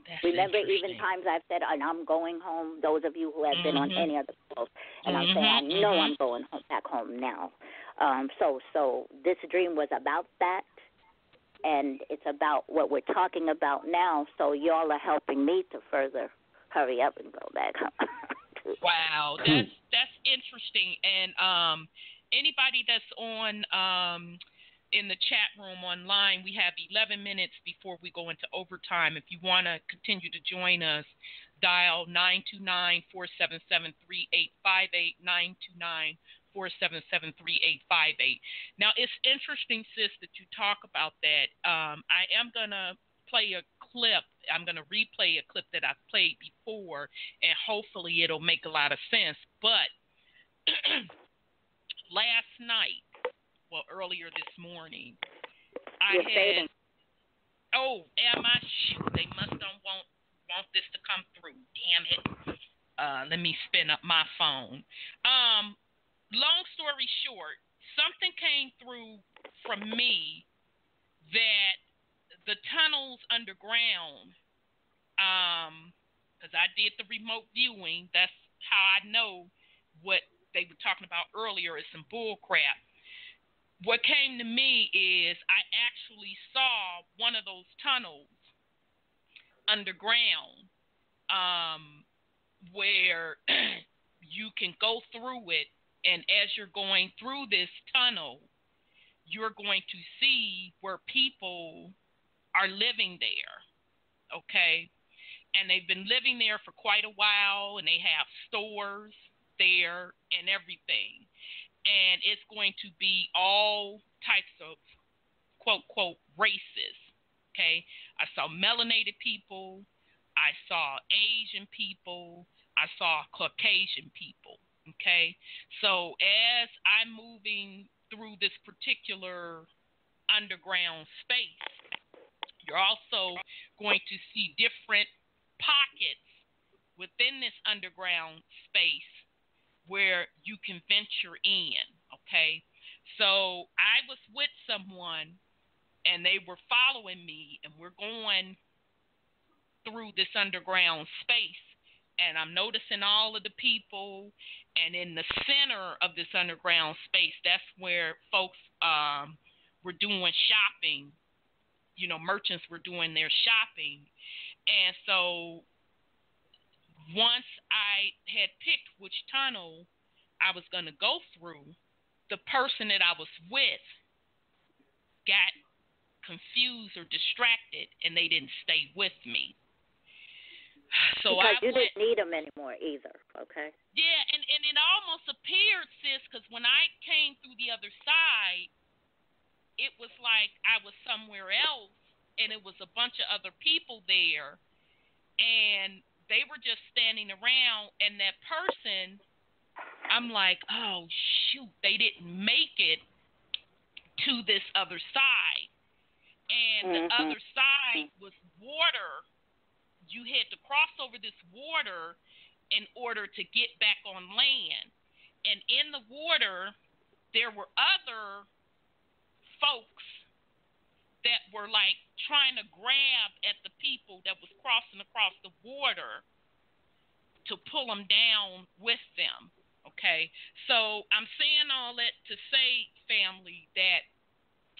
That's Remember, even times I've said, and I'm going home, those of you who have been on any other calls, and I'm saying, I know I'm going back home now. So this dream was about that, and it's about what we're talking about now, so y'all are helping me to further hurry up and go back home. Wow, that's interesting. And anybody that's on in the chat room online, we have 11 minutes before we go into overtime. If you want to continue to join us, dial 929-477-3858, 929-477-3858. Now, it's interesting, sis, that you talk about that. I am going to play a clip. I'm going to replay a clip that I've played before, and hopefully it'll make a lot of sense. But last night, well, earlier this morning, I had. Oh, am I? Shoot, they must don't want this to come through. Damn it. Let me spin up my phone. Long story short, something came through from me that the tunnels underground, because I did the remote viewing, that's how I know what they were talking about earlier is some bull crap. What came to me is I actually saw one of those tunnels underground, where you can go through it, and as you're going through this tunnel, you're going to see where people are living there, okay? And they've been living there for quite a while, and they have stores there and everything. And it's going to be all types of quote races, okay? I saw melanated people, I saw Asian people, I saw Caucasian people, okay? So as I'm moving through this particular underground space, you're also going to see different pockets within this underground space where you can venture in, okay? So I was with someone, and they were following me, and we're going through this underground space, and I'm noticing all of the people, and in the center of this underground space, that's where folks were doing shopping. You know, merchants were doing their shopping. And so once I had picked which tunnel I was going to go through, the person that I was with got confused or distracted, and they didn't stay with me. So because you didn't need them anymore either, okay? Yeah, and it almost appeared, sis, because when I came through the other side, it was like I was somewhere else, and it was a bunch of other people there, and they were just standing around, and that person, I'm like, oh, shoot, they didn't make it to this other side. And the other side was water. You had to cross over this water in order to get back on land. And in the water, there were other folks that were like trying to grab at the people that was crossing across the water to pull them down with them. Okay, so I'm saying all that to say, family, that,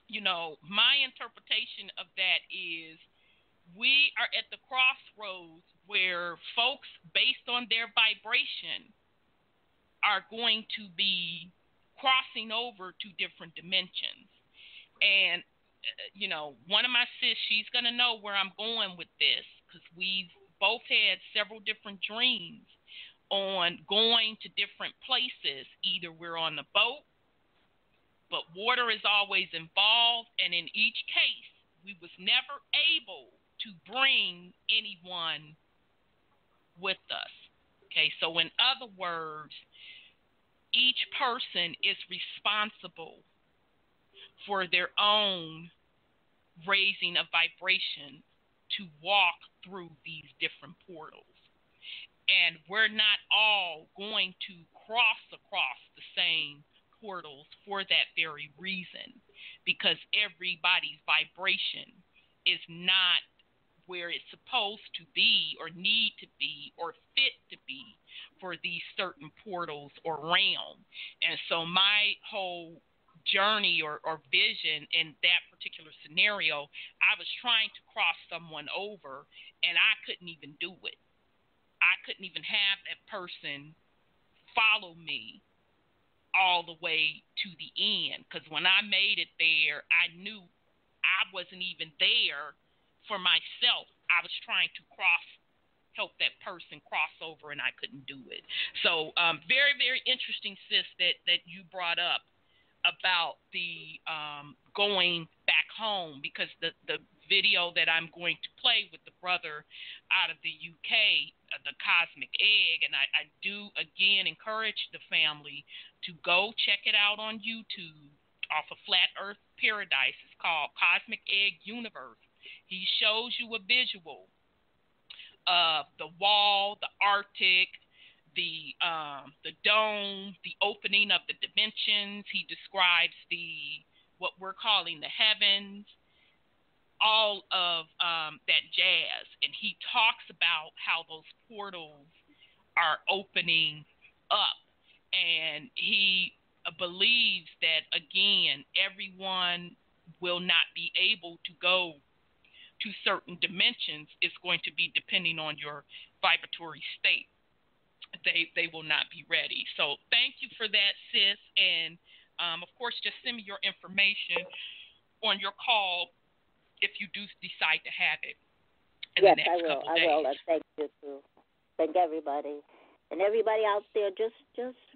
you know, my interpretation of that is we are at the crossroads where folks, based on their vibration, are going to be crossing over to different dimensions. And, you know, one of my sis, she's going to know where I'm going with this, because we've both had several different dreams on going to different places. Either we're on the boat, but water is always involved, and in each case, we was never able to bring anyone with us. Okay, so in other words, each person is responsible for their own raising of vibration to walk through these different portals. And we're not all going to cross across the same portals for that very reason, because everybody's vibration is not where it's supposed to be or need to be or fit to be for these certain portals or realm. And so my whole journey or vision in that particular scenario, I was trying to cross someone over, and I couldn't even do it. I couldn't even have that person follow me all the way to the end, because when I made it there, I knew I wasn't even there for myself. I was trying to help that person cross over, and I couldn't do it. So very, very interesting, sis, that you brought up about the going back home, because the video that I'm going to play with the brother out of the UK, the Cosmic Egg, and I do again encourage the family to go check it out on YouTube off of Flat Earth Paradise. It's called Cosmic Egg Universe. He shows you a visual of the wall, the Arctic, the dome, the opening of the dimensions. He describes what we're calling the heavens, all of that jazz. And he talks about how those portals are opening up. And he believes that, again, everyone will not be able to go to certain dimensions. Is going to be depending on your vibratory state. They will not be ready. So thank you for that, sis. And, of course, just send me your information on your call if you do decide to have it in the next couple days. I will. Thank you, too. Thank everybody. And everybody out there, just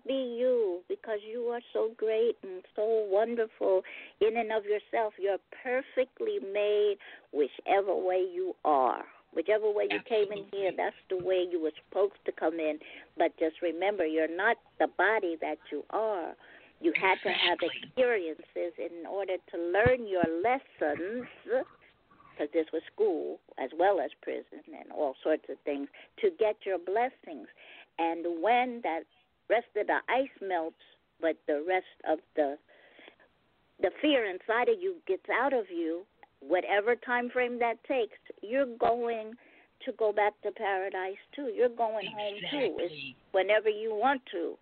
be you, because you are so great and so wonderful in and of yourself. You're perfectly made whichever way you are. Whichever way you came in here, that's the way you were supposed to come in. But just remember, you're not the body that you are. You had to have experiences in order to learn your lessons, because this was school as well as prison and all sorts of things, to get your blessings. And when that rest of the ice melts, but the rest of the fear inside of you gets out of you, whatever time frame that takes, you're going to go back to paradise too. You're going home too. It's whenever you want to,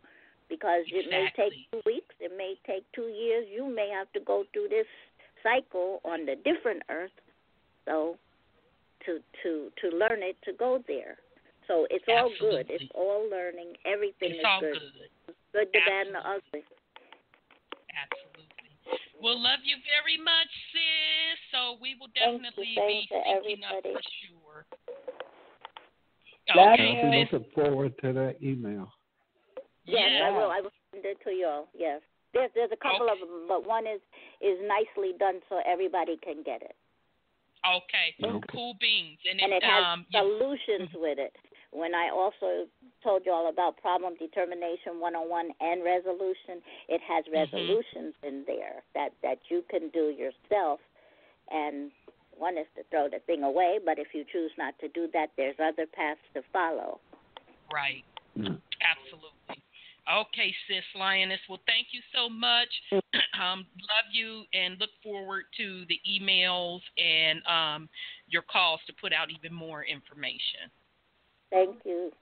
because it may take 2 weeks, it may take 2 years. You may have to go through this cycle on the different earth, so to learn it, to go there. So it's all good. It's all learning. Everything is good. Good, the bad, and the ugly. Absolutely. We'll love you very much, sis. So we will definitely be syncing up for sure. Okay, I'll be looking forward to that email. Yes, I will. I will send it to you all. Yes. There's a couple of them, but one is nicely done so everybody can get it. Okay. Cool beans. And it has solutions with it. When I also told you all about problem determination 101 and resolution, it has resolutions in there that you can do yourself. And one is to throw the thing away, but if you choose not to do that, there's other paths to follow. Right. Absolutely. Okay, sis Lioness. Well, thank you so much. Love you and look forward to the emails and your calls to put out even more information. Thank you.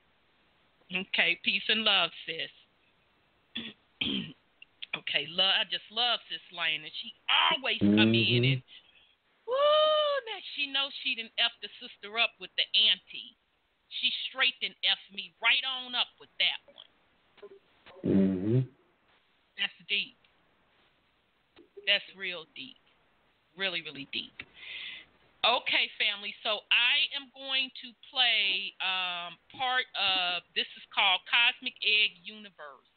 Okay, peace and love, sis. Okay, I just love sis Lioness. She always come in and, now she knows she done F the sister up with the auntie. She straight done F me right on up with that one. That's deep. That's real deep. Really, really deep. Okay, family, so I am going to play part of, this is called Cosmic Egg Universe.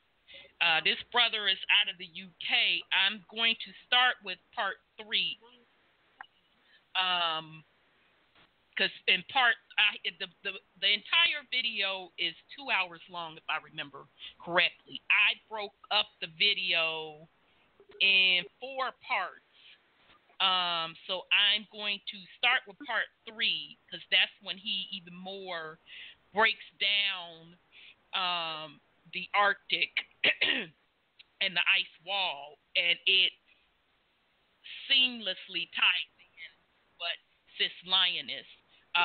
This brother is out of the UK. I'm going to start with part 3. Because in part, the entire video is 2 hours long, if I remember correctly. I broke up the video in 4 parts. So I'm going to start with part 3, because that's when he even more breaks down the Arctic and the ice wall, and it seamlessly ties in what Sis Lioness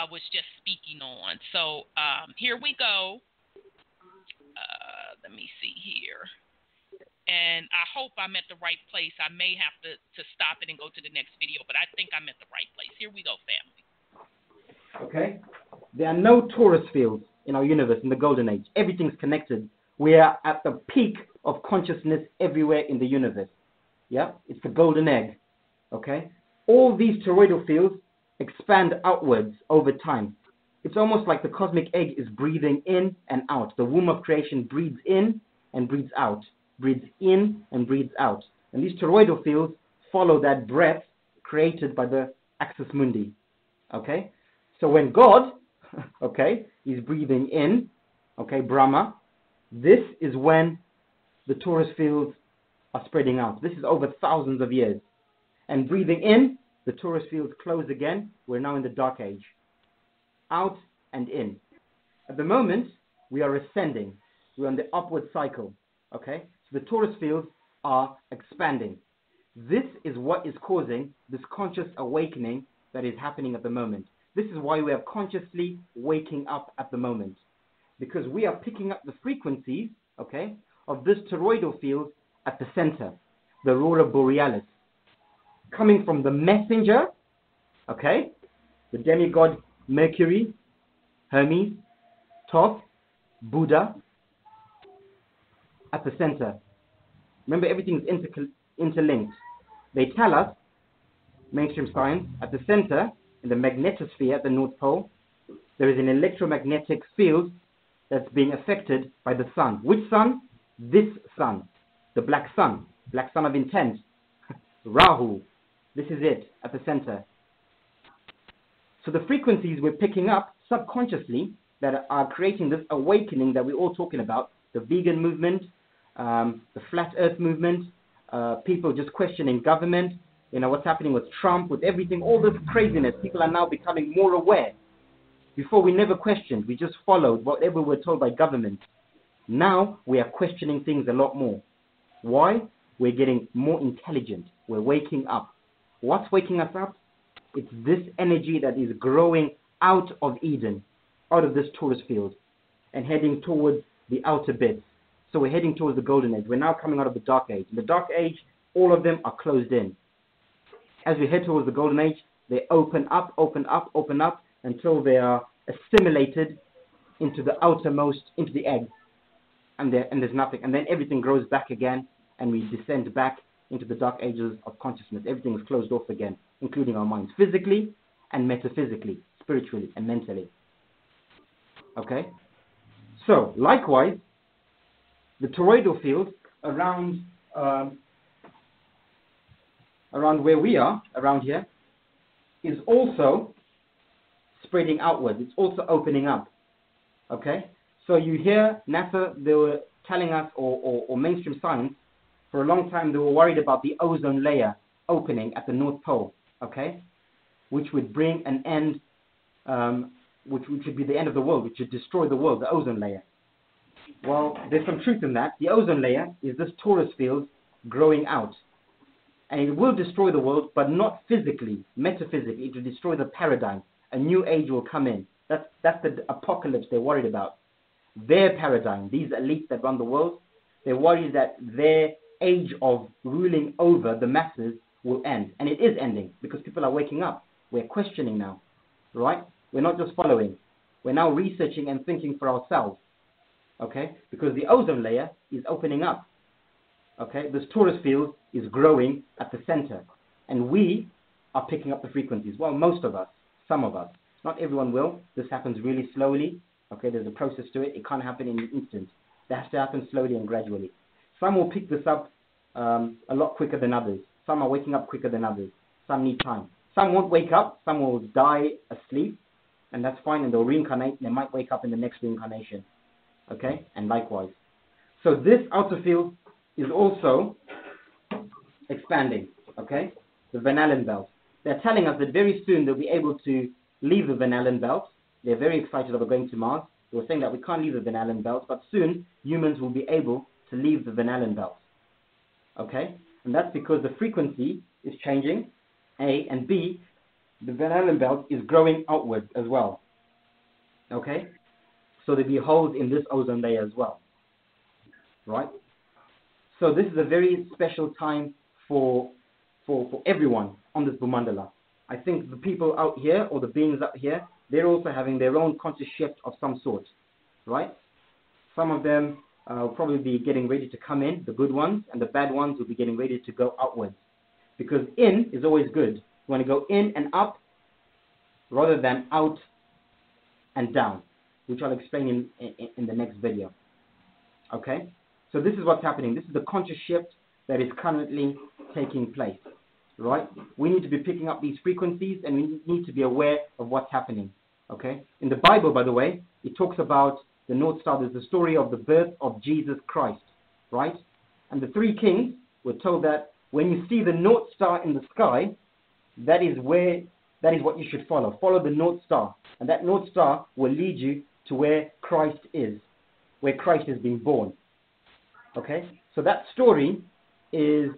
was just speaking on. So here we go. Let me see here. And I hope I'm at the right place. I may have to stop it and go to the next video, but I think I'm at the right place. Here we go, family. Okay. There are no torus fields in our universe in the Golden Age. Everything's connected. We are at the peak of consciousness everywhere in the universe. Yeah? It's the golden egg. Okay? All these toroidal fields expand outwards over time. It's almost like the cosmic egg is breathing in and out. The womb of creation breathes in and breathes out. Breathes in and breathes out. And these toroidal fields follow that breath created by the axis mundi. Okay? So when God, okay, is breathing in, okay, Brahma, this is when the torus fields are spreading out. This is over thousands of years. And breathing in, the torus fields close again. We're now in the dark age. Out and in. At the moment, we are ascending. We're on the upward cycle. Okay? So the torus fields are expanding. This is what is causing this conscious awakening that is happening at the moment. This is why we are consciously waking up at the moment. Because we are picking up the frequencies, okay, of this toroidal field at the center, the aurora borealis, coming from the messenger, okay, the demigod Mercury, Hermes, Thoth, Buddha, at the center. Remember, everything is interlinked. They tell us, mainstream science, at the center, in the magnetosphere at the North Pole, there is an electromagnetic field that's being affected by the sun. Which sun? This sun, the black sun of intent, Rahu. This is it, at the center. So the frequencies we're picking up subconsciously that are creating this awakening that we're all talking about, the vegan movement, the flat earth movement, people just questioning government, you know, what's happening with Trump, with everything, all this craziness. People are now becoming more aware. Before, we never questioned. We just followed whatever we're told by government. Now, we are questioning things a lot more. Why? We're getting more intelligent. We're waking up. What's waking us up? It's this energy that is growing out of Eden, out of this torus field, and heading towards the outer bits. So we're heading towards the golden age. We're now coming out of the dark age. In the dark age, all of them are closed in. As we head towards the golden age, they open up, until they are assimilated into the outermost, into the egg. And there's nothing. And then everything grows back again, and we descend back into the dark ages of consciousness. Everything is closed off again, including our minds, physically and metaphysically, spiritually and mentally. Okay? So, likewise, the toroidal field around where we are, around here, is also spreading outwards. It's also opening up. Okay? So you hear NASA, they were telling us, or mainstream science, for a long time they were worried about the ozone layer opening at the North Pole, okay? Which would bring an end, which would be the end of the world, which would destroy the world, the ozone layer. Well, there's some truth in that. The ozone layer is this torus field growing out. And it will destroy the world, but not physically, metaphysically. It will destroy the paradigm. A new age will come in. That's the apocalypse they're worried about. Their paradigm, these elites that run the world, they're worried that their age of ruling over the masses will end. And it is ending, because people are waking up. We're questioning now, right? We're not just following. We're now researching and thinking for ourselves, okay? Because the ozone layer is opening up, okay? This torus field is growing at the center, and we are picking up the frequencies. Well, most of us, some of us. Not everyone will. This happens really slowly. Okay, there's a process to it. It can't happen in an instant. That has to happen slowly and gradually. Some will pick this up a lot quicker than others. Some are waking up quicker than others. Some need time. Some won't wake up. Some will die asleep, and that's fine, and they'll reincarnate. They might wake up in the next reincarnation. Okay, and likewise. So this outer field is also expanding. Okay, the Van Allen belt. They're telling us that very soon they'll be able to leave the Van Allen belt. They're very excited about going to Mars. They were saying that we can't leave the Van Allen belt, but soon humans will be able to leave the Van Allen belt. Okay, and that's because the frequency is changing, A, and B, the Van Allen belt is growing outward as well. Okay, so there'll be holes in this ozone layer as well. Right? So this is a very special time for everyone on this Bhumandala. I think the people out here, or the beings out here, they're also having their own conscious shift of some sort, right? Some of them will probably be getting ready to come in, the good ones, and the bad ones will be getting ready to go outwards. Because in is always good. You want to go in and up rather than out and down, which I'll explain in the next video. Okay? So this is what's happening. This is the conscious shift that is currently taking place. Right? We need to be picking up these frequencies, and we need to be aware of what's happening. Okay? In the Bible, by the way, it talks about the North Star. There's the story of the birth of Jesus Christ. Right? And the three kings were told that when you see the North Star in the sky, that is what you should follow. Follow the North Star. And that North Star will lead you to where Christ is, where Christ is being born. Okay? So that story is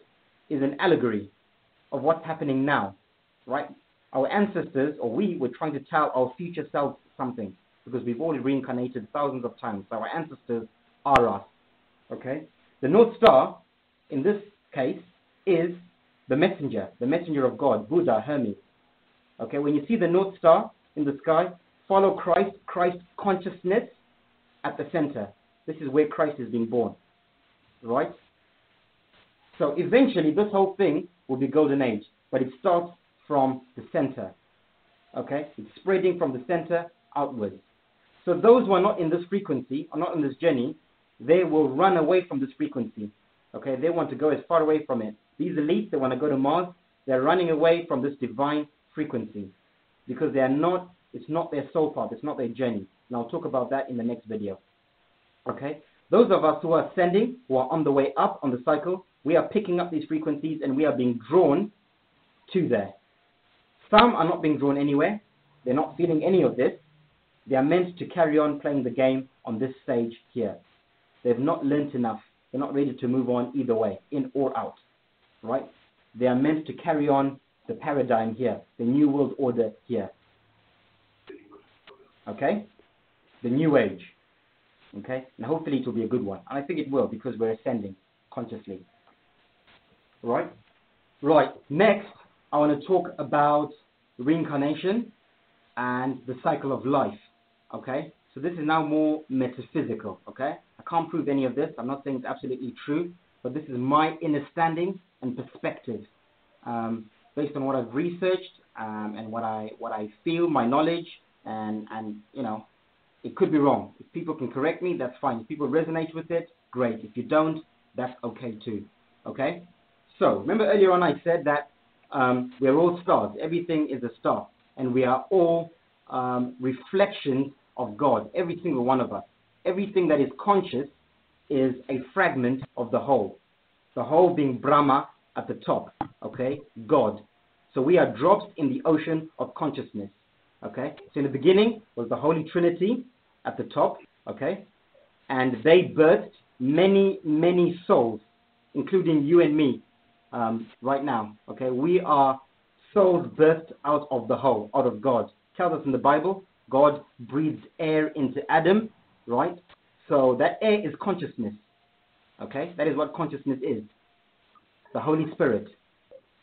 an allegory of what's happening now, right? Our ancestors, or we, were trying to tell our future selves something, because we've already reincarnated thousands of times. So our ancestors are us, okay? The North Star, in this case, is the messenger of God, Buddha, Hermes. Okay, when you see the North Star in the sky, follow Christ consciousness at the center. This is where Christ is being born, right? So eventually, this whole thing will be golden age, but it starts from the center. Okay, it's spreading from the center outwards. So those who are not in this frequency, are not in this journey, they will run away from this frequency. Okay, they want to go as far away from it. These elites, they want to go to Mars. They're running away from this divine frequency because they are not. It's not their soul path. It's not their journey. And I'll talk about that in the next video. Okay, those of us who are ascending, who are on the way up on the cycle, we are picking up these frequencies and we are being drawn to there. Some are not being drawn anywhere. They're not feeling any of this. They are meant to carry on playing the game on this stage here. They've not learnt enough. They're not ready to move on either way, in or out. Right? They are meant to carry on the paradigm here, the New World Order here. Okay? The New Age. Okay? And hopefully it will be a good one. And I think it will, because we're ascending consciously. Right? Right. Next, I want to talk about reincarnation and the cycle of life. Okay? So this is now more metaphysical. Okay? I can't prove any of this. I'm not saying it's absolutely true, but this is my understanding and perspective based on what I've researched and what I feel, my knowledge, and you know, it could be wrong. If people can correct me, that's fine. If people resonate with it, great. If you don't, that's okay too. Okay? So, remember earlier on I said that we're all stars. Everything is a star. And we are all reflections of God. Every single one of us. Everything that is conscious is a fragment of the whole. The whole being Brahma at the top. Okay? God. So we are drops in the ocean of consciousness. Okay? So in the beginning was the Holy Trinity at the top. Okay? And they birthed many, many souls, including you and me. Right now, okay, we are souls birthed out of the whole, out of God. It tells us in the Bible, God breathes air into Adam, right? So that air is consciousness, okay? That is what consciousness is. The Holy Spirit.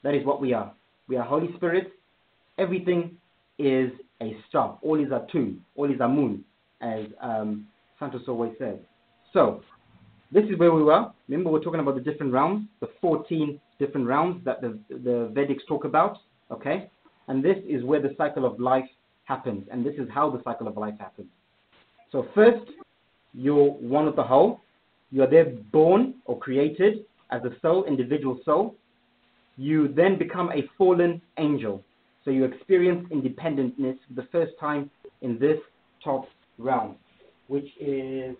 That is what we are. We are Holy Spirit. Everything is a star. All is a two. All is a moon, as Santos always says. So, this is where we were. Remember, we're talking about the different realms, the 14 different realms that the Vedics talk about, okay? And this is where the cycle of life happens, and this is how the cycle of life happens. So first, you're one with the whole. You are there born or created as a soul, individual soul. You then become a fallen angel. So you experience independentness for the first time in this top realm, which is,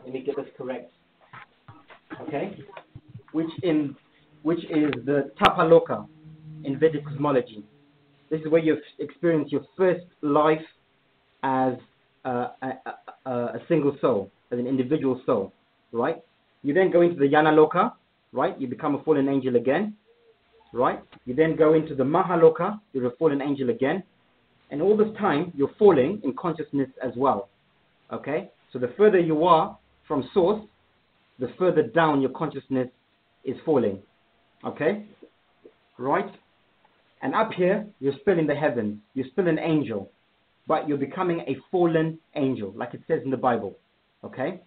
let me get this correct, okay? Which is the Tapaloka in Vedic cosmology. This is where you experience your first life as a single soul, as an individual soul, right? You then go into the Yanaloka, right? You become a fallen angel again, right? You then go into the Mahaloka, you're a fallen angel again. And all this time, you're falling in consciousness as well, okay? So the further you are from source, the further down your consciousness is falling, okay? Right? And up here, you're still in the heavens. You're still an angel, but you're becoming a fallen angel, like it says in the Bible, okay?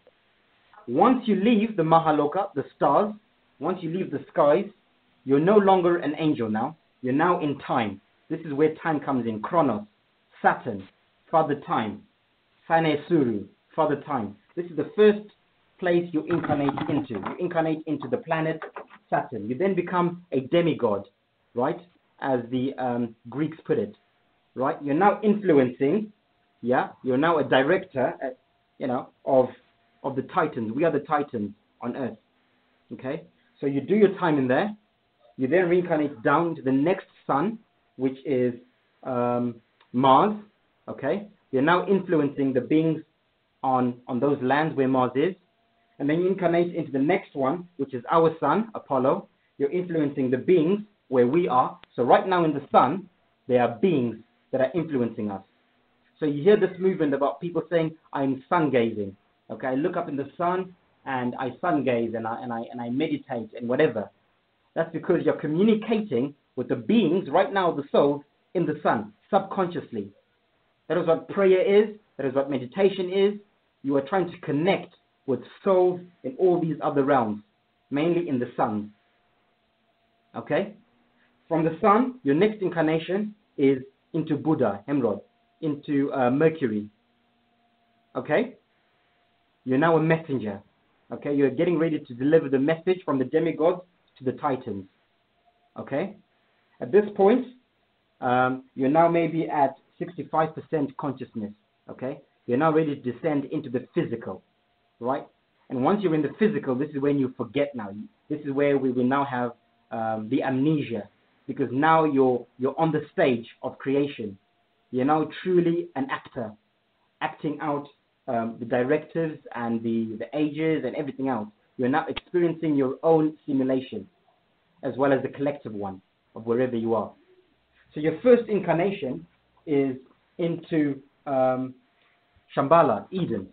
Once you leave the Mahaloka, the stars, once you leave the skies, you're no longer an angel now. You're now in time. This is where time comes in. Chronos, Saturn, Father Time, Sane Suru, Father Time. This is the first place you incarnate into. You incarnate into the planet Saturn. You then become a demigod, right? As the Greeks put it, right? You're now influencing, yeah? You're now a director, of the Titans. We are the Titans on Earth, okay? So you do your time in there. You then reincarnate down to the next sun, which is Mars, okay? You're now influencing the beings on those lands where Mars is. And then you incarnate into the next one, which is our sun, Apollo. You're influencing the beings where we are. So right now in the sun, there are beings that are influencing us. So you hear this movement about people saying, I'm sun gazing. Okay, I look up in the sun and I sun gaze and I meditate and whatever. That's because you're communicating with the beings, right now the souls, in the sun, subconsciously. That is what prayer is. That is what meditation is. You are trying to connect with souls in all these other realms, mainly in the sun. Okay? From the sun, your next incarnation is into Buddha, Hemrod, into Mercury. Okay? You're now a messenger. Okay? You're getting ready to deliver the message from the demigods to the Titans. Okay? At this point, you're now maybe at 65% consciousness. Okay? You're now ready to descend into the physical. Right? And once you're in the physical, this is when you forget now. This is where we will now have the amnesia, because now you're on the stage of creation. You're now truly an actor, acting out the directives and the ages and everything else. You're now experiencing your own simulation, as well as the collective one of wherever you are. So your first incarnation is into Shambhala, Eden.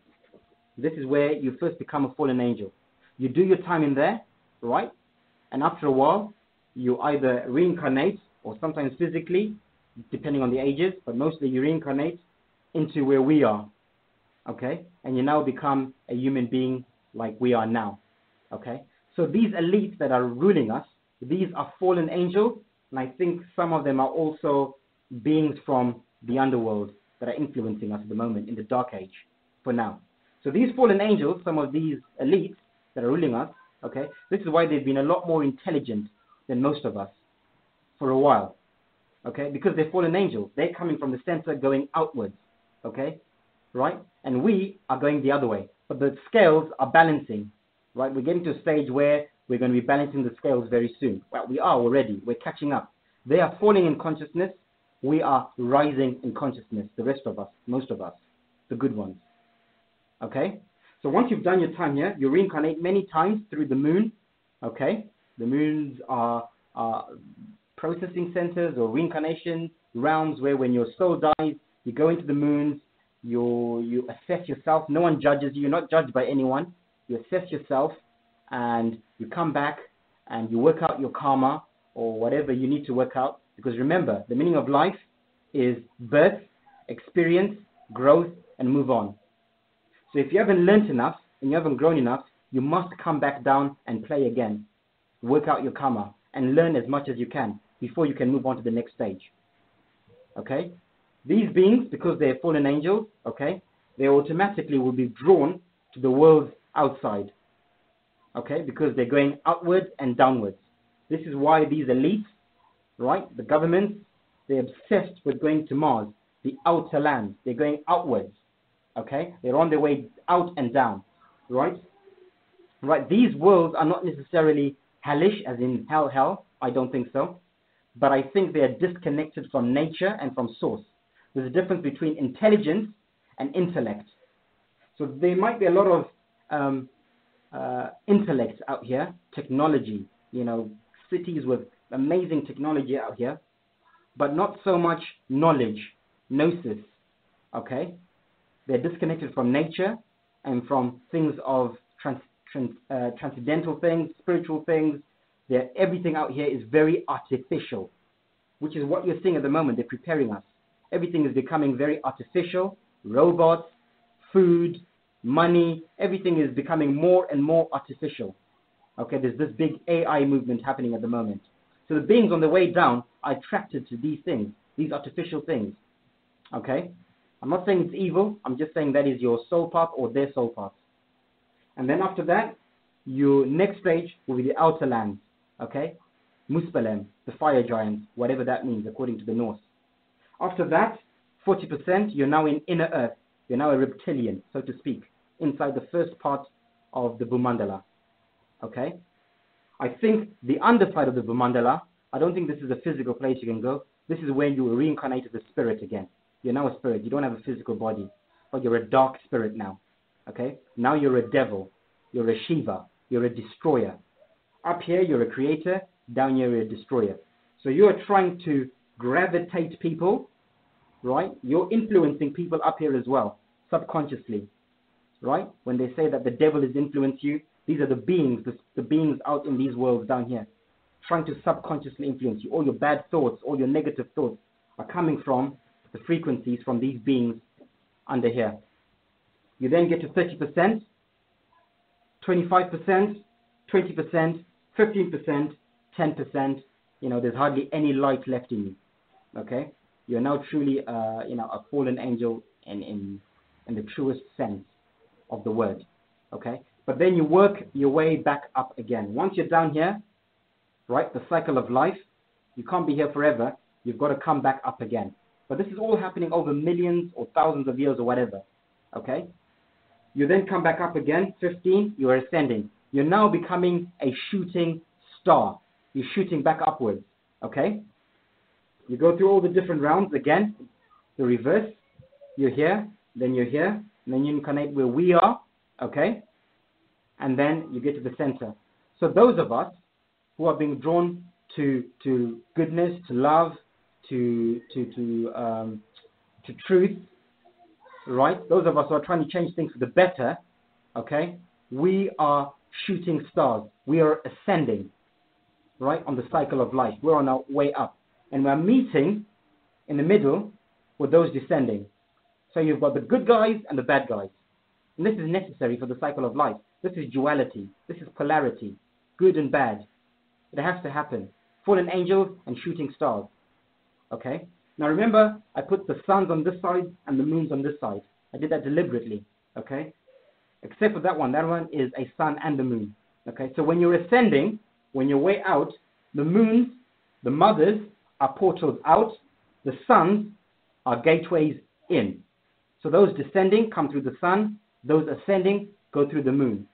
This is where you first become a fallen angel. You do your time in there, right? And after a while, you either reincarnate, or sometimes physically, depending on the ages, but mostly you reincarnate into where we are, okay? And you now become a human being like we are now, okay? So these elites that are ruling us, these are fallen angels, and I think some of them are also beings from the underworld that are influencing us at the moment in the dark age, for now. So these fallen angels, some of these elites that are ruling us, okay, this is why they've been a lot more intelligent than most of us for a while, okay, because they're fallen angels. They're coming from the center going outwards, okay, right? And we are going the other way, but the scales are balancing, right? We're getting to a stage where we're going to be balancing the scales very soon. Well, we are already. We're catching up. They are falling in consciousness. We are rising in consciousness, the rest of us, most of us, the good ones. Okay? So once you've done your time here, you reincarnate many times through the moon. Okay? The moons are processing centers or reincarnation realms where when your soul dies, you go into the moons, you assess yourself. No one judges you. You're not judged by anyone. You assess yourself and you come back and you work out your karma or whatever you need to work out. Because remember, the meaning of life is birth, experience, growth, and move on. So if you haven't learnt enough and you haven't grown enough, you must come back down and play again. Work out your karma and learn as much as you can. before you can move on to the next stage. Okay? These beings, because they're fallen angels, okay, they automatically will be drawn to the world outside. Okay? Because they're going outwards and downwards. This is why these elites, right, the governments, they're obsessed with going to Mars, the outer land. They're going outwards. Okay? They're on their way out and down. Right? Right? These worlds are not necessarily hellish, as in hell. I don't think so. But I think they are disconnected from nature and from source. There's a difference between intelligence and intellect. So there might be a lot of intellects out here, technology, cities with amazing technology out here, but not so much knowledge, gnosis, okay? They're disconnected from nature and from things of transcendental things, spiritual things. Everything out here is very artificial, which is what you're seeing at the moment. They're preparing us. Everything is becoming very artificial. Robots, food, money, everything is becoming more and more artificial. Okay, there's this big AI movement happening at the moment. So the beings on the way down are attracted to these things, these artificial things. Okay? I'm not saying it's evil. I'm just saying that is your soul path or their soul path. And then after that, your next stage will be the outer lands. Okay? Muspelem, the fire giants, whatever that means according to the Norse. After that, 40%, you're now in inner earth. You're now a reptilian, so to speak, inside the first part of the Bhumandala. Okay? I think the underside of the Bhumandala, I don't think this is a physical place you can go. This is where you reincarnate as a spirit again. You're now a spirit. You don't have a physical body. But you're a dark spirit now. Okay? Now you're a devil. You're a Shiva. You're a destroyer. Up here, you're a creator. Down here, you're a destroyer. So you're trying to gravitate people, right? You're influencing people up here as well, subconsciously, right? When they say that the devil has influenced you, these are the beings, the beings out in these worlds down here, trying to subconsciously influence you. All your bad thoughts, all your negative thoughts are coming from the frequencies from these beings under here. You then get to 30%, 25%, 20%, 15%, 10%. There's hardly any light left in you. Okay? You're now truly, a fallen angel in the truest sense of the word. Okay? But then you work your way back up again. Once you're down here, right, the cycle of life, you can't be here forever. You've got to come back up again. But this is all happening over millions or thousands of years or whatever. Okay? You then come back up again, 15, you are ascending. You're now becoming a shooting star. You're shooting back upwards. Okay? You go through all the different rounds again, the reverse. You're here, then you're here, and then you incarnate where we are. Okay? And then you get to the center. So those of us who are being drawn to goodness, to love, to truth, right? Those of us who are trying to change things for the better, okay? We are shooting stars. We are ascending, right, on the cycle of life. We're on our way up. And we're meeting in the middle with those descending. So you've got the good guys and the bad guys. And this is necessary for the cycle of life. This is duality. This is polarity. Good and bad. It has to happen. Fallen angels and shooting stars. Okay? Now remember, I put the suns on this side and the moons on this side. I did that deliberately. Okay? Except for that one. That one is a sun and the moon. Okay? So when you're ascending, when you're way out, the moons, the mothers, are portals out. The suns are gateways in. So those descending come through the sun. Those ascending go through the moon.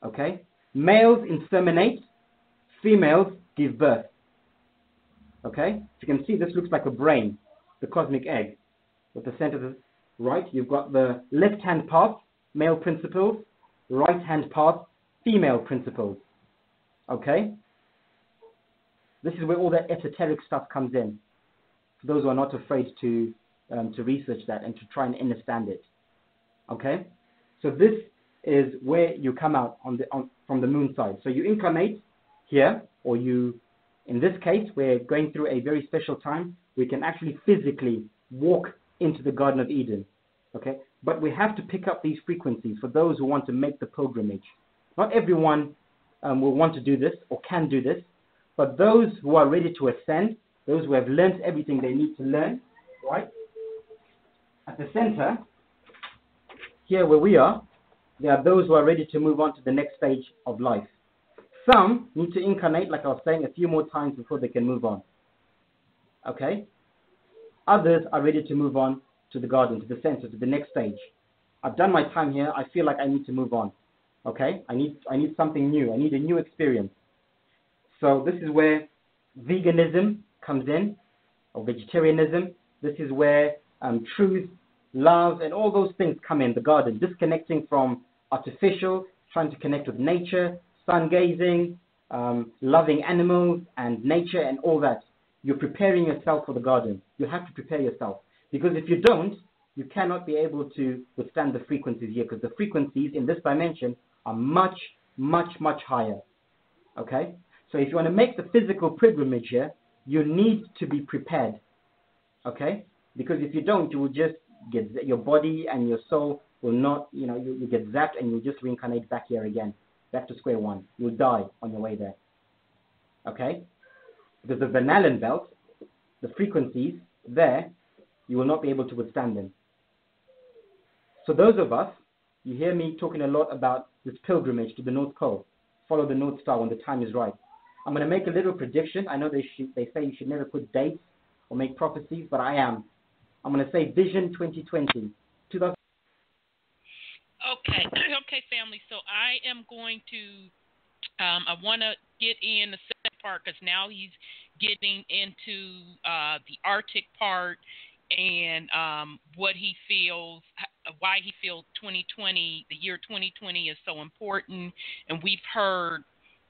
Okay? Males inseminate. Females give birth. Okay? As you can see, this looks like a brain, the cosmic egg. With the center of the right, you've got the left-hand path, male principles, right-hand path, female principles. Okay? This is where all that esoteric stuff comes in. For those who are not afraid to research that and to try and understand it. Okay? So this is where you come out from the moon side. So you incarnate here, or in this case, we're going through a very special time. We can actually physically walk into the Garden of Eden. Okay? But we have to pick up these frequencies for those who want to make the pilgrimage. Not everyone will want to do this or can do this, but those who are ready to ascend, those who have learned everything they need to learn, right? At the center, here where we are, there are those who are ready to move on to the next stage of life. Some need to incarnate, like I was saying, a few more times before they can move on. Okay? Others are ready to move on to the garden, to the center, to the next stage. I've done my time here. I feel like I need to move on. Okay? I need something new. I need a new experience. So this is where veganism comes in, or vegetarianism. This is where truth, love, and all those things come in, the garden. Disconnecting from artificial, trying to connect with nature, sun gazing, loving animals and nature and all that. You're preparing yourself for the garden. You have to prepare yourself. Because if you don't, you cannot be able to withstand the frequencies here, because the frequencies in this dimension are much, much, much higher. Okay? So if you want to make the physical pilgrimage here, you need to be prepared. Okay? Because if you don't, you will just get, your body and your soul will not, you get zapped and you'll just reincarnate back here again. Back to square one. You'll die on your way there. Okay? Because the Vernalen belt, the frequencies there, you will not be able to withstand them. So those of us, you hear me talking a lot about this pilgrimage to the North Pole. Follow the North Star when the time is right. I'm going to make a little prediction. I know they say you should never put dates or make prophecies, but I am. I'm going to say Vision 2020. Okay, family. So I am going to, I want to get in the second part because now he's getting into the Arctic part and what he feels, why he feels 2020, the year 2020 is so important. And we've heard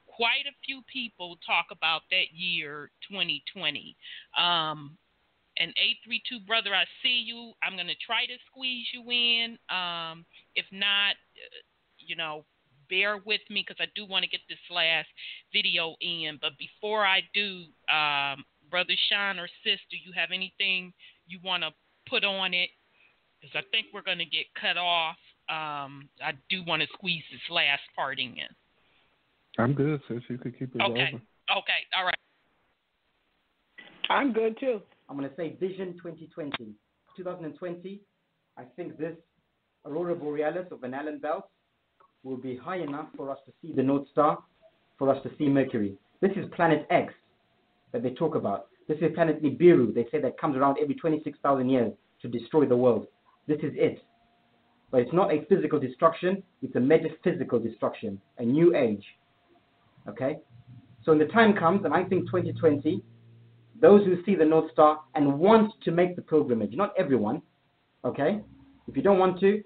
quite a few people talk about that year 2020. And 832 brother, I see you. I'm going to try to squeeze you in. If not, bear with me because I do want to get this last video in. But before I do, Brother Sean or Sis, do you have anything you want to put on it? Because I think we're going to get cut off. I do want to squeeze this last part in. I'm good, Sis. You could keep it over. Okay, all right. I'm good, too. I'm going to say Vision 2020. 2020, I think this Aurora Borealis of Van Allen belt will be high enough for us to see the North Star, for us to see Mercury. This is Planet X that they talk about. This is Planet Nibiru. They say that comes around every 26,000 years to destroy the world. This is it. But it's not a physical destruction. It's a metaphysical destruction, a new age. Okay? So when the time comes, and I think 2020, those who see the North Star and want to make the pilgrimage, not everyone, okay? If you don't want to,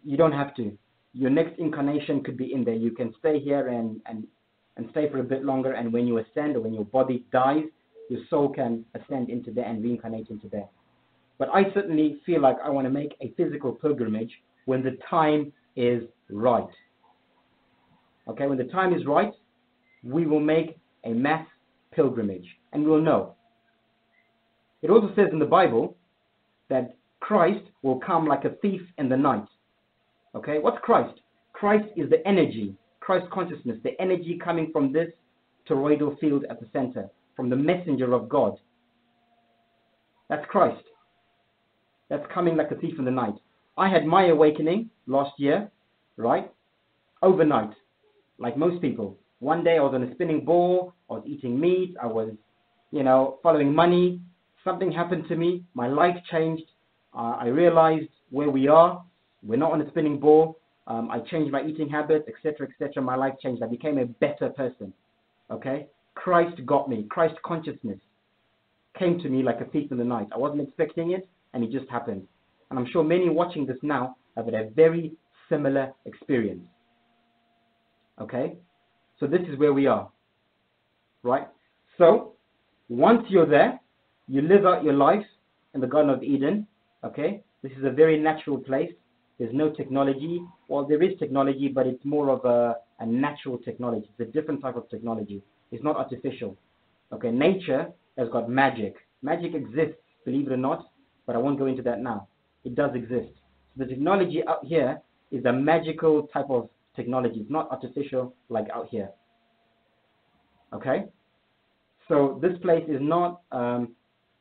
you don't have to. Your next incarnation could be in there. You can stay here and stay for a bit longer, and when you ascend or when your body dies, your soul can ascend into there and reincarnate into there. But I certainly feel like I want to make a physical pilgrimage when the time is right. Okay, when the time is right, we will make a mass pilgrimage, and we'll know. It also says in the Bible that Christ will come like a thief in the night. Okay, what's Christ? Christ is the energy, Christ consciousness, the energy coming from this toroidal field at the center, from the messenger of God. That's Christ. That's coming like a thief in the night. I had my awakening last year, right? Overnight, like most people. One day I was on a spinning ball, I was eating meat, I was, following money. Something happened to me, my life changed. I realized where we are. We're not on a spinning ball. I changed my eating habits, etc., etc. My life changed. I became a better person. Okay? Christ got me. Christ consciousness came to me like a thief in the night. I wasn't expecting it, and it just happened. And I'm sure many watching this now have had a very similar experience. Okay? So this is where we are, right? So once you're there, you live out your life in the Garden of Eden, okay? This is a very natural place. There's no technology. Well, there is technology, but it's more of a natural technology. It's a different type of technology. It's not artificial, okay? Nature has got magic. Magic exists, believe it or not, but I won't go into that now. It does exist. So the technology out here is a magical type of technology. It's not artificial like out here. Okay? So this place is not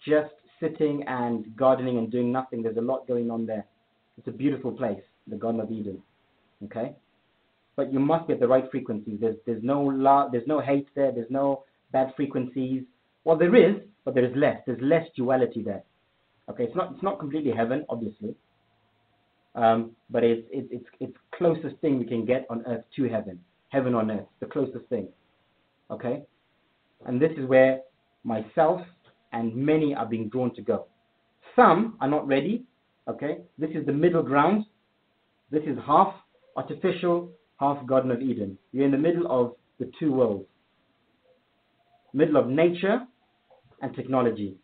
just sitting and gardening and doing nothing. There's a lot going on there. It's a beautiful place, the Garden of Eden. Okay, but you must get the right frequencies. There's no hate there. There's no bad frequencies. Well, there is, but there is less. There's less duality there. Okay, it's not completely heaven, obviously, but it's closest thing we can get on earth to heaven. Heaven on earth, the closest thing. Okay, and this is where myself and many are being drawn to go. Some are not ready. Okay, this is the middle ground. This is half artificial, half Garden of Eden. You're in the middle of the two worlds. Middle of nature and technology.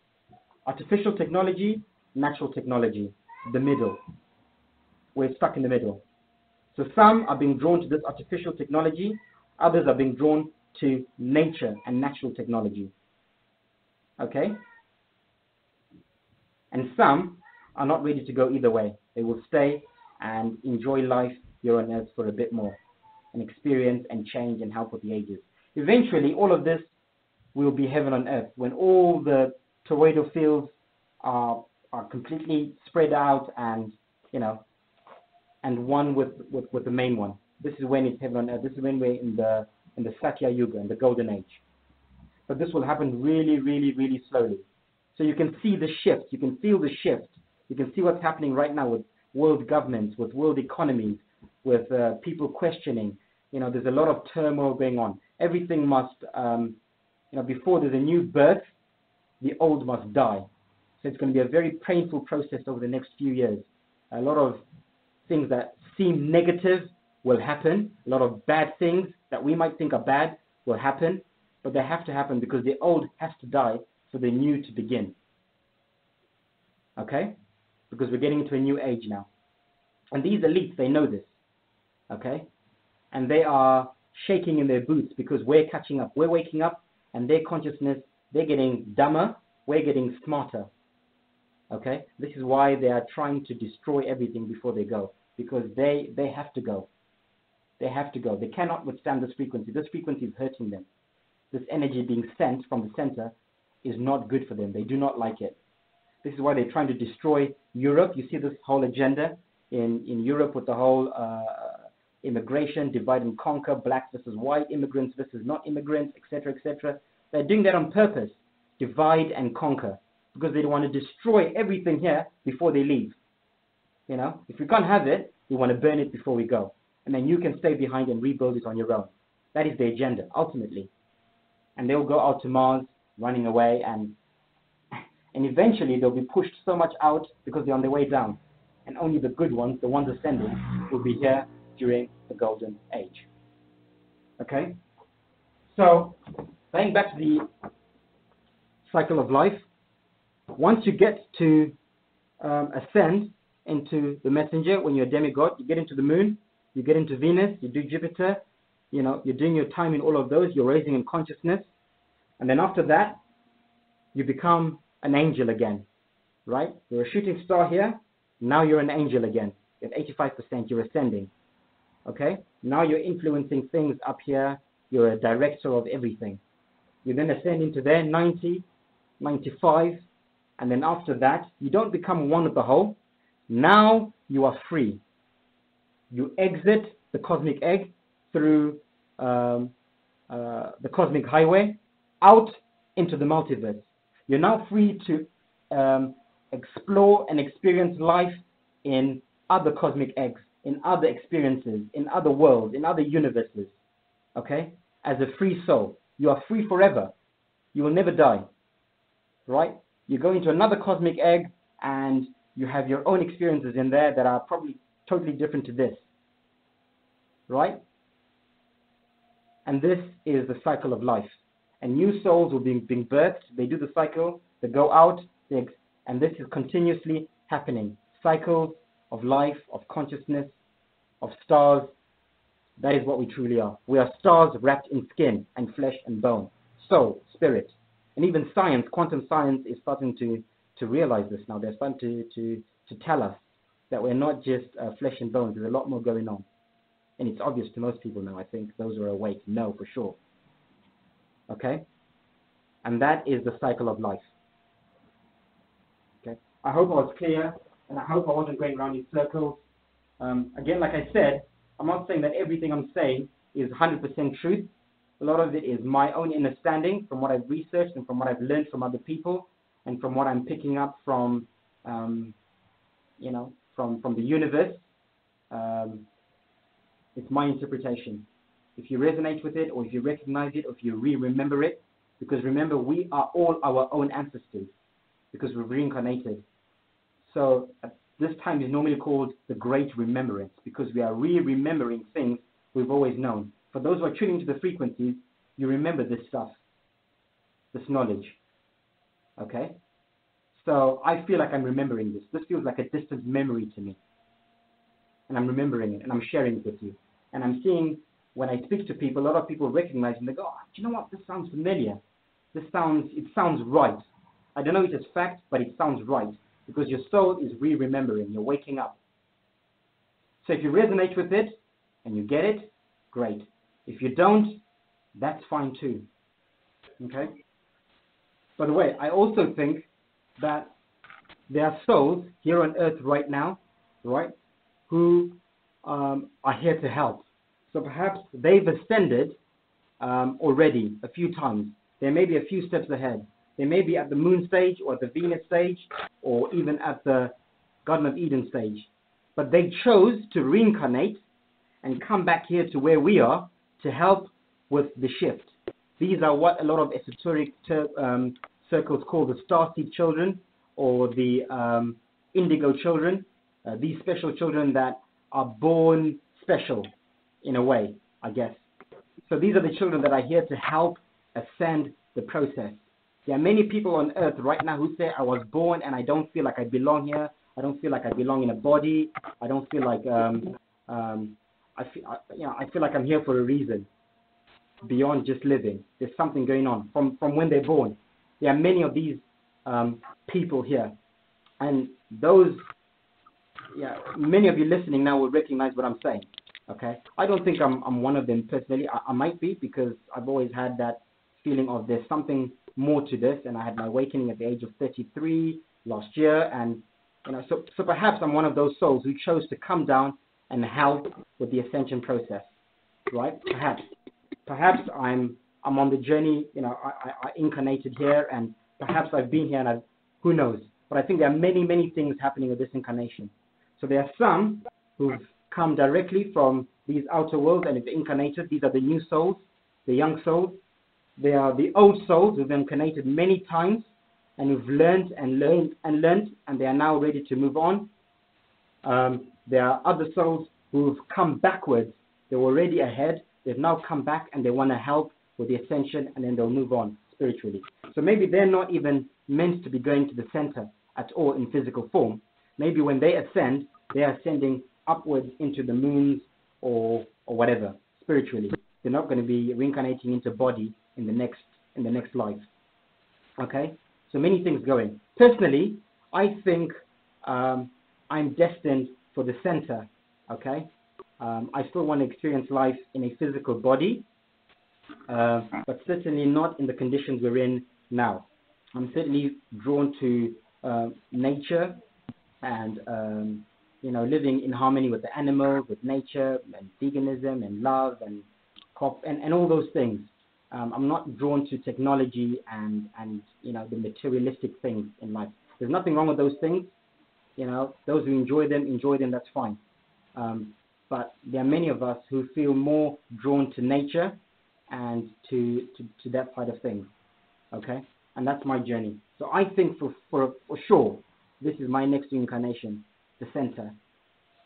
Artificial technology, natural technology. The middle. We're stuck in the middle. So some are being drawn to this artificial technology. Others are being drawn to nature and natural technology. Okay? And some are not ready to go either way. They will stay and enjoy life here on earth for a bit more and experience and change and help with the ages. Eventually, all of this will be heaven on earth when all the toroidal fields are completely spread out and, and one with the main one. This is when it's heaven on earth. This is when we're in the Satya Yuga, in the golden age. But this will happen really, really, really slowly. So you can see the shift. You can feel the shift. You can see what's happening right now with world governments, with world economies, with people questioning. There's a lot of turmoil going on. Everything must, before there's a new birth, the old must die. So it's going to be a very painful process over the next few years. A lot of things that seem negative will happen. A lot of bad things that we might think are bad will happen. But they have to happen because the old has to die for the new to begin. Okay? Because we're getting into a new age now. And these elites, they know this. Okay? And they are shaking in their boots because we're catching up. We're waking up and their consciousness, they're getting dumber. We're getting smarter. Okay? This is why they are trying to destroy everything before they go. Because they have to go. They have to go. They cannot withstand this frequency. This frequency is hurting them. This energy being sent from the center is not good for them. They do not like it. This is why they're trying to destroy Europe. You see this whole agenda in Europe with the whole immigration, divide and conquer, blacks versus white, immigrants versus not immigrants, etc., etc. They're doing that on purpose, divide and conquer, because they want to destroy everything here before they leave. If we can't have it, we want to burn it before we go. And then you can stay behind and rebuild it on your own. That is the agenda, ultimately. And they'll go out to Mars, running away, and eventually they'll be pushed so much out because they're on their way down. And only the good ones, the ones ascending, will be here during the golden age. Okay? So, going back to the cycle of life, once you get to ascend into the messenger, when you're a demigod, you get into the moon, you get into Venus, you do Jupiter, you're doing your time in all of those, you're raising in consciousness, and then after that, you become an angel again, right? You're a shooting star here, now you're an angel again. At 85%, you're ascending, okay? Now you're influencing things up here, you're a director of everything. You then ascend into there, 90, 95, and then after that, you don't become one with the whole. Now you are free. You exit the cosmic egg through the cosmic highway out into the multiverse. You're now free to explore and experience life in other cosmic eggs, in other experiences, in other worlds, in other universes. Okay? As a free soul. You are free forever. You will never die. Right? You go into another cosmic egg and you have your own experiences in there that are probably totally different to this. Right? And this is the cycle of life. And new souls will be being birthed. They do the cycle. They go out. And this is continuously happening. Cycles of life, of consciousness, of stars. That is what we truly are. We are stars wrapped in skin and flesh and bone. Soul, spirit. And even science, quantum science, is starting to realize this now. They're starting to tell us that we're not just flesh and bones. There's a lot more going on. And it's obvious to most people now. I think those who are awake know for sure. Okay? and that is the cycle of life. Okay. I hope I was clear, and I hope I wasn't going around in circles. Again, like I said, I'm not saying that everything I'm saying is 100% truth. A lot of it is my own understanding from what I've researched and from what I've learned from other people and from what I'm picking up from, from the universe. It's my interpretation. If you resonate with it, or if you recognize it, or if you remember it, because remember, we are all our own ancestors because we've reincarnated. So this time is normally called the Great Remembrance because we are remembering things we've always known. For those who are tuning to the frequencies, you remember this stuff, this knowledge. Okay? So I feel like I'm remembering this. This feels like a distant memory to me. And I'm remembering it, and I'm sharing it with you. And I'm seeing, when I speak to people, a lot of people recognize and they go, oh, do you know what? This sounds familiar. It sounds right. I don't know if it's fact, but it sounds right. Because your soul is remembering. You're waking up. So if you resonate with it, and you get it, great. If you don't, that's fine too. Okay? By the way, I also think that there are souls here on earth right now, right, who are here to help. So perhaps they've ascended already a few times. They may be a few steps ahead. They may be at the moon stage or at the Venus stage or even at the Garden of Eden stage. But they chose to reincarnate and come back here to where we are to help with the shift. These are what a lot of esoteric circles call the starseed children or the indigo children. These special children that are born special in a way, I guess. So these are the children that are here to help ascend the process. There are many people on earth right now who say, I was born and I don't feel like I belong here. I don't feel like I belong in a body. I don't feel like, I feel like I'm here for a reason beyond just living. There's something going on from when they're born. There are many of these people here. And those, many of you listening now will recognize what I'm saying. Okay, I don't think I'm one of them personally. I might be because I've always had that feeling of there's something more to this, and I had my awakening at the age of 33 last year, and so perhaps I'm one of those souls who chose to come down and help with the ascension process, right? Perhaps I'm on the journey. I incarnated here, and perhaps I've been here, and who knows? But I think there are many things happening with this incarnation. So there are some who've come directly from these outer worlds and have incarnated. These are the new souls, the young souls. They are the old souls who've incarnated many times and who've learned, and they are now ready to move on. There are other souls who've come backwards. They were already ahead. They've now come back and they want to help with the ascension, and then they'll move on spiritually. So maybe they're not even meant to be going to the center at all in physical form. Maybe when they ascend, they are ascending upwards into the moons or whatever spiritually. They're not going to be reincarnating into body in the next life. Okay, so many things going. Personally, I think I'm destined for the center. Okay, I still want to experience life in a physical body, but certainly not in the conditions we're in now. I'm certainly drawn to nature and living in harmony with the animals, with nature, and veganism, and love, and all those things. I'm not drawn to technology and the materialistic things in life. There's nothing wrong with those things. Those who enjoy them, that's fine. But there are many of us who feel more drawn to nature and to that side of things. Okay, and that's my journey. So I think for sure, this is my next incarnation, the center,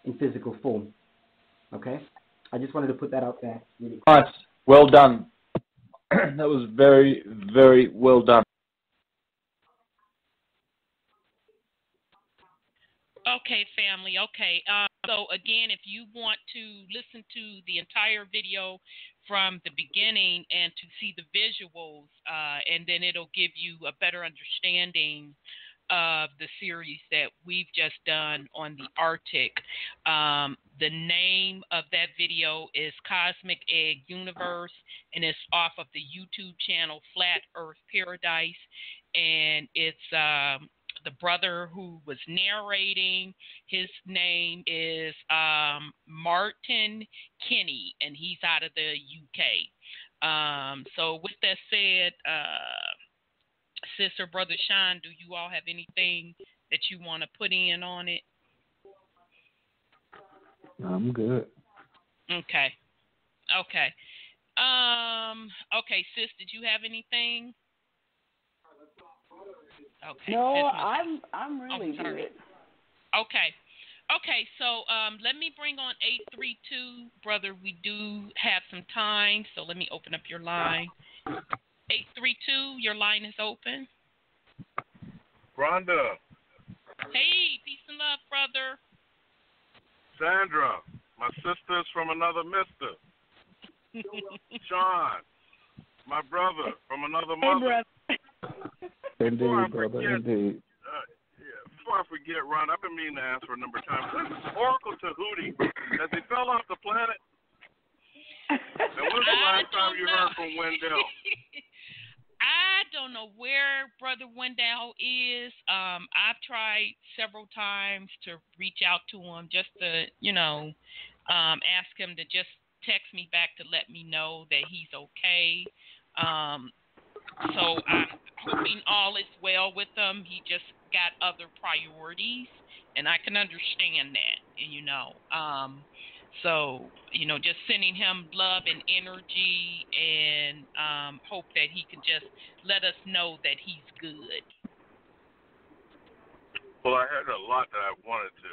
in physical form. Okay, I just wanted to put that out there. Really quick. Nice, well done. That was very, very well done. Okay, family. Okay. So again, if you want to listen to the entire video from the beginning and to see the visuals, and then it'll give you a better understanding of the series that we've just done on the Arctic. The name of that video is Cosmic Egg Universe, and it's off of the YouTube channel Flat Earth Paradise. And it's the brother who was narrating. His name is Martin Kinney, and he's out of the UK. So with that said, Sister, Brother Sean, do you all have anything that you want to put in on it? I'm good. Okay. Okay, sis, did you have anything? Okay. No, I'm really good. Okay, so let me bring on 832, brother. We do have some time, so let me open up your line. 832, your line is open. Rhonda. Hey, peace and love, brother. Sandra, my sister's from another mister. Sean, my brother from another mother. Indeed, brother, indeed. Before I forget, Ron, I've been meaning to ask for a number of times. When's Oracle Tahuti? Has he fell off the planet? And when's the last time you heard from Wendell? I don't know where Brother Wendell is. I've tried several times to reach out to him just to, ask him to just text me back to let me know that he's okay. So I'm hoping all is well with him. He just got other priorities, and I can understand that, So, just sending him love and energy and hope that he can just let us know that he's good. Well, I had a lot that I wanted to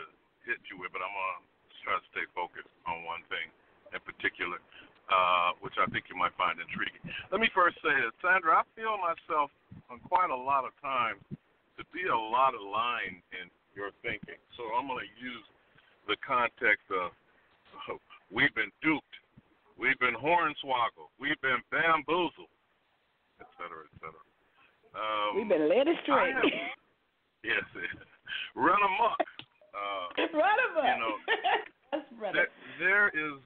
hit you with, but I'm going to try to stay focused on one thing in particular, which I think you might find intriguing. Let me first say that, Sandra, I feel myself on quite a lot of times to be a lot of line in your thinking. So I'm going to use the context of we've been duped, we've been hornswoggled, we've been bamboozled, et cetera, et cetera. We've been led astray. Yes, run amok. Run amok. There is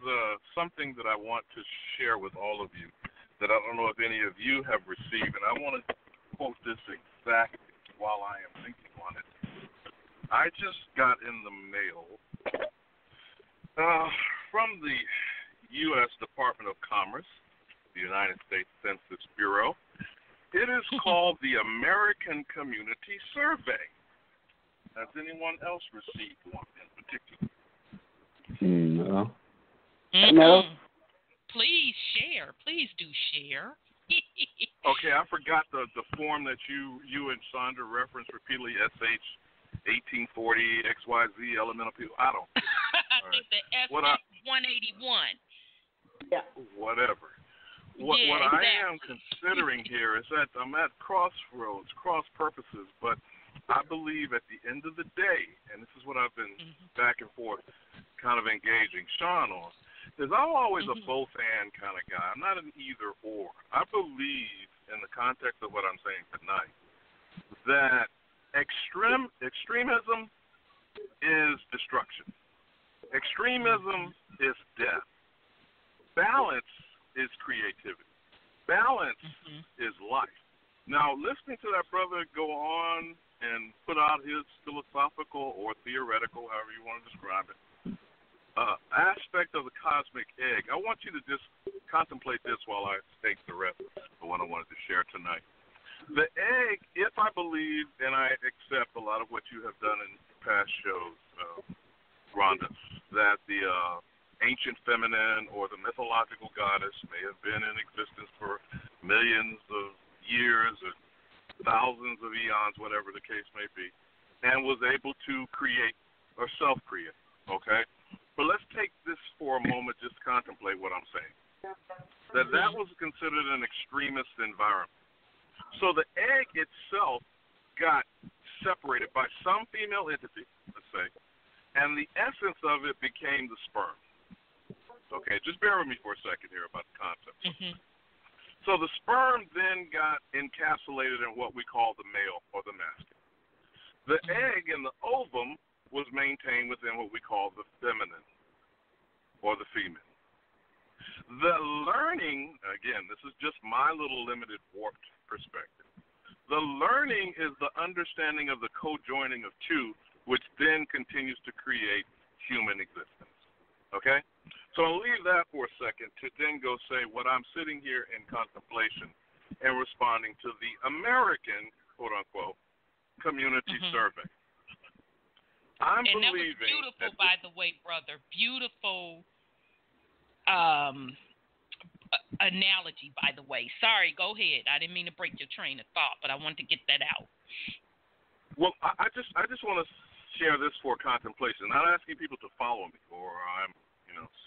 something that I want to share with all of you that I don't know if any of you have received, and I want to quote this exactly while I am thinking on it. I just got in the mail from the U.S. Department of Commerce, the United States Census Bureau. It is called the American Community Survey. Has anyone else received one in particular? No. No. Please share. Please do share. Okay, I forgot the form that you and Sandra referenced repeatedly, SH 1840 XYZ elemental people. I don't. I think the SH 181. Yeah. Whatever. What I am considering here is that I'm at crossroads, cross purposes, but I believe at the end of the day, and this is what I've been back and forth kind of engaging Sean on, is I'm always a both-and kind of guy. I'm not an either-or. I believe, in the context of what I'm saying tonight, that extremism is destruction. Extremism is death. Balance is creativity. Balance is life. Now, listening to that brother go on and put out his philosophical or theoretical, however you want to describe it, aspect of the cosmic egg, I want you to just contemplate this while I state the rest of what I wanted to share tonight. The egg, if I believe and I accept a lot of what you have done in past shows, Rhonda, that the ancient feminine or the mythological goddess may have been in existence for millions of years or thousands of eons, whatever the case may be, and was able to create or self-create, okay? But let's take this for a moment, just contemplate what I'm saying. That was considered an extremist environment. So the egg itself got separated by some female entity, let's say, and the essence of it became the sperm. Okay, just bear with me for a second here about the concept. So the sperm then got encapsulated in what we call the male or the masculine. The egg and the ovum was maintained within what we call the feminine or the female. The learning, again, this is just my little limited warped perspective. The learning is the understanding of the co-joining of two, which then continues to create human existence. Okay? So I'll leave that for a second to then go say what I'm sitting here in contemplation and responding to the American, quote-unquote, community survey. I'm and believing that was beautiful, by the way, brother. Beautiful analogy, by the way. Sorry, go ahead. I didn't mean to break your train of thought, but I wanted to get that out. Well, I just want to share this for contemplation. Not asking people to follow me, or I'm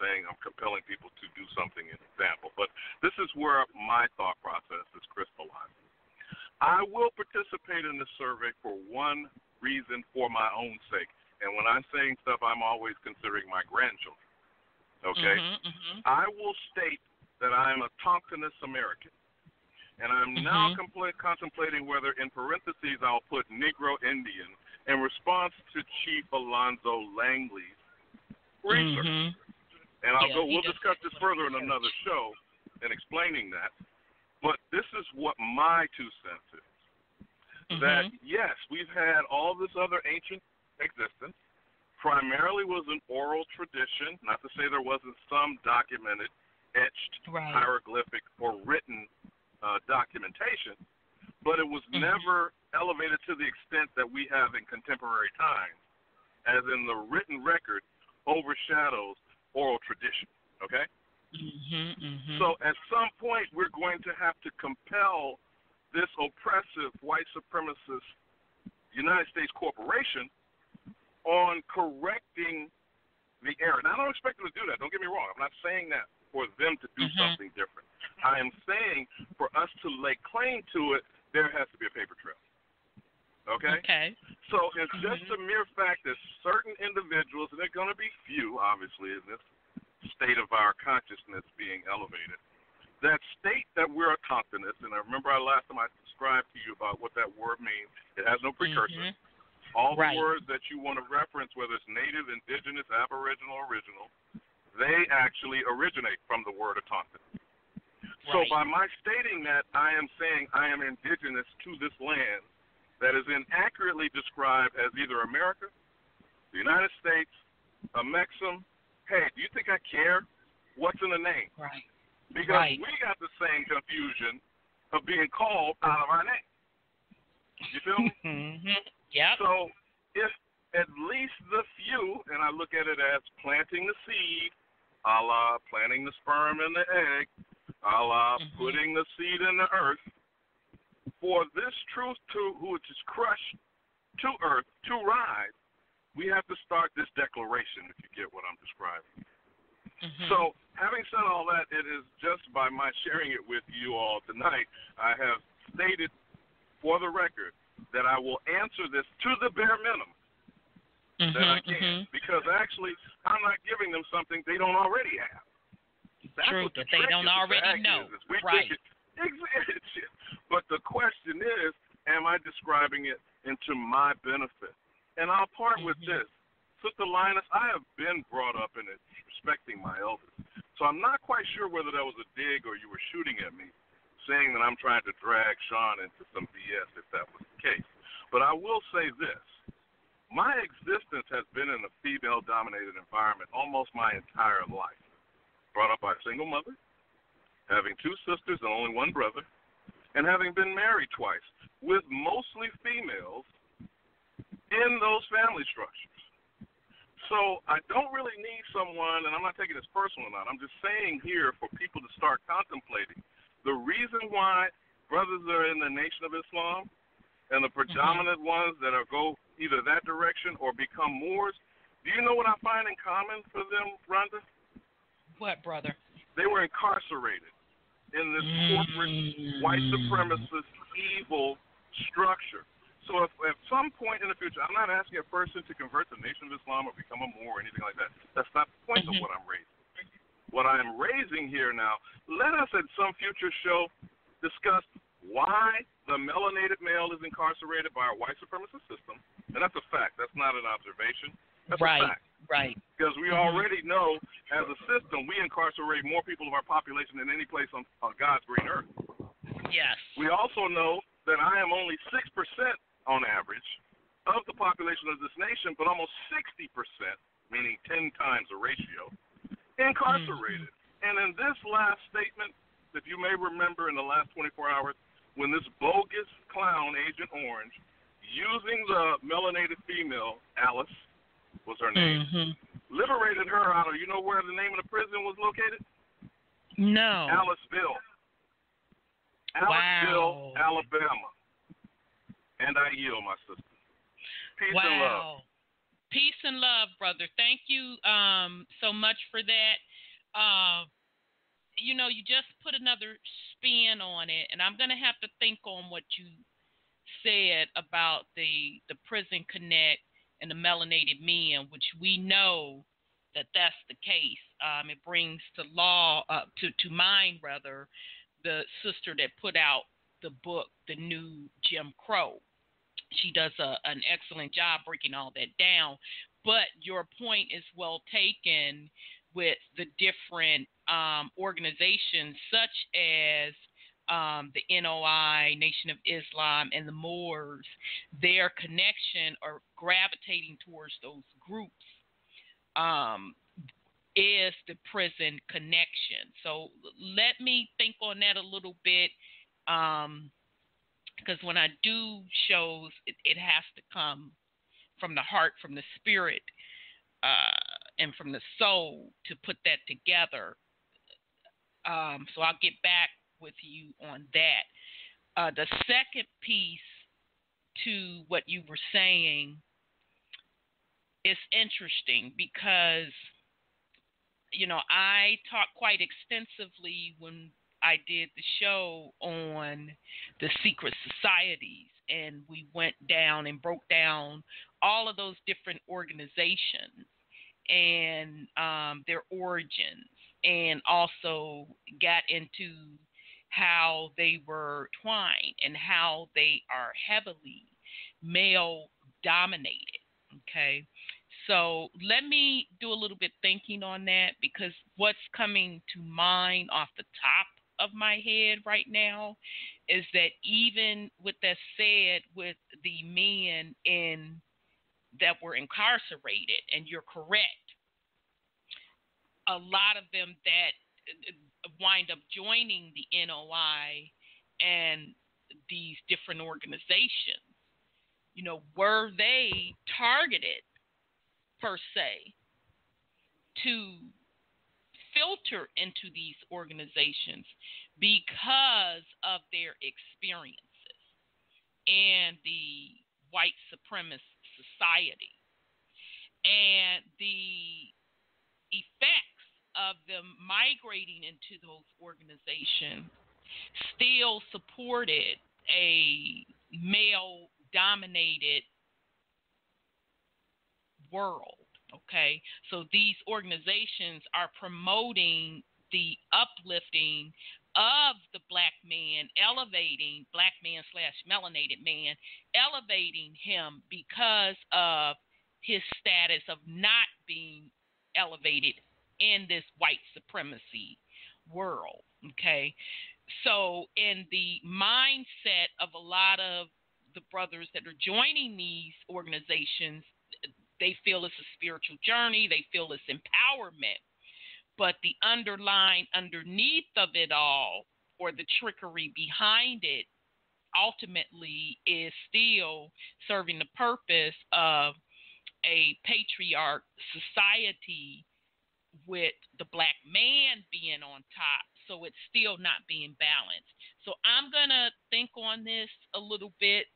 saying I'm compelling people to do something in example. But this is where my thought process is crystallizing. I will participate in this survey for one reason, for my own sake. And when I'm saying stuff, I'm always considering my grandchildren. Okay? I will state that I'm a Tonkinist American. And I'm now contemplating whether, in parentheses, I'll put Negro Indian in response to Chief Alonzo Langley's research. And we'll discuss this further in another show in explaining that. But this is what my 2 cents is. That, yes, we've had all this other ancient existence. Primarily was an oral tradition, not to say there wasn't some documented, etched, hieroglyphic, or written documentation, but it was never elevated to the extent that we have in contemporary times, as in the written record overshadows oral tradition, okay? So at some point, we're going to have to compel this oppressive white supremacist United States corporation on correcting the error. Now, I don't expect them to do that. Don't get me wrong. I'm not saying that for them to do something different. I am saying for us to lay claim to it, there has to be a paper trail. Okay? So it's just a mere fact that certain individuals, and they're going to be few, obviously, in this state of our consciousness being elevated, that state that we're a Tonkinist, and I remember last time I described to you about what that word means. It has no precursor. All the words that you want to reference, whether it's native, indigenous, aboriginal, original, they actually originate from the word of Tonkin. So by my stating that, I am saying I am indigenous to this land that is inaccurately described as either America, the United States, a Mexim. Hey, do you think I care what's in the name? Because we got the same confusion of being called out of our name. You feel me? So if at least the few, and I look at it as planting the seed, a la planting the sperm in the egg, a la putting the seed in the earth, for this truth to which is crushed to earth to rise, we have to start this declaration, if you get what I'm describing. So having said all that, it is just by my sharing it with you all tonight, I have stated for the record that I will answer this to the bare minimum that I can, because actually I'm not giving them something they don't already have. That's True, what the that they don't already know. But the question is, am I describing it into my benefit? And I'll part with this. Sister Linus, I have been brought up in it, respecting my elders. So I'm not quite sure whether that was a dig or you were shooting at me, saying that I'm trying to drag Sean into some BS if that was the case. But I will say this. My existence has been in a female-dominated environment almost my entire life. Brought up by a single mother, having 2 sisters and only 1 brother, and having been married twice with mostly females in those family structures. So I don't really need someone, and I'm not taking this personal or not, I'm just saying here for people to start contemplating the reason why brothers are in the Nation of Islam and the predominant ones that are go either that direction or become Moors. Do you know what I find in common for them, Rhonda? What, brother? They were incarcerated in this corporate white supremacist evil structure. So if at some point in the future, I'm not asking a person to convert the Nation of Islam or become a Moor or anything like that. That's not the point of what I'm raising. What I'm raising here now, let us at some future show discuss why the melanated male is incarcerated by our white supremacist system And that's a fact. That's not an observation. That's right, a fact. Right. Because we already know, as a system, we incarcerate more people of our population than any place on God's green earth. Yes. We also know that I am only 6% on average of the population of this nation, but almost 60%, meaning 10 times the ratio, incarcerated. And in this last statement, if you may remember in the last 24 hours, when this bogus clown, Agent Orange, using the melanated female, Alice was her name, liberated her out of, you know where the name of the prison was located? No. Aliceville. Aliceville, Alabama. And I yield, my sister. Peace and love. Peace and love, brother. Thank you so much for that. You know, you just put another spin on it, and I'm going to have to think on what you said about the prison connect and the melanated men, which we know that that's the case. It brings to mind, the sister that put out the book, The New Jim Crow. She does an excellent job breaking all that down. But your point is well taken with the different organizations such as the NOI, Nation of Islam, and the Moors. Their connection or gravitating towards those groups is the prison connection. So let me think on that a little bit, because when I do shows, it has to come from the heart, from the spirit, and from the soul to put that together. So I'll get back with you on that. The second piece to what you were saying is interesting because, you know, I talked quite extensively when I did the show on the secret societies, and we went down and broke down all of those different organizations and their origins, and also got into how they were twined and how they are heavily male dominated. Okay. So let me do a little bit thinking on that, because what's coming to mind off the top of my head right now is that even with that said, with the men that were incarcerated, and you're correct, a lot of them that wind up joining the NOI and these different organizations, you know, were they targeted per se to filter into these organizations because of their experiences and the white supremacist society and the effects of them migrating into those organizations still supported a male-dominated world, okay? So these organizations are promoting the uplifting of the black man, elevating black man / melanated man, elevating him because of his status of not being elevated in this white supremacy world, okay? So in the mindset of a lot of the brothers that are joining these organizations, they feel it's a spiritual journey, they feel it's empowerment, but the underneath of it all, or the trickery behind it, ultimately is still serving the purpose of a patriarch society with the black man being on top, so it's still not being balanced. So I'm going to think on this a little bit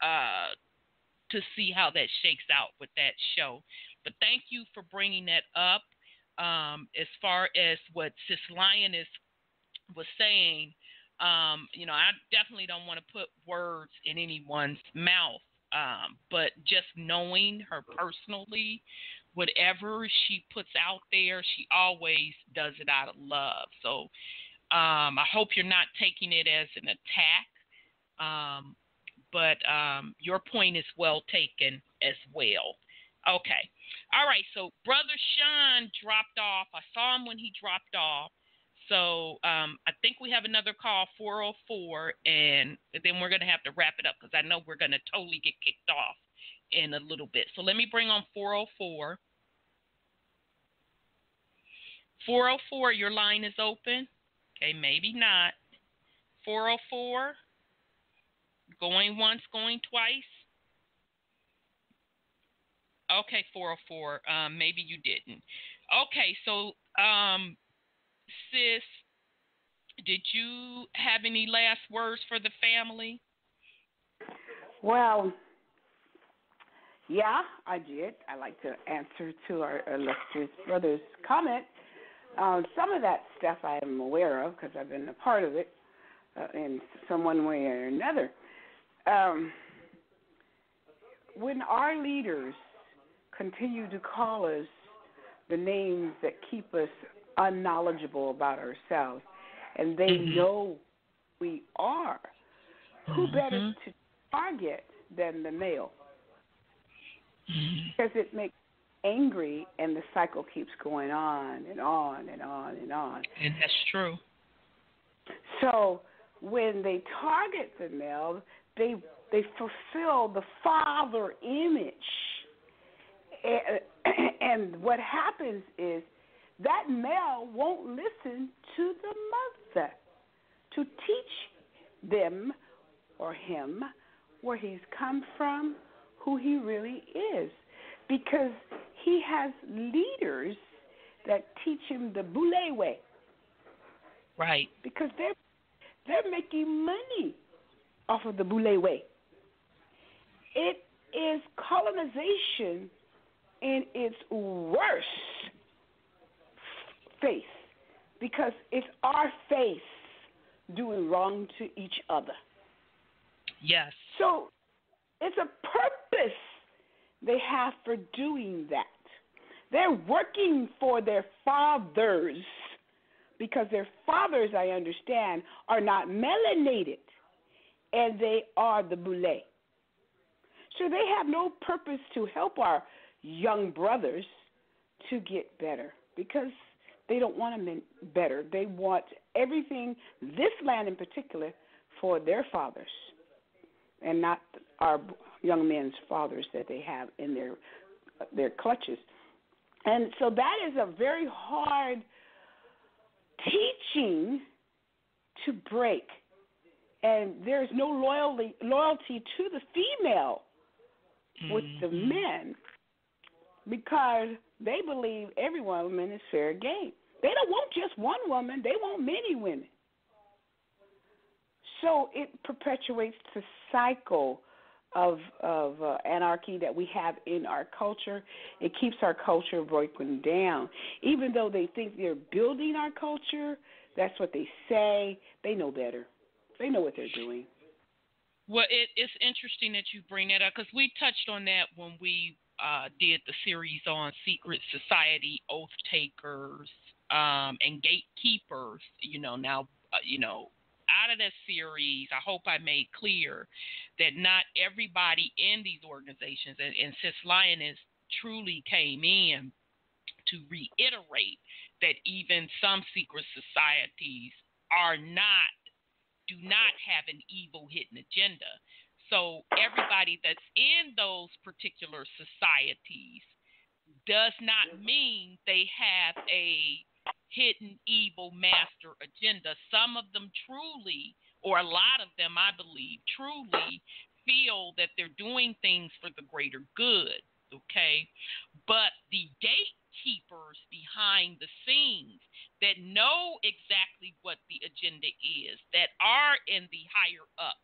to see how that shakes out with that show. But thank you for bringing that up. As far as what Sis Lioness was saying, you know, I definitely don't want to put words in anyone's mouth, but just knowing her personally, whatever she puts out there, she always does it out of love. So I hope you're not taking it as an attack, but your point is well taken as well. Okay. All right. So Brother Sean dropped off. I saw him when he dropped off. So I think we have another call, 404, and then we're going to have to wrap it up because I know we're going to totally get kicked off in a little bit. So let me bring on 404. 404, your line is open. Okay, maybe not. 404, going once, going twice. Okay, 404, maybe you didn't. Okay, so sis, did you have any last words for the family? Well, yeah, I did. I'd like to answer to our illustrious brother's comment. Some of that stuff I am aware of because I've been a part of it in some one way or another. When our leaders continue to call us the names that keep us unknowledgeable about ourselves, and they know we are, who better to target than the male? Because it makes angry, and the cycle keeps going on and on and on and on. And that's true. So when they target the male, they fulfill the father image. And what happens is that male won't listen to the mother to teach them or him where he's come from, who he really is. Because he has leaders that teach him the boule way. Right. Because they're making money off of the boule way. It is colonization in its worst face, because it's our face doing wrong to each other. Yes. So it's a purpose they have for doing that. They're working for their fathers, because their fathers, I understand, are not melanated, and they are the boule. So they have no purpose to help our young brothers to get better, because they don't want them better. They want everything, this land in particular, for their fathers, and not our young men's fathers that they have in their clutches. And so that is a very hard teaching to break. And there's no loyalty to the female with the men, because they believe every woman is fair game. They don't want just one woman. They want many women. So it perpetuates the cycle of anarchy that we have in our culture. It keeps our culture broken down. Even though they think they're building our culture, that's what they say, they know better. They know what they're doing. Well, it's interesting that you bring that up, because we touched on that when we did the series on secret society oath takers and gatekeepers. Now, out of that series, I hope I made clear that not everybody in these organizations, and Sis Lioness truly came in to reiterate that even some secret societies do not have an evil hidden agenda. So everybody that's in those particular societies does not mean they have a hidden evil master agenda. Some of them truly, or a lot of them, I believe, truly feel that they're doing things for the greater good, okay? But the gatekeepers behind the scenes that know exactly what the agenda is, that are in the higher up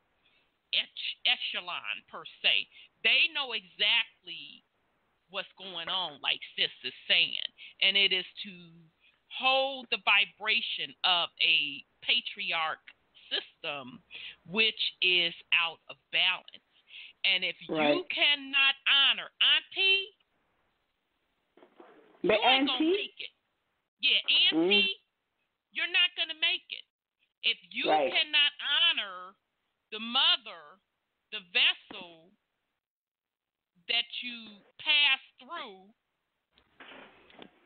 echelon per se, they know exactly what's going on, like Sis is saying, and it is to hold the vibration of a patriarch system which is out of balance. And if you cannot honor Auntie, you ain't gonna make it. Yeah, Auntie, you're not gonna make it. If you cannot honor the mother the vessel that you pass through,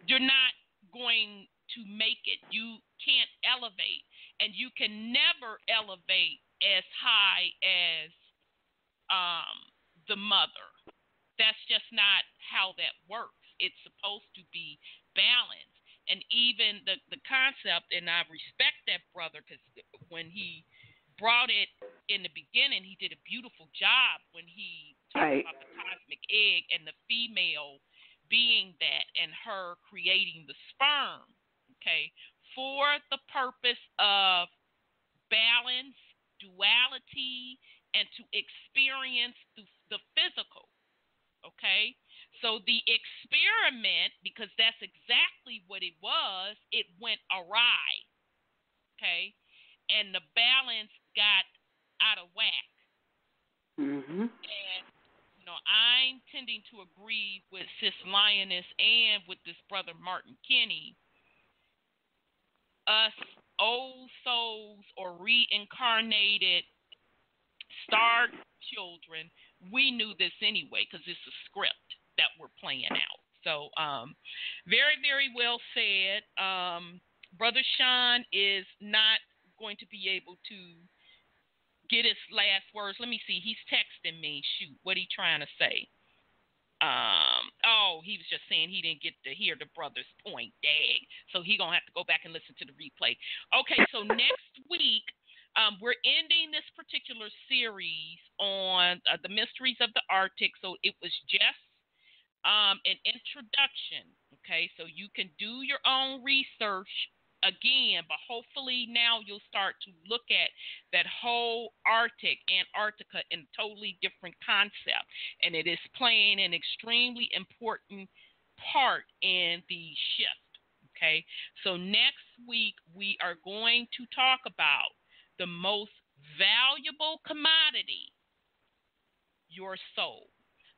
you're not going to make it. You can't elevate, and you can never elevate as high as the mother. That's just not how that works. It's supposed to be balanced. And even the concept, and I respect that brother, because when he brought it in the beginning, he did a beautiful job when he talked about the cosmic egg and the female being that and her creating the sperm, okay, for the purpose of balance, duality, and to experience the physical, okay? So the experiment, because that's exactly what it was, it went awry, okay? And the balance got out of whack. Mm-hmm. And, you know, I'm tending to agree with Sis Lioness and with this brother Martin Kinney. Us old souls or reincarnated star children, we knew this anyway because it's a script that we're playing out. So very, very well said. Brother Sean is not going to be able to get his last words. Let me see. He's texting me. Shoot, what he trying to say? He was just saying he didn't get to hear the brother's point. Dang. So he going to have to go back and listen to the replay. Okay, so next week, we're ending this particular series on the mysteries of the Arctic. So it was just an introduction, okay? So you can do your own research again, but hopefully now you'll start to look at that whole Arctic, Antarctica, in a totally different concept. And it is playing an extremely important part in the shift, okay? So next week we are going to talk about the most valuable commodity, your soul.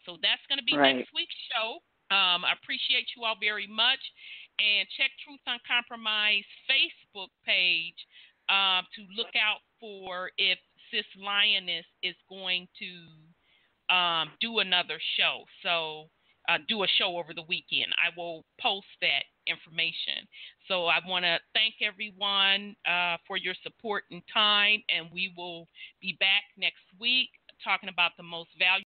So that's going to be next week's show. I appreciate you all very much. And check Truth Uncompromised Facebook page to look out for if Sis Lioness is going to do another show. So do a show over the weekend. I will post that information. So I want to thank everyone for your support and time, and we will be back next week talking about the most valuable